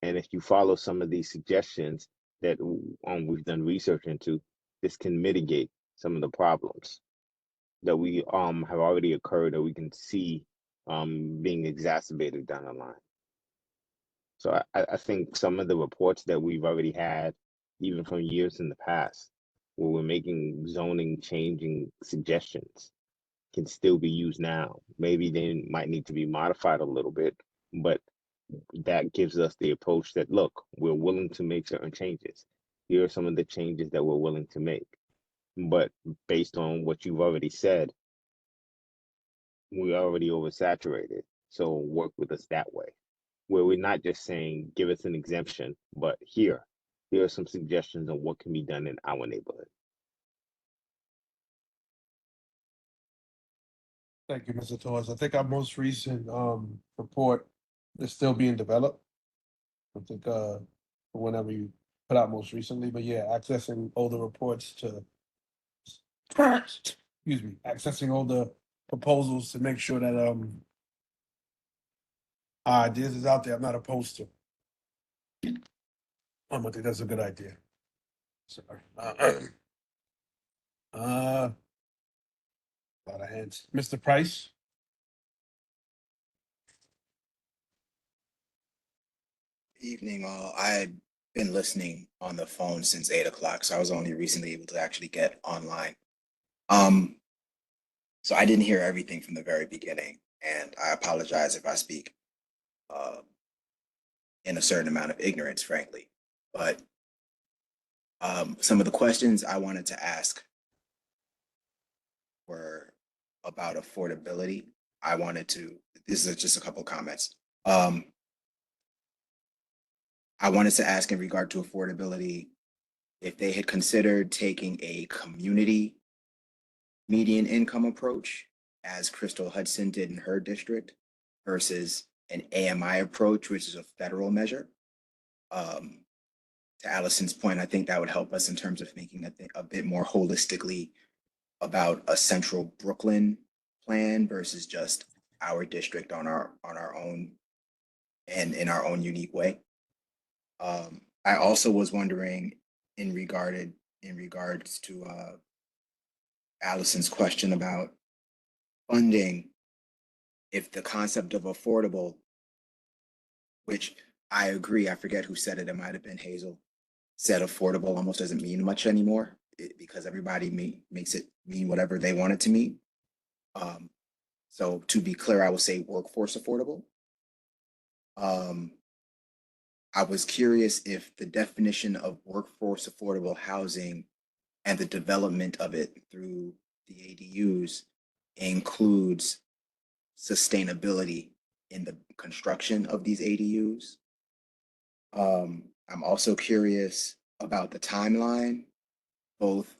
And if you follow some of these suggestions that we've done research into, this can mitigate some of the problems that we have already occurred that we can see being exacerbated down the line. So I think some of the reports that we've already had, even from years in the past, where we're making zoning changing suggestions, can still be used now. Maybe they might need to be modified a little bit, but that gives us the approach that, look, we're willing to make certain changes. Here are some of the changes that we're willing to make. But based on what you've already said, we're already oversaturated. So work with us that way, where we're not just saying, give us an exemption, but here are some suggestions on what can be done in our neighborhood. Thank you, Mr. Torres. I think our most recent report is still being developed. I think whenever you put out most recently, but yeah, accessing older reports to excuse me, accessing older proposals to make sure that our ideas is out there. I'm not opposed to. I think that's a good idea. Sorry. A lot of hands. Mr. Price? Evening, all. I've been listening on the phone since 8 o'clock, so I was only recently able to actually get online. So I didn't hear everything from the very beginning, and I apologize if I speak in a certain amount of ignorance, frankly. But some of the questions I wanted to ask were about affordability. This is just a couple comments. I wanted to ask in regard to affordability, if they had considered taking a community median income approach, as Crystal Hudson did in her district, versus an AMI approach, which is a federal measure. To Allison's point, I think that would help us in terms of thinking a bit more holistically about a central Brooklyn plan versus just our district on our own and in our own unique way. I also was wondering in regards to Allison's question about funding, if the concept of affordable, which I agree, I forget who said it might have been Hazel, said affordable almost doesn't mean much anymore because everybody makes it mean whatever they want it to mean. So to be clear, I will say workforce affordable. I was curious if the definition of workforce affordable housing and the development of it through the ADUs includes sustainability in the construction of these ADUs. I'm also curious about the timeline, both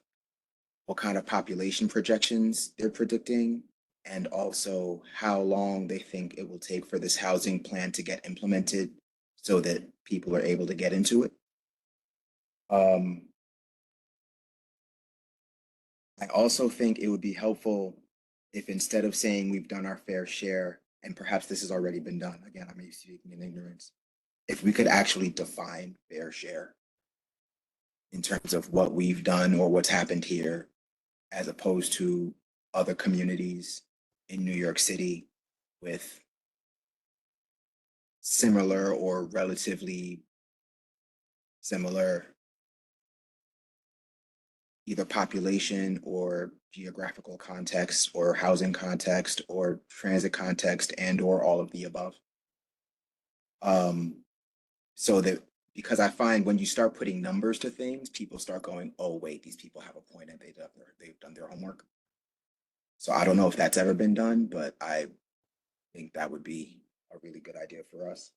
what kind of population projections they're predicting, and also how long they think it will take for this housing plan to get implemented so that people are able to get into it. I also think it would be helpful if, instead of saying we've done our fair share, and perhaps this has already been done, again, I may be speaking in ignorance, if we could actually define fair share in terms of what we've done or what's happened here, as opposed to other communities in New York City with similar or relatively similar either population or geographical context or housing context or transit context and or all of the above. So that, because I find when you start putting numbers to things, people start going, oh wait, these people have a point and they've done their homework. So I don't know if that's ever been done, but I think that would be a really good idea for us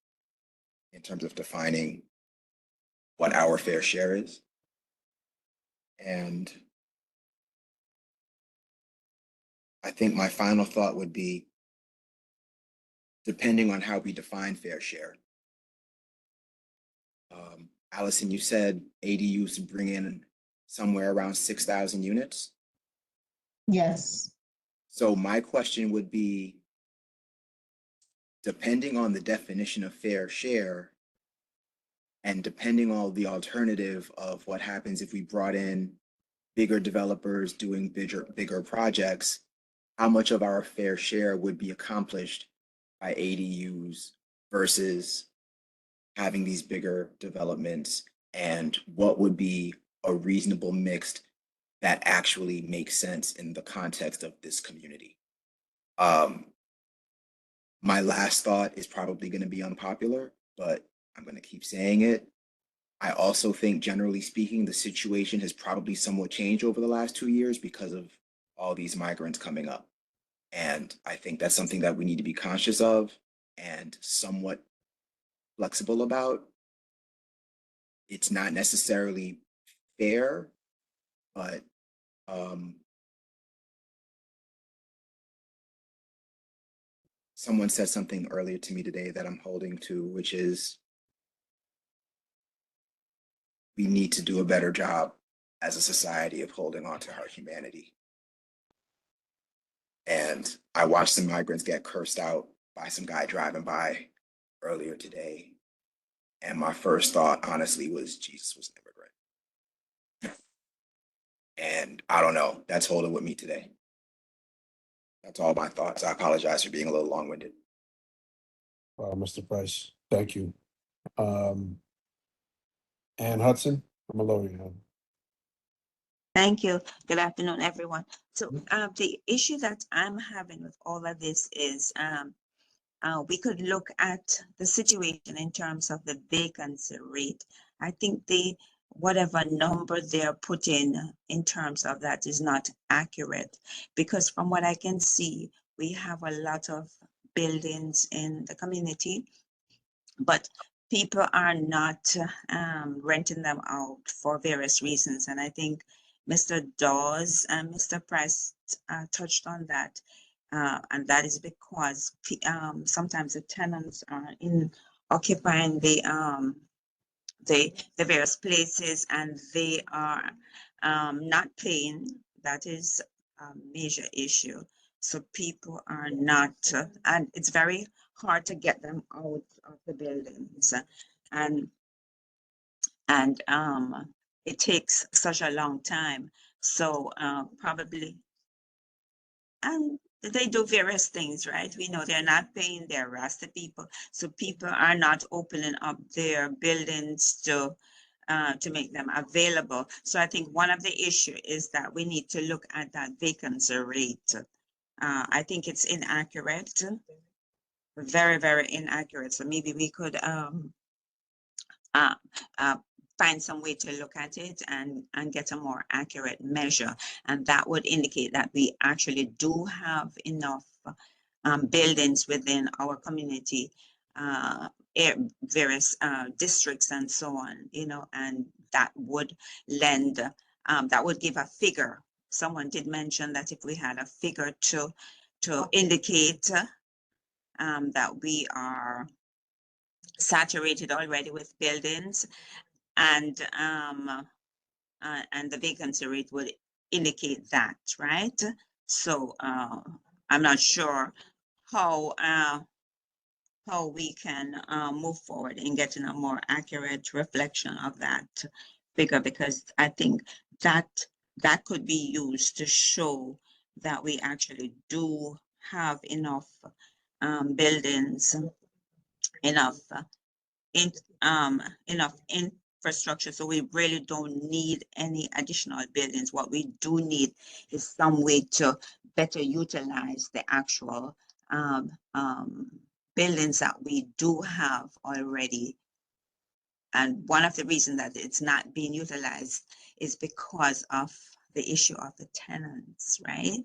in terms of defining what our fair share is. And I think my final thought would be, depending on how we define fair share. Allison, you said ADUs bring in somewhere around 6,000 units. Yes. So my question would be, depending on the definition of fair share, and depending on the alternative of what happens if we brought in bigger developers doing bigger projects, how much of our fair share would be accomplished by ADUs versus having these bigger developments, and what would be a reasonable mix that actually makes sense in the context of this community. My last thought is probably going to be unpopular, but I'm going to keep saying it. I also think, generally speaking, the situation has probably somewhat changed over the last 2 years because of all these migrants coming up. And I think that's something that we need to be conscious of and somewhat flexible about. It's not necessarily fair, but someone said something earlier to me today that I'm holding to, which is we need to do a better job as a society of holding on to our humanity. And I watched some migrants get cursed out by some guy driving by earlier today. And my first thought, honestly, was Jesus was an immigrant. And I don't know, that's holding with me today. That's all my thoughts. I apologize for being a little long-winded. Mr. Price, thank you. Ann Hudson, I'm a lawyer now. Thank you. Good afternoon, everyone. So the issue that I'm having with all of this is we could look at the situation in terms of the vacancy rate. I think whatever number they're putting in terms of that is not accurate, because from what I can see, we have a lot of buildings in the community, but people are not renting them out for various reasons. And I think Mr. Dawes and Mr. Price touched on that. And that is because sometimes the tenants are occupying the various places and they are not paying. That is a major issue. So people are not, and it's very hard to get them out of the buildings. And it takes such a long time. So probably, and they do various things, right? We know they're not paying their Rasta people. So people are not opening up their buildings to make them available. So I think one of the issue is that we need to look at that vacancy rate. I think it's inaccurate, very, very inaccurate. So maybe we could find some way to look at it and get a more accurate measure. And that would indicate that we actually do have enough buildings within our community, various districts and so on, you know, and that would lend, that would give a figure. Someone did mention that if we had a figure to indicate that we are saturated already with buildings, and the vacancy rate would indicate that, right? So I'm not sure how we can move forward in getting a more accurate reflection of that figure, because I think that could be used to show that we actually do have enough buildings, enough infrastructure, so we really don't need any additional buildings. What we do need is some way to better utilize the actual buildings that we do have already. And one of the reasons that it's not being utilized is because of the issue of the tenants, right?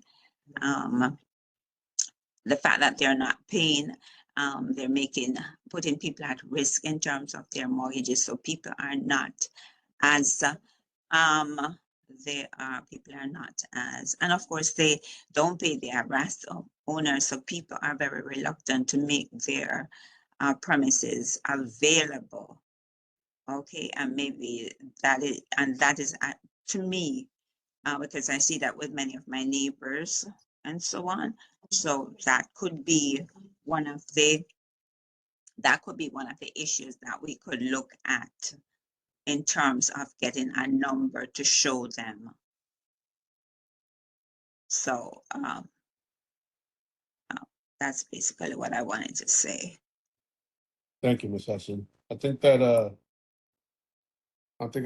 The fact that they're not paying, they're putting people at risk in terms of their mortgages. So people are not as, and of course they don't pay their harassed owners. So people are very reluctant to make their premises available. Okay, and maybe that is, to me, because I see that with many of my neighbors and so on. So that could be one of the issues that we could look at in terms of getting a number to show them. So that's basically what I wanted to say. Thank you, Ms. Hudson. I think that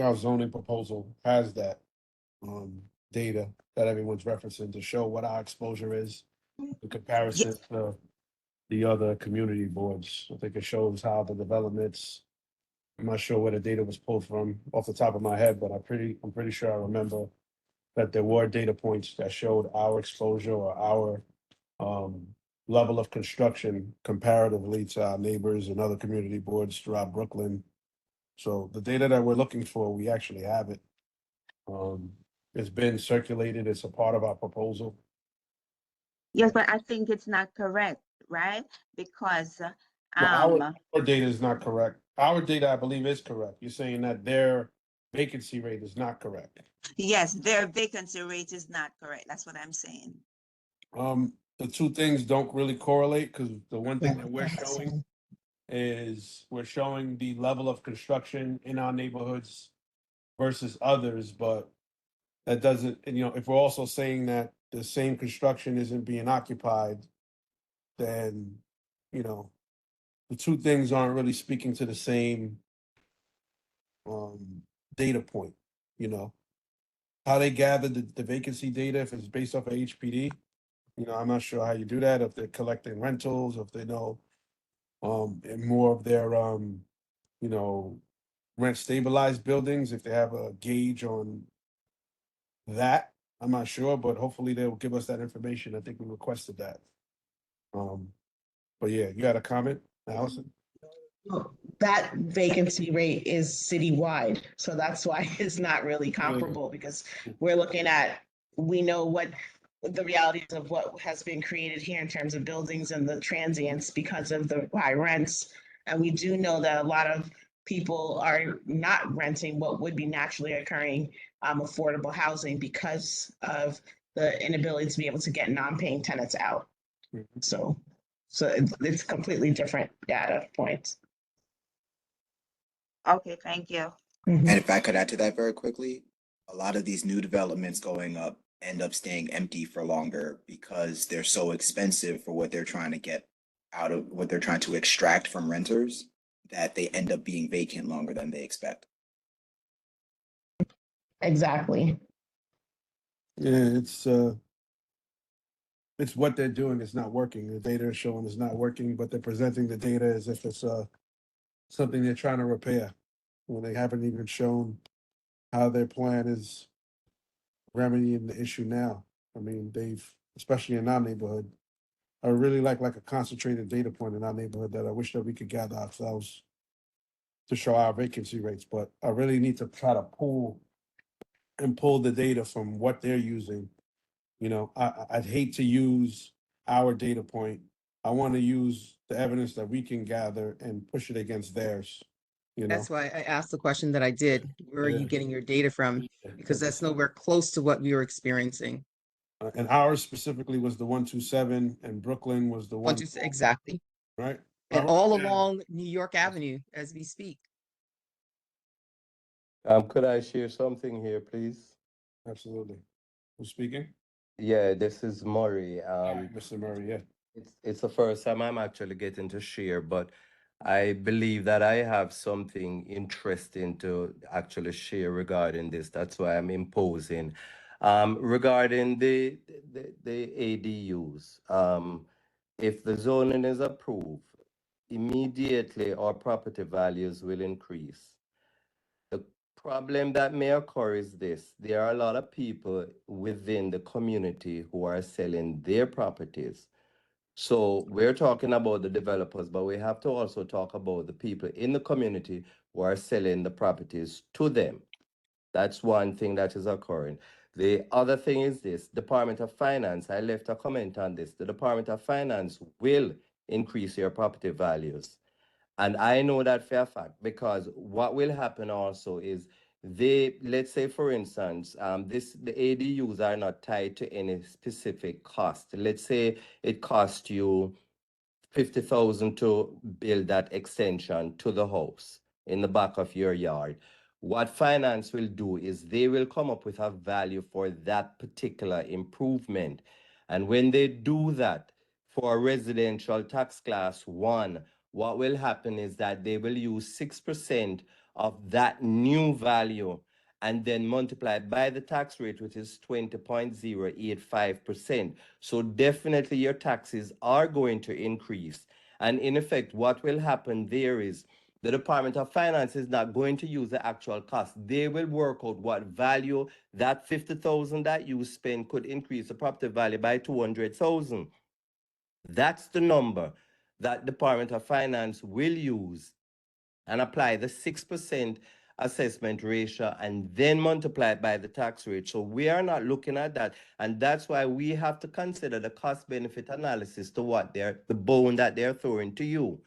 our zoning proposal has that data that everyone's referencing to show what our exposure is in comparison to the other community boards. I think it shows how the developments, I'm not sure where the data was pulled from off the top of my head, but I'm pretty sure I remember that there were data points that showed our exposure or our level of construction comparatively to our neighbors and other community boards throughout Brooklyn. So the data that we're looking for, we actually have it. It's been circulated. It's a part of our proposal. Yes, but I think it's not correct, right? Because Well, our data is not correct. Our data, I believe, is correct. You're saying that their vacancy rate is not correct. yes, their vacancy rate is not correct. That's what I'm saying. The two things don't really correlate, because the one thing that we're showing is we're showing the level of construction in our neighborhoods versus others, but that doesn't, if we're also saying that the same construction isn't being occupied, then, the two things aren't really speaking to the same data point, How they gather the vacancy data, if it's based off of HPD, I'm not sure how you do that, if they're collecting rentals, if they know and more of their rent stabilized buildings, if they have a gauge on that. I'm not sure, but hopefully they'll give us that information. I think we requested that. But yeah, you had a comment, Allison? That vacancy rate is citywide, so that's why it's not really comparable, because we're looking at, we know what the realities of what has been created here in terms of buildings and the transients because of the high rents. And we do know that a lot of people are not renting what would be naturally occurring affordable housing because of the inability to be able to get non-paying tenants out. So it's completely different data points. Okay, thank you. And if I could add to that very quickly, a lot of these new developments going up end up staying empty for longer because they're so expensive for what they're trying to get out of, what they're trying to extract from renters, that they end up being vacant longer than they expect. Exactly. Yeah, it's what they're doing is not working. The data is showing it's not working, but they're presenting the data as if it's something they're trying to repair. when they haven't even shown how their plan is remedying the issue now. I mean, they've, especially in our neighborhood, I really like a concentrated data point in our neighborhood that I wish that we could gather ourselves to show our vacancy rates, but I really need to try to pull the data from what they're using. You know, I'd hate to use our data point. I want to use the evidence that we can gather and push it against theirs, you know? That's why I asked the question that I did. Where are Yeah. you getting your data from? Because that's nowhere close to what we were experiencing. And ours specifically was the 127 and Brooklyn was the one. Exactly. Right? And all along New York Avenue as we speak. Could I share something here, please? Absolutely. Who's speaking? Yeah, this is Murray. Mr. Murray, yeah. It's the first time I'm actually getting to share, but I believe that I have something interesting to actually share regarding this. That's why I'm imposing. Regarding the ADUs, if the zoning is approved, immediately our property values will increase. The problem that may occur is this: there are a lot of people within the community who are selling their properties. So we're talking about the developers, but we have to also talk about the people in the community who are selling the properties to them. That's one thing that is occurring. The other thing is this: Department of Finance, I left a comment on this. The Department of Finance will increase your property values. And I know that for a fact, because what will happen also is let's say for instance, the ADUs are not tied to any specific cost. Let's say it cost you 50,000 to build that extension to the house in the back of your yard. What finance will do is they will come up with a value for that particular improvement. And when they do that for residential tax class 1, what will happen is that they will use 6% of that new value and then multiply it by the tax rate, which is 20.085%. So definitely your taxes are going to increase. And in effect, what will happen there is the Department of Finance is not going to use the actual cost. They will work out what value that 50,000 that you spend could increase the property value by 200,000. That's the number that Department of Finance will use and apply the 6% assessment ratio and then multiply it by the tax rate. So we are not looking at that. And that's why we have to consider the cost benefit analysis to what the bone that they're throwing to you.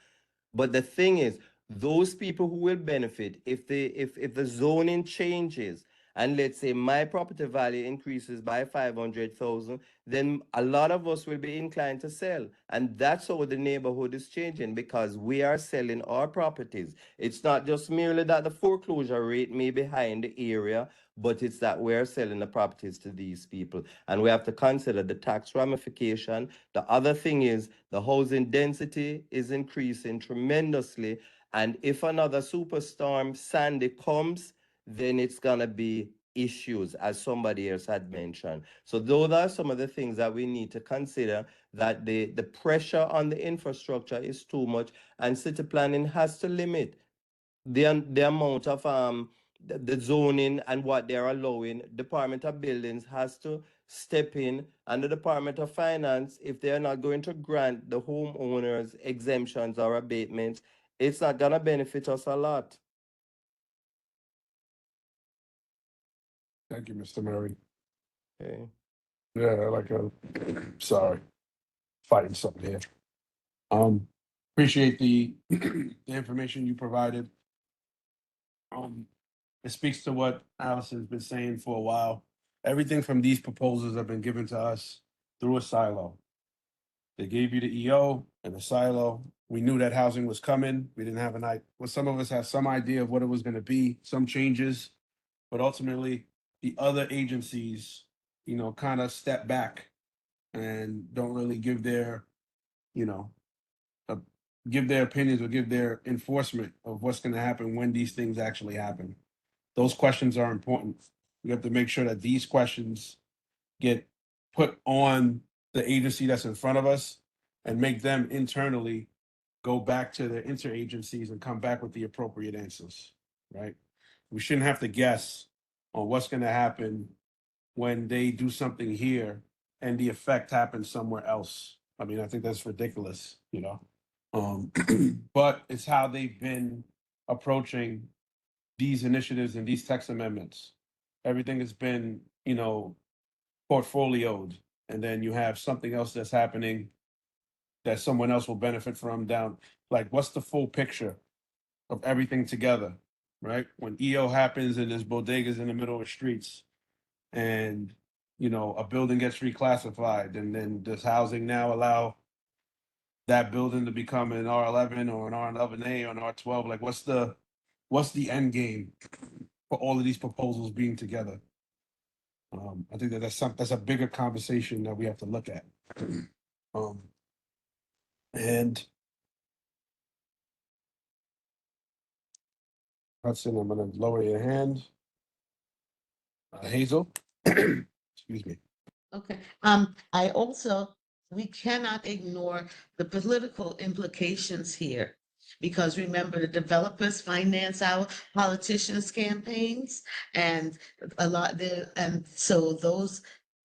But the thing is, those people who will benefit if the zoning changes, and let's say my property value increases by 500,000, then a lot of us will be inclined to sell. And that's how the neighborhood is changing, because we are selling our properties. It's not just merely that the foreclosure rate may be high in the area, but it's that we're selling the properties to these people. And we have to consider the tax ramification. The other thing is the housing density is increasing tremendously. And if another superstorm, Sandy, comes, then it's going to be issues, as somebody else had mentioned. So those are some of the things that we need to consider, that the pressure on the infrastructure is too much, and city planning has to limit the amount of the zoning and what they're allowing. Department of Buildings has to step in, and the Department of Finance, if they're not going to grant the homeowners exemptions or abatements, it's not going to benefit us a lot. Thank you, Mr. Murray. Okay. Yeah, sorry, fighting something here. Appreciate the information you provided. It speaks to what Allison's been saying for a while. Everything from these proposals have been given to us through a silo. They gave you the EO and the silo. We knew that housing was coming. We didn't have some of us had some idea of what it was going to be, some changes, but ultimately the other agencies, kind of step back and don't really give their, give their opinions or give their enforcement of what's going to happen when these things actually happen. Those questions are important. We have to make sure that these questions get put on the agency that's in front of us and make them internally go back to their interagencies and come back with the appropriate answers. right? We shouldn't have to guess on what's going to happen when they do something here and the effect happens somewhere else. I mean, I think that's ridiculous, you know? But it's how they've been approaching these initiatives and these text amendments. Everything has been, you know, portfolioed, and then you have something else that's happening that someone else will benefit from down. Like, what's the full picture of everything together, right? When EO happens and there's bodegas in the middle of the streets, and you know a building gets reclassified, and then does housing now allow that building to become an R11 or an R11A or an R12? Like, what's the end game for all of these proposals being together? I think that's a bigger conversation that we have to look at. And Hudson, I'm going to lower your hand. Hazel, excuse me. Okay, I also, we cannot ignore the political implications here. Because remember, the developers finance our politicians' campaigns and a lot there, and so those,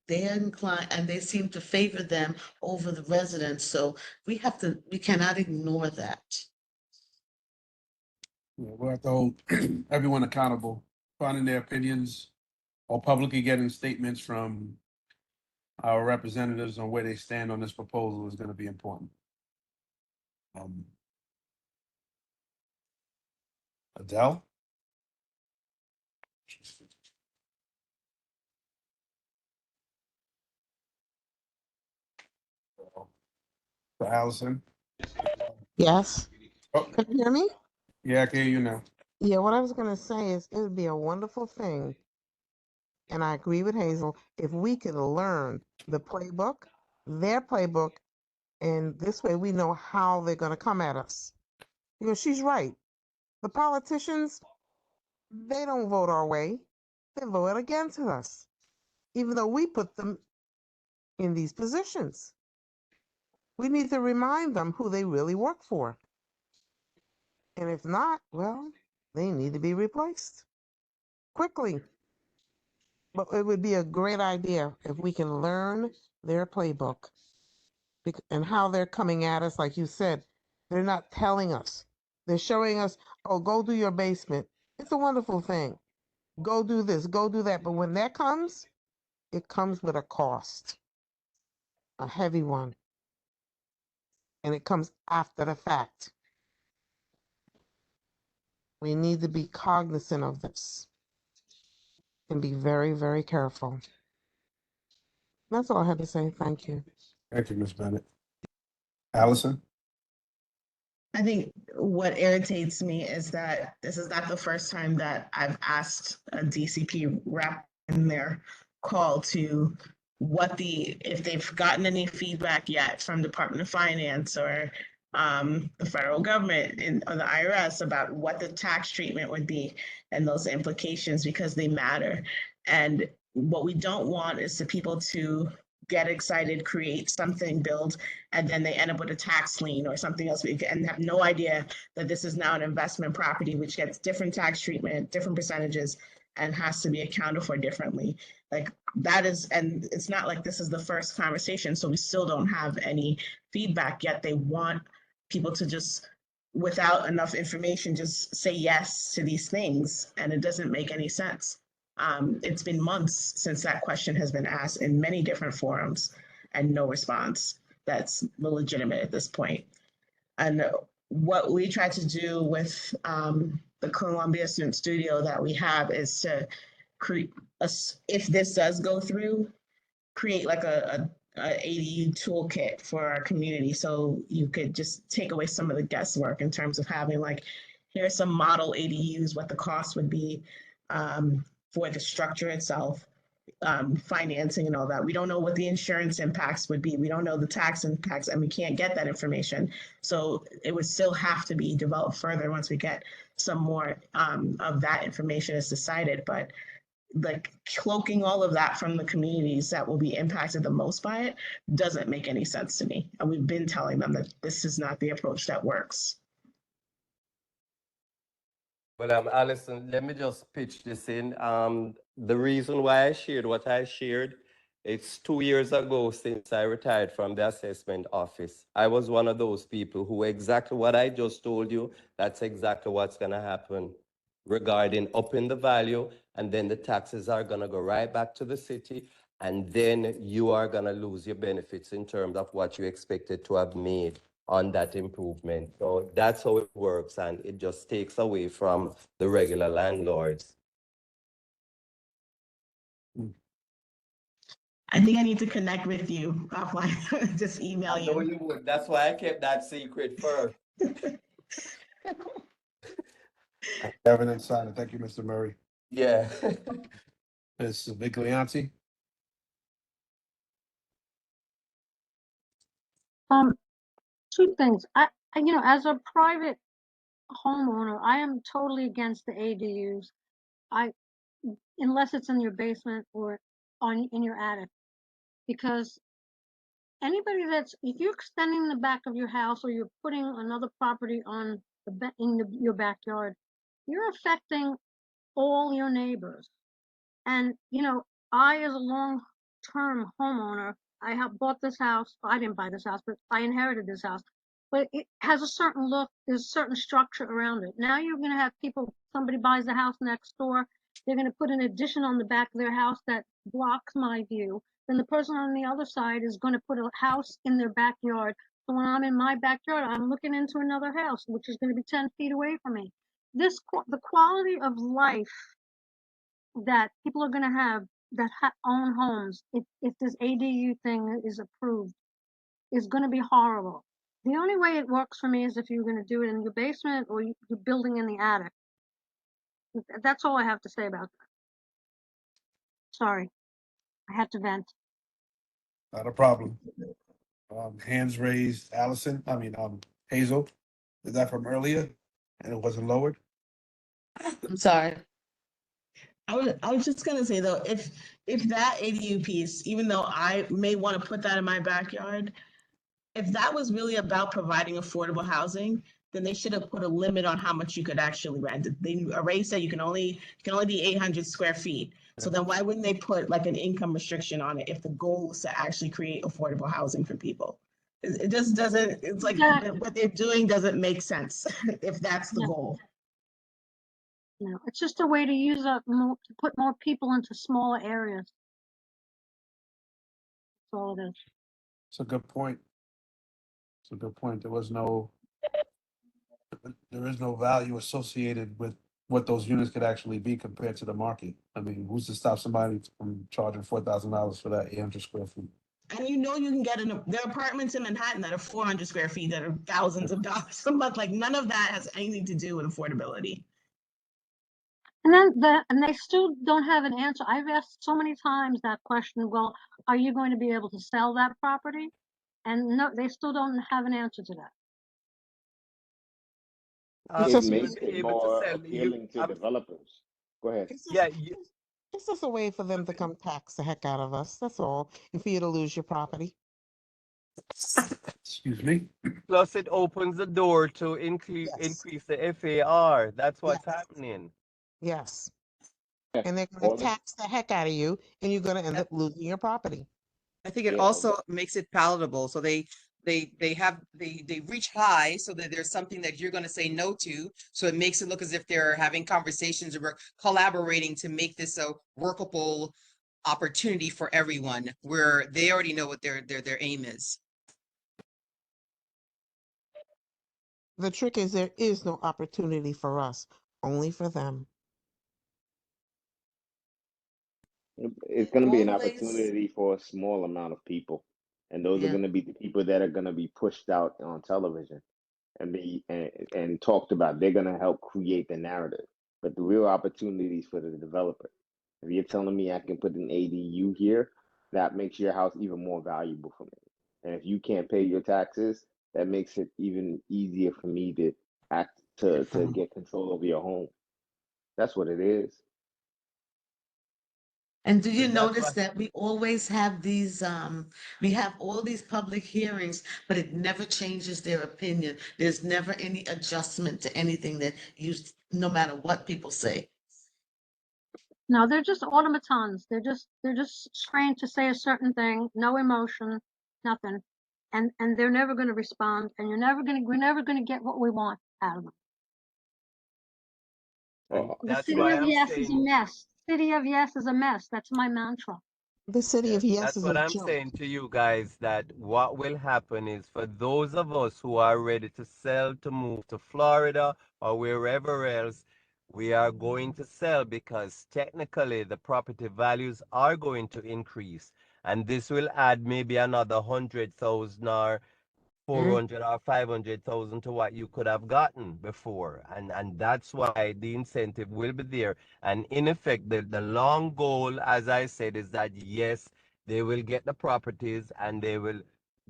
they're inclined, and they seem to favor them over the residents, so we cannot ignore that. Yeah, we'll have to hold everyone accountable, finding their opinions or publicly getting statements from our representatives on where they stand on this proposal is going to be important. Adele? For Allison? Yes. Oh, Can you hear me? yeah, I can hear you now. Yeah, what I was going to say is it would be a wonderful thing, and I agree with Hazel, if we could learn the playbook, their playbook, and this way we know how they're going to come at us. Because she's right. The politicians, they don't vote our way. They vote against us, even though we put them in these positions. We need to remind them who they really work for. And if not, well, they need to be replaced quickly. But it would be a great idea if we can learn their playbook and how they're coming at us. Like you said, they're not telling us. They're showing us, oh, go do your basement. It's a wonderful thing. Go do this, go do that. But when that comes, it comes with a cost, a heavy one. And it comes after the fact. We need to be cognizant of this and be very, very careful. That's all I had to say. Thank you. Thank you, Ms. Bennett. Allison? I think what irritates me is that this is not the first time that I've asked a DCP rep in their call to if they've gotten any feedback yet from Department of Finance or the federal government or the IRS about what the tax treatment would be and those implications, because they matter. And what we don't want is the people to get excited, create something, build, and then they end up with a tax lien or something else and have no idea that this is now an investment property, which gets different tax treatment, different percentages, and has to be accounted for differently. Like that is, and it's not like this is the first conversation, so we still don't have any feedback yet. They want people to just, without enough information, just say yes to these things, and it doesn't make any sense. It's been months since that question has been asked in many different forums and no response that's legitimate at this point. And what we try to do with the Columbia Student Studio that we have is to create, if this does go through, create like a ADU toolkit for our community. So you could just take away some of the guesswork in terms of having like, here's some model ADUs, what the cost would be for the structure itself, financing and all that. We don't know what the insurance impacts would be. We don't know the tax impacts, and we can't get that information. So it would still have to be developed further once we get some more of that information is decided. But like cloaking all of that from the communities that will be impacted the most by it doesn't make any sense to me. And we've been telling them that this is not the approach that works. Well, Alison, let me just pitch this in. The reason why I shared what I shared, it's 2 years ago since I retired from the assessment office. I was one of those people who exactly what I just told you, that's exactly what's gonna happen regarding upping the value, and then the taxes are gonna go right back to the city, and then you are gonna lose your benefits in terms of what you expected to have made on that improvement. So that's how it works, and it just takes away from the regular landlords. I think I need to connect with you offline, just email I know you. you would. That's why I kept that secret first. Kevin and Simon, thank you, Mr. Murray. Yeah. Ms. Viglianti? Two things. As a private homeowner, I am totally against the ADUs. Unless it's in your basement or in your attic, because if you're extending the back of your house or you're putting another property on your backyard, you're affecting all your neighbors. And I, as a long-term homeowner, I have bought this house. I didn't buy this house, but I inherited this house. But it has a certain look. There's a certain structure around it. Now you're going to have somebody buys the house next door. They're going to put an addition on the back of their house that blocks my view. Then the person on the other side is going to put a house in their backyard. So when I'm in my backyard, I'm looking into another house, which is going to be 10 feet away from me. The quality of life that people are going to have that own homes, if this ADU thing is approved, is going to be horrible. The only way it works for me is if you're going to do it in your basement or you're building in the attic. That's all I have to say about that. Sorry, I had to vent. Not a problem. Hands raised, Hazel, is that from earlier? And it wasn't lowered? I'm sorry. I was just gonna say though, if that ADU piece, even though I may want to put that in my backyard, if that was really about providing affordable housing, then they should have put a limit on how much you could actually rent. They already said you can only be 800 square feet. So then why wouldn't they put like an income restriction on it if the goal is to actually create affordable housing for people? It just doesn't. It's like what they're doing doesn't make sense if that's the goal. No, it's just a way to to put more people into smaller areas. That's all it is. It's a good point. It's a good point. There is no value associated with what those units could actually be compared to the market. I mean, who's to stop somebody from charging $4,000 for that 800 square feet? And you can get there are apartments in Manhattan that are 400 square feet that are thousands of dollars a month. Like none of that has anything to do with affordability. And they still don't have an answer. I've asked so many times that question. Well, are you going to be able to sell that property? And no, they still don't have an answer to that. It makes it more appealing to developers. Go ahead. It's just a way for them to come tax the heck out of us. That's all. And for you to lose your property. Excuse me. Plus, it opens the door to increase the FAR. That's what's happening. Yes. And they're going to tax the heck out of you, and you're going to end up losing your property. I think it also makes it palatable. So they reach high so that there's something that you're going to say no to. So it makes it look as if they're having conversations or collaborating to make this a workable opportunity for everyone, where they already know what their aim is. The trick is there is no opportunity for us, only for them. It's going to be an opportunity for a small amount of people, and those are going to be the people that are going to be pushed out on television and talked about. They're going to help create the narrative, but the real opportunities for the developer. If you're telling me I can put an ADU here, that makes your house even more valuable for me. And if you can't pay your taxes, that makes it even easier for me to get control over your home. That's what it is. And do you And that's notice why, that we always have these, we have all these public hearings, but it never changes their opinion. There's never any adjustment to anything that you, no matter what people say. No, they're just automatons. They're just trained to say a certain thing, no emotion, nothing. And they're never gonna respond, and we're never gonna get what we want out of them. and The that's city why of I'm yes is a saying, mess. City of yes is a mess. That's my mantra. The city of yes that's is what a I'm joke. saying to you guys, that what will happen is for those of us who are ready to sell, to move to Florida or wherever else, we are going to sell because technically the property values are going to increase. And this will add maybe another 100,000 or Mm. 400 or 500,000 to what you could have gotten before. And that's why the incentive will be there. And in effect, the long goal, as I said, is that yes, they will get the properties and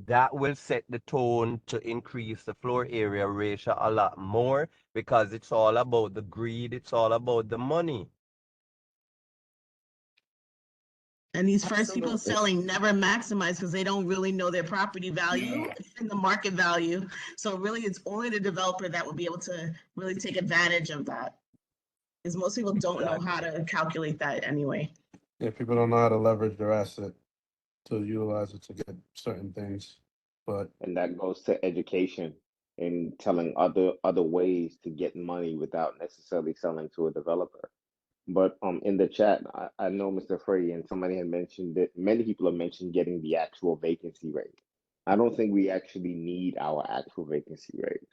that will set the tone to increase the floor area ratio a lot more because it's all about the greed, it's all about the money. And these first people Absolutely. selling never maximize because they don't really know their property value Yeah. and the market value. So really, it's only the developer that will be able to really take advantage of that. Because most people don't know how to calculate that anyway. Yeah, people don't know how to leverage their asset to utilize it to get certain things. But And that goes to education and telling other ways to get money without necessarily selling to a developer. But in the chat, I know Mr. Frey and somebody had mentioned that many people have mentioned getting the actual vacancy rate. I don't think we actually need our actual vacancy rate.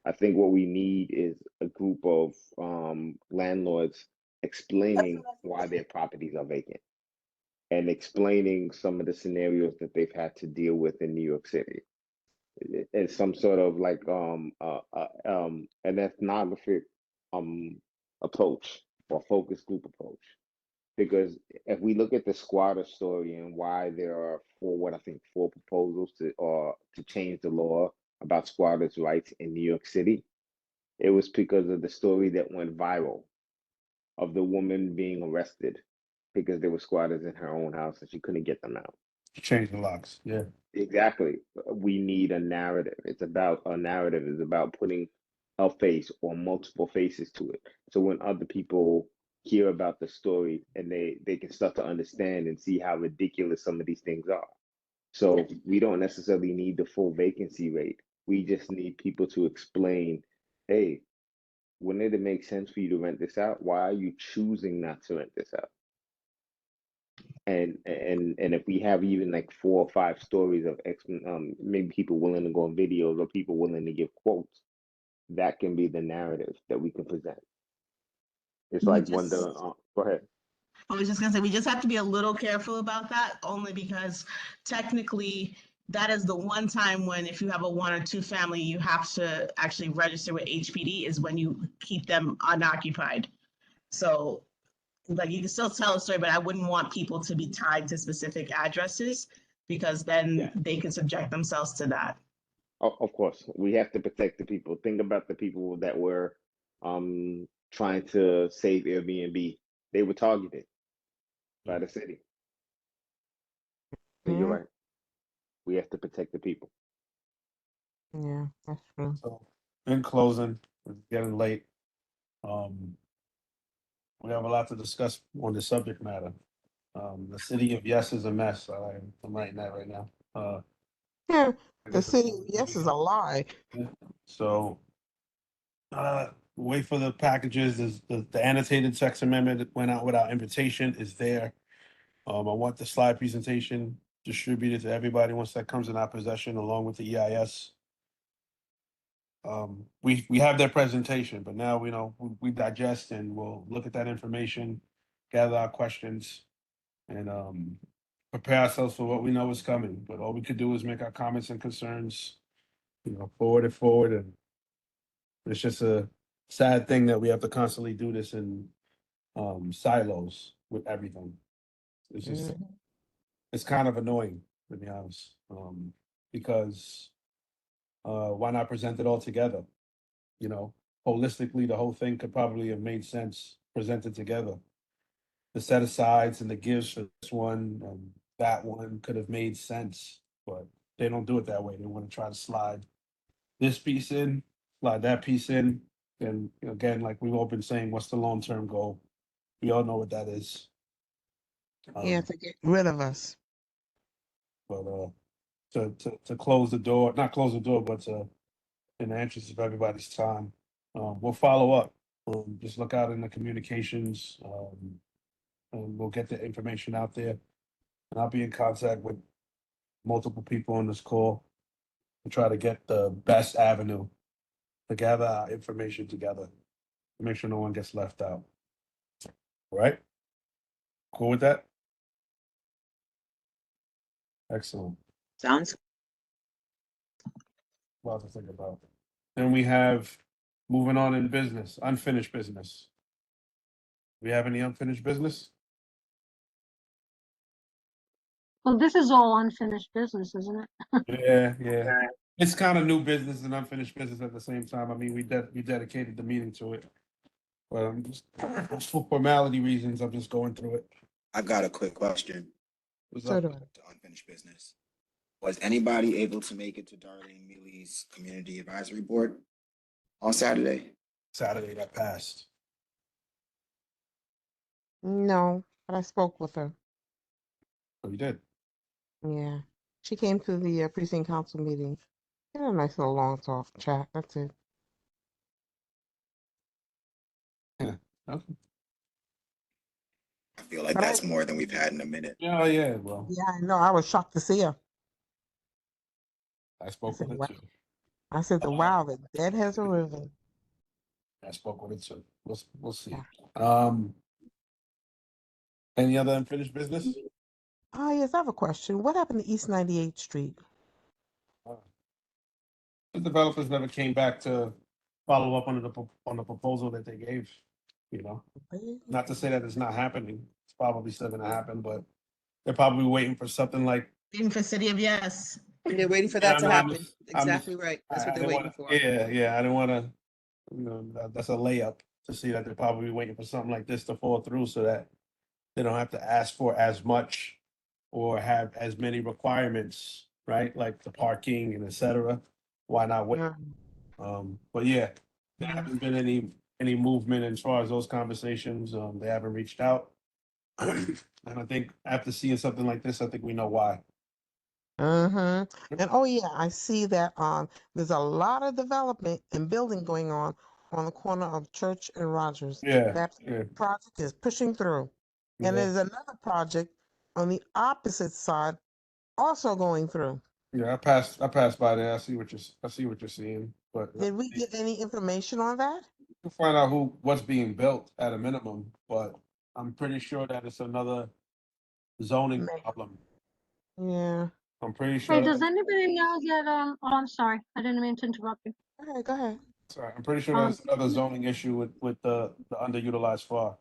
I think what we need is a group of landlords explaining why their properties are vacant and explaining some of the scenarios that they've had to deal with in New York City. It's some sort of like an ethnographic approach or focus group approach. Because if we look at the squatter story and why there are four proposals to change the law about squatters' rights in New York City, it was because of the story that went viral of the woman being arrested because there were squatters in her own house and she couldn't get them out. change the locks. Yeah. Exactly. We need a narrative. It's about a narrative. It's about putting a face or multiple faces to it. So when other people hear about the story and they can start to understand and see how ridiculous some of these things are. So we don't necessarily need the full vacancy rate. We just need people to explain, hey, wouldn't it make sense for you to rent this out? Why are you choosing not to rent this out? And if we have even like 4 or 5 stories of maybe people willing to go on videos or people willing to give quotes, that can be the narrative that we can present. It's We like when just, go ahead. I was just gonna say, we just have to be a little careful about that, only because technically that is the one time when if you have a 1 or 2 family, you have to actually register with HPD is when you keep them unoccupied. So like you can still tell a story, but I wouldn't want people to be tied to specific addresses because then they can subject themselves to that. Of course, we have to protect the people. Think about the people that were trying to save Airbnb. They were targeted by the city. So you're Yeah, right. We have to protect the people. yeah, that's true. So in closing, it's getting late. Um, we have a lot to discuss on the subject matter. The city of yes is a mess. I'm writing that right now. Yeah, I the guess city of yes is a lie. so. Wait for the packages. The annotated text amendment that went out without invitation is there. I want the slide presentation distributed to everybody once that comes in our possession, along with the EIS. We have their presentation, but now we know we digest and we'll look at that information, gather our questions, and prepare ourselves for what we know is coming. But all we could do is make our comments and concerns, forward and forward, and it's just a sad thing that we have to constantly do this in silos with everything. It's just it's kind of annoying, to be honest. Because why not present it all together? Holistically, the whole thing could probably have made sense presented together. the set asides and the gives for this one and that one could have made sense, but they don't do it that way. They want to try to slide this piece in, slide that piece in. And again, like we've all been saying, what's the long-term goal? We all know what that is. Yeah, to get rid of us. But to close the door, not close the door, but in the interest of everybody's time, we'll follow up. Just look out in the communications, and we'll get the information out there. And I'll be in contact with multiple people on this call to try to get the best avenue to gather our information together, to make sure no one gets left out. All right? Cool with that? Excellent. Sounds. Lot to think about. Then we have moving on in business, unfinished business. We have any unfinished business? Well, this is all unfinished business, isn't it? Yeah. It's kind of new business and unfinished business at the same time. I mean, we dedicated the meeting to it. But just for formality reasons, I'm just going through it. I've got a quick question. What's So up? do I. To unfinished business. Was anybody able to make it to Darlene Mealy's Community Advisory Board on Saturday? Saturday that passed. No, but I spoke with her. Oh, you did? Yeah. She came to the precinct council meeting. We had a nice little long talk chat. That's it. Yeah. Okay. I feel like But that's more than we've had in a minute. Yeah, well, yeah, I know. I was shocked to see her. I spoke said, with it "Wow." too. I said, wow, the dead has arisen. I spoke with it too. We'll see. Yeah. Any other unfinished business? Oh, yes, I have a question. What happened to East 98th Street? The developers never came back to follow up on the proposal that they gave, you know? Not to say that it's not happening. It's probably still gonna happen, but they're probably waiting for something like. Waiting for City of Yes. They're waiting for Yeah, that to no, I'm happen. just- I'm Exactly just- right. That's what I they're didn't waiting wanna- for. Yeah, I didn't wanna, that's a layup to see that they're probably waiting for something like this to fall through so that they don't have to ask for as much or have as many requirements, right? Like the parking and et cetera. Why not wait? But yeah, there hasn't been any movement as far as those conversations. They haven't reached out. And I think after seeing something like this, I think we know why. Mm-hmm. And oh yeah, I see that there's a lot of development and building going on the corner of Church and Rogers. Yeah, That yeah. project is pushing through. And Yeah. there's another project on the opposite side also going through. Yeah, I passed by there. I see what you're seeing, but Did we get any information on that? we'll find out what's being built at a minimum, but I'm pretty sure that it's another zoning problem. Yeah. I'm pretty Hey, sure. does anybody know yet? Oh, I'm sorry. I didn't mean to interrupt you. Go ahead. Sorry, I'm pretty sure that's another zoning issue with the underutilized FAR.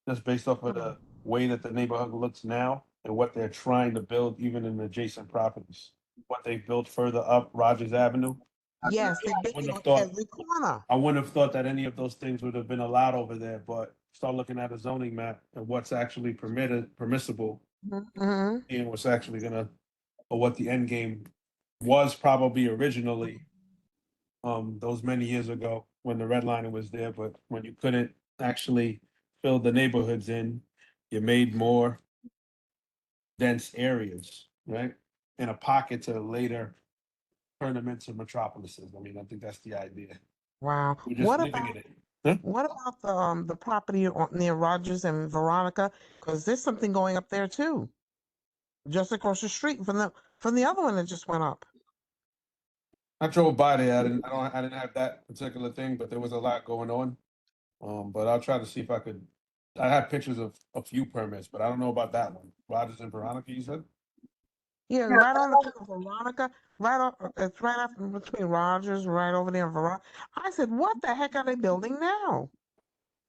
Just based off of the way that the neighborhood looks now and what they're trying to build even in adjacent properties. What they built further up Rogers Avenue. Yes, I they've wouldn't been have on thought, every corner. I wouldn't have thought that any of those things would have been allowed over there, but start looking at a zoning map and what's actually permissible, Mm-hmm. and what's actually or what the end game was probably originally, those many years ago when the redlining was there, but when you couldn't actually fill the neighborhoods in, you made more dense areas, right? In a pocket to later turn them into metropolises. I mean, I think that's the idea. Wow. We're just What living about in it. Huh? what about the property near Rogers and Veronica? Because there's something going up there too, just across the street from the other one that just went up. I drove by there. I didn't have that particular thing, but there was a lot going on. But I'll try to see if I could. I have pictures of a few permits, but I don't know about that one. Rogers and Veronica, you said? Yeah, right on the corner of Veronica, it's right up in between Rogers, right over there in Veronica. I said, what the heck are they building now?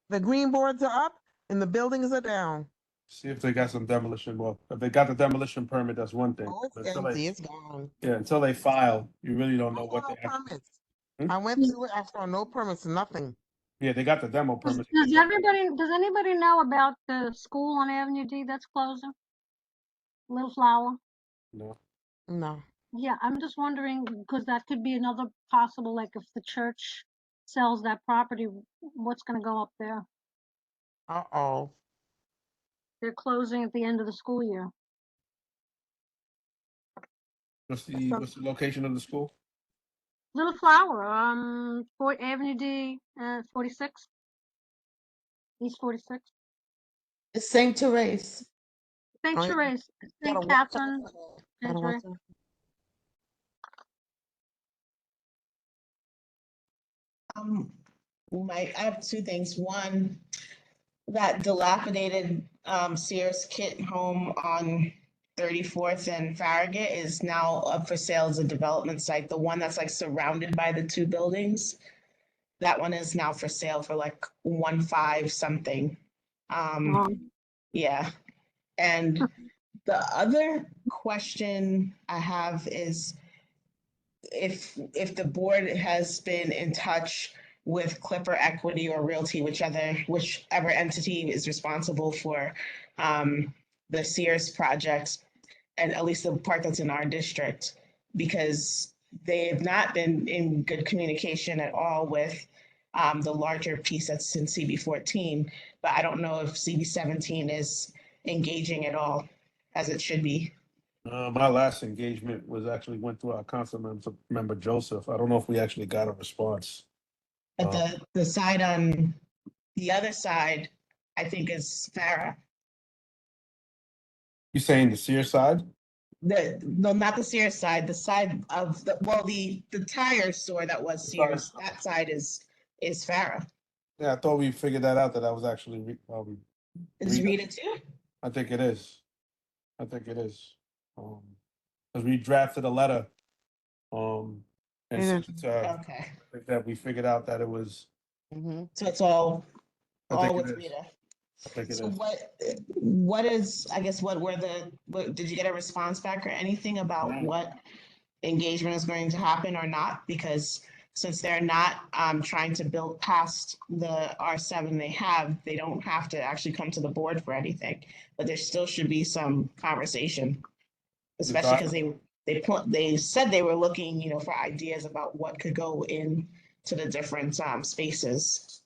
The green boards are up and the buildings are down. See if they got some demolition. Well, if they got the demolition permit, that's one thing. Oh, it's But until empty, it's gone. yeah, until they file, you really don't know I saw what no they have. permits. I went through it, I saw no permits, nothing. Yeah, they got the demo Does, permit. does anybody know about the school on Avenue D that's closing? Little Flower? No. No. Yeah, I'm just wondering, because that could be another possible, like if the church sells that property, what's gonna go up there? Uh-oh. They're closing at the end of the school year. What's the location of the school? Little Flower, Fort Avenue D, 46, East 46. It's Saint Therese. St. Oh, yeah. Therese, Gotta St. watch Catherine, out. Gotta St. watch Therese. out. Mike, I have two things. One, that dilapidated Sears Kit home on 34th and Farragut is now up for sale as a development site. The one that's like surrounded by the two buildings, that one is now for sale for like 1.5 something. Yeah. And the other question I have is if the board has been in touch with Clipper Equity or Realty, whichever entity is responsible for the Sears projects, and at least the part that's in our district, because they have not been in good communication at all with the larger piece that's in CB14, but I don't know if CB17 is engaging at all as it should be. My last engagement was actually went through our council member Joseph. I don't know if we actually got a response. But the side on the other side, I think is Farah. You saying the Sears side? No, not the Sears side, the side of the tire store that was Sears, that side is Farah. Yeah, I thought we figured that out, that I was actually Is Rita. Rita too? I think it is. I think it is. Because we drafted a letter, and sent it to her. Okay. I think that we figured out that it was. So it's all I think it with is. Rita. I think it So is. what is, I guess, what did you get a response back or anything about No. what engagement is going to happen or not? Because since they're not trying to build past the R7 they don't have to actually come to the board for anything, but there still should be some conversation, especially because they said they were looking, for ideas about what could go in to the different spaces.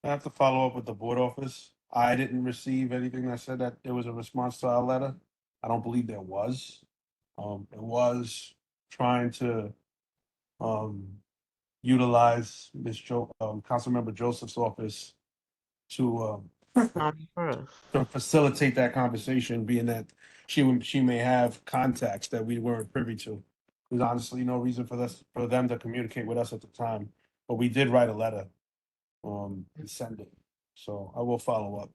I have to follow up with the board office. I didn't receive anything that said that there was a response to our letter. I don't believe there was. It was trying to utilize Councilmember Joseph's office to facilitate that conversation, being that she may have contacts that we weren't privy to. There's honestly no reason for them to communicate with us at the time, but we did write a letter and send it. So I will follow up.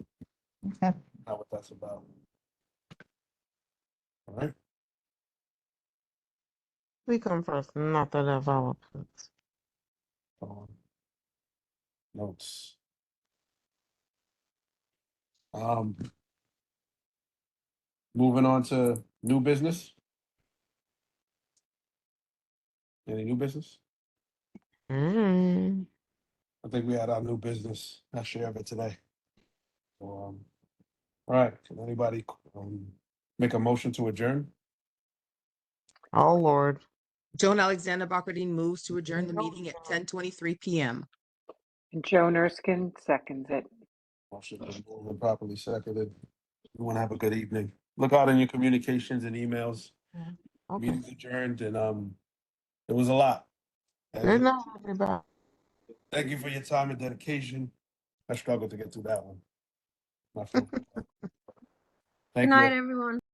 Okay. Not what that's about. All right. We come first, not the developers. Notes. Moving on to new business. Any new business? I think we had our new business, our share of it today. All right, can anybody make a motion to adjourn? Oh, Lord. Joan Alexander Bakardine moves to adjourn the meeting at 10:23 p.m. Joan Erskine seconds it. Motion been moved and properly seconded. We want to have a good evening. Look out in your communications and emails. Okay. Meeting's adjourned, and it was a lot. Good night, everybody. Thank you for your time and dedication. I struggled to get through that one. My fault. Good Thank you. night, everyone.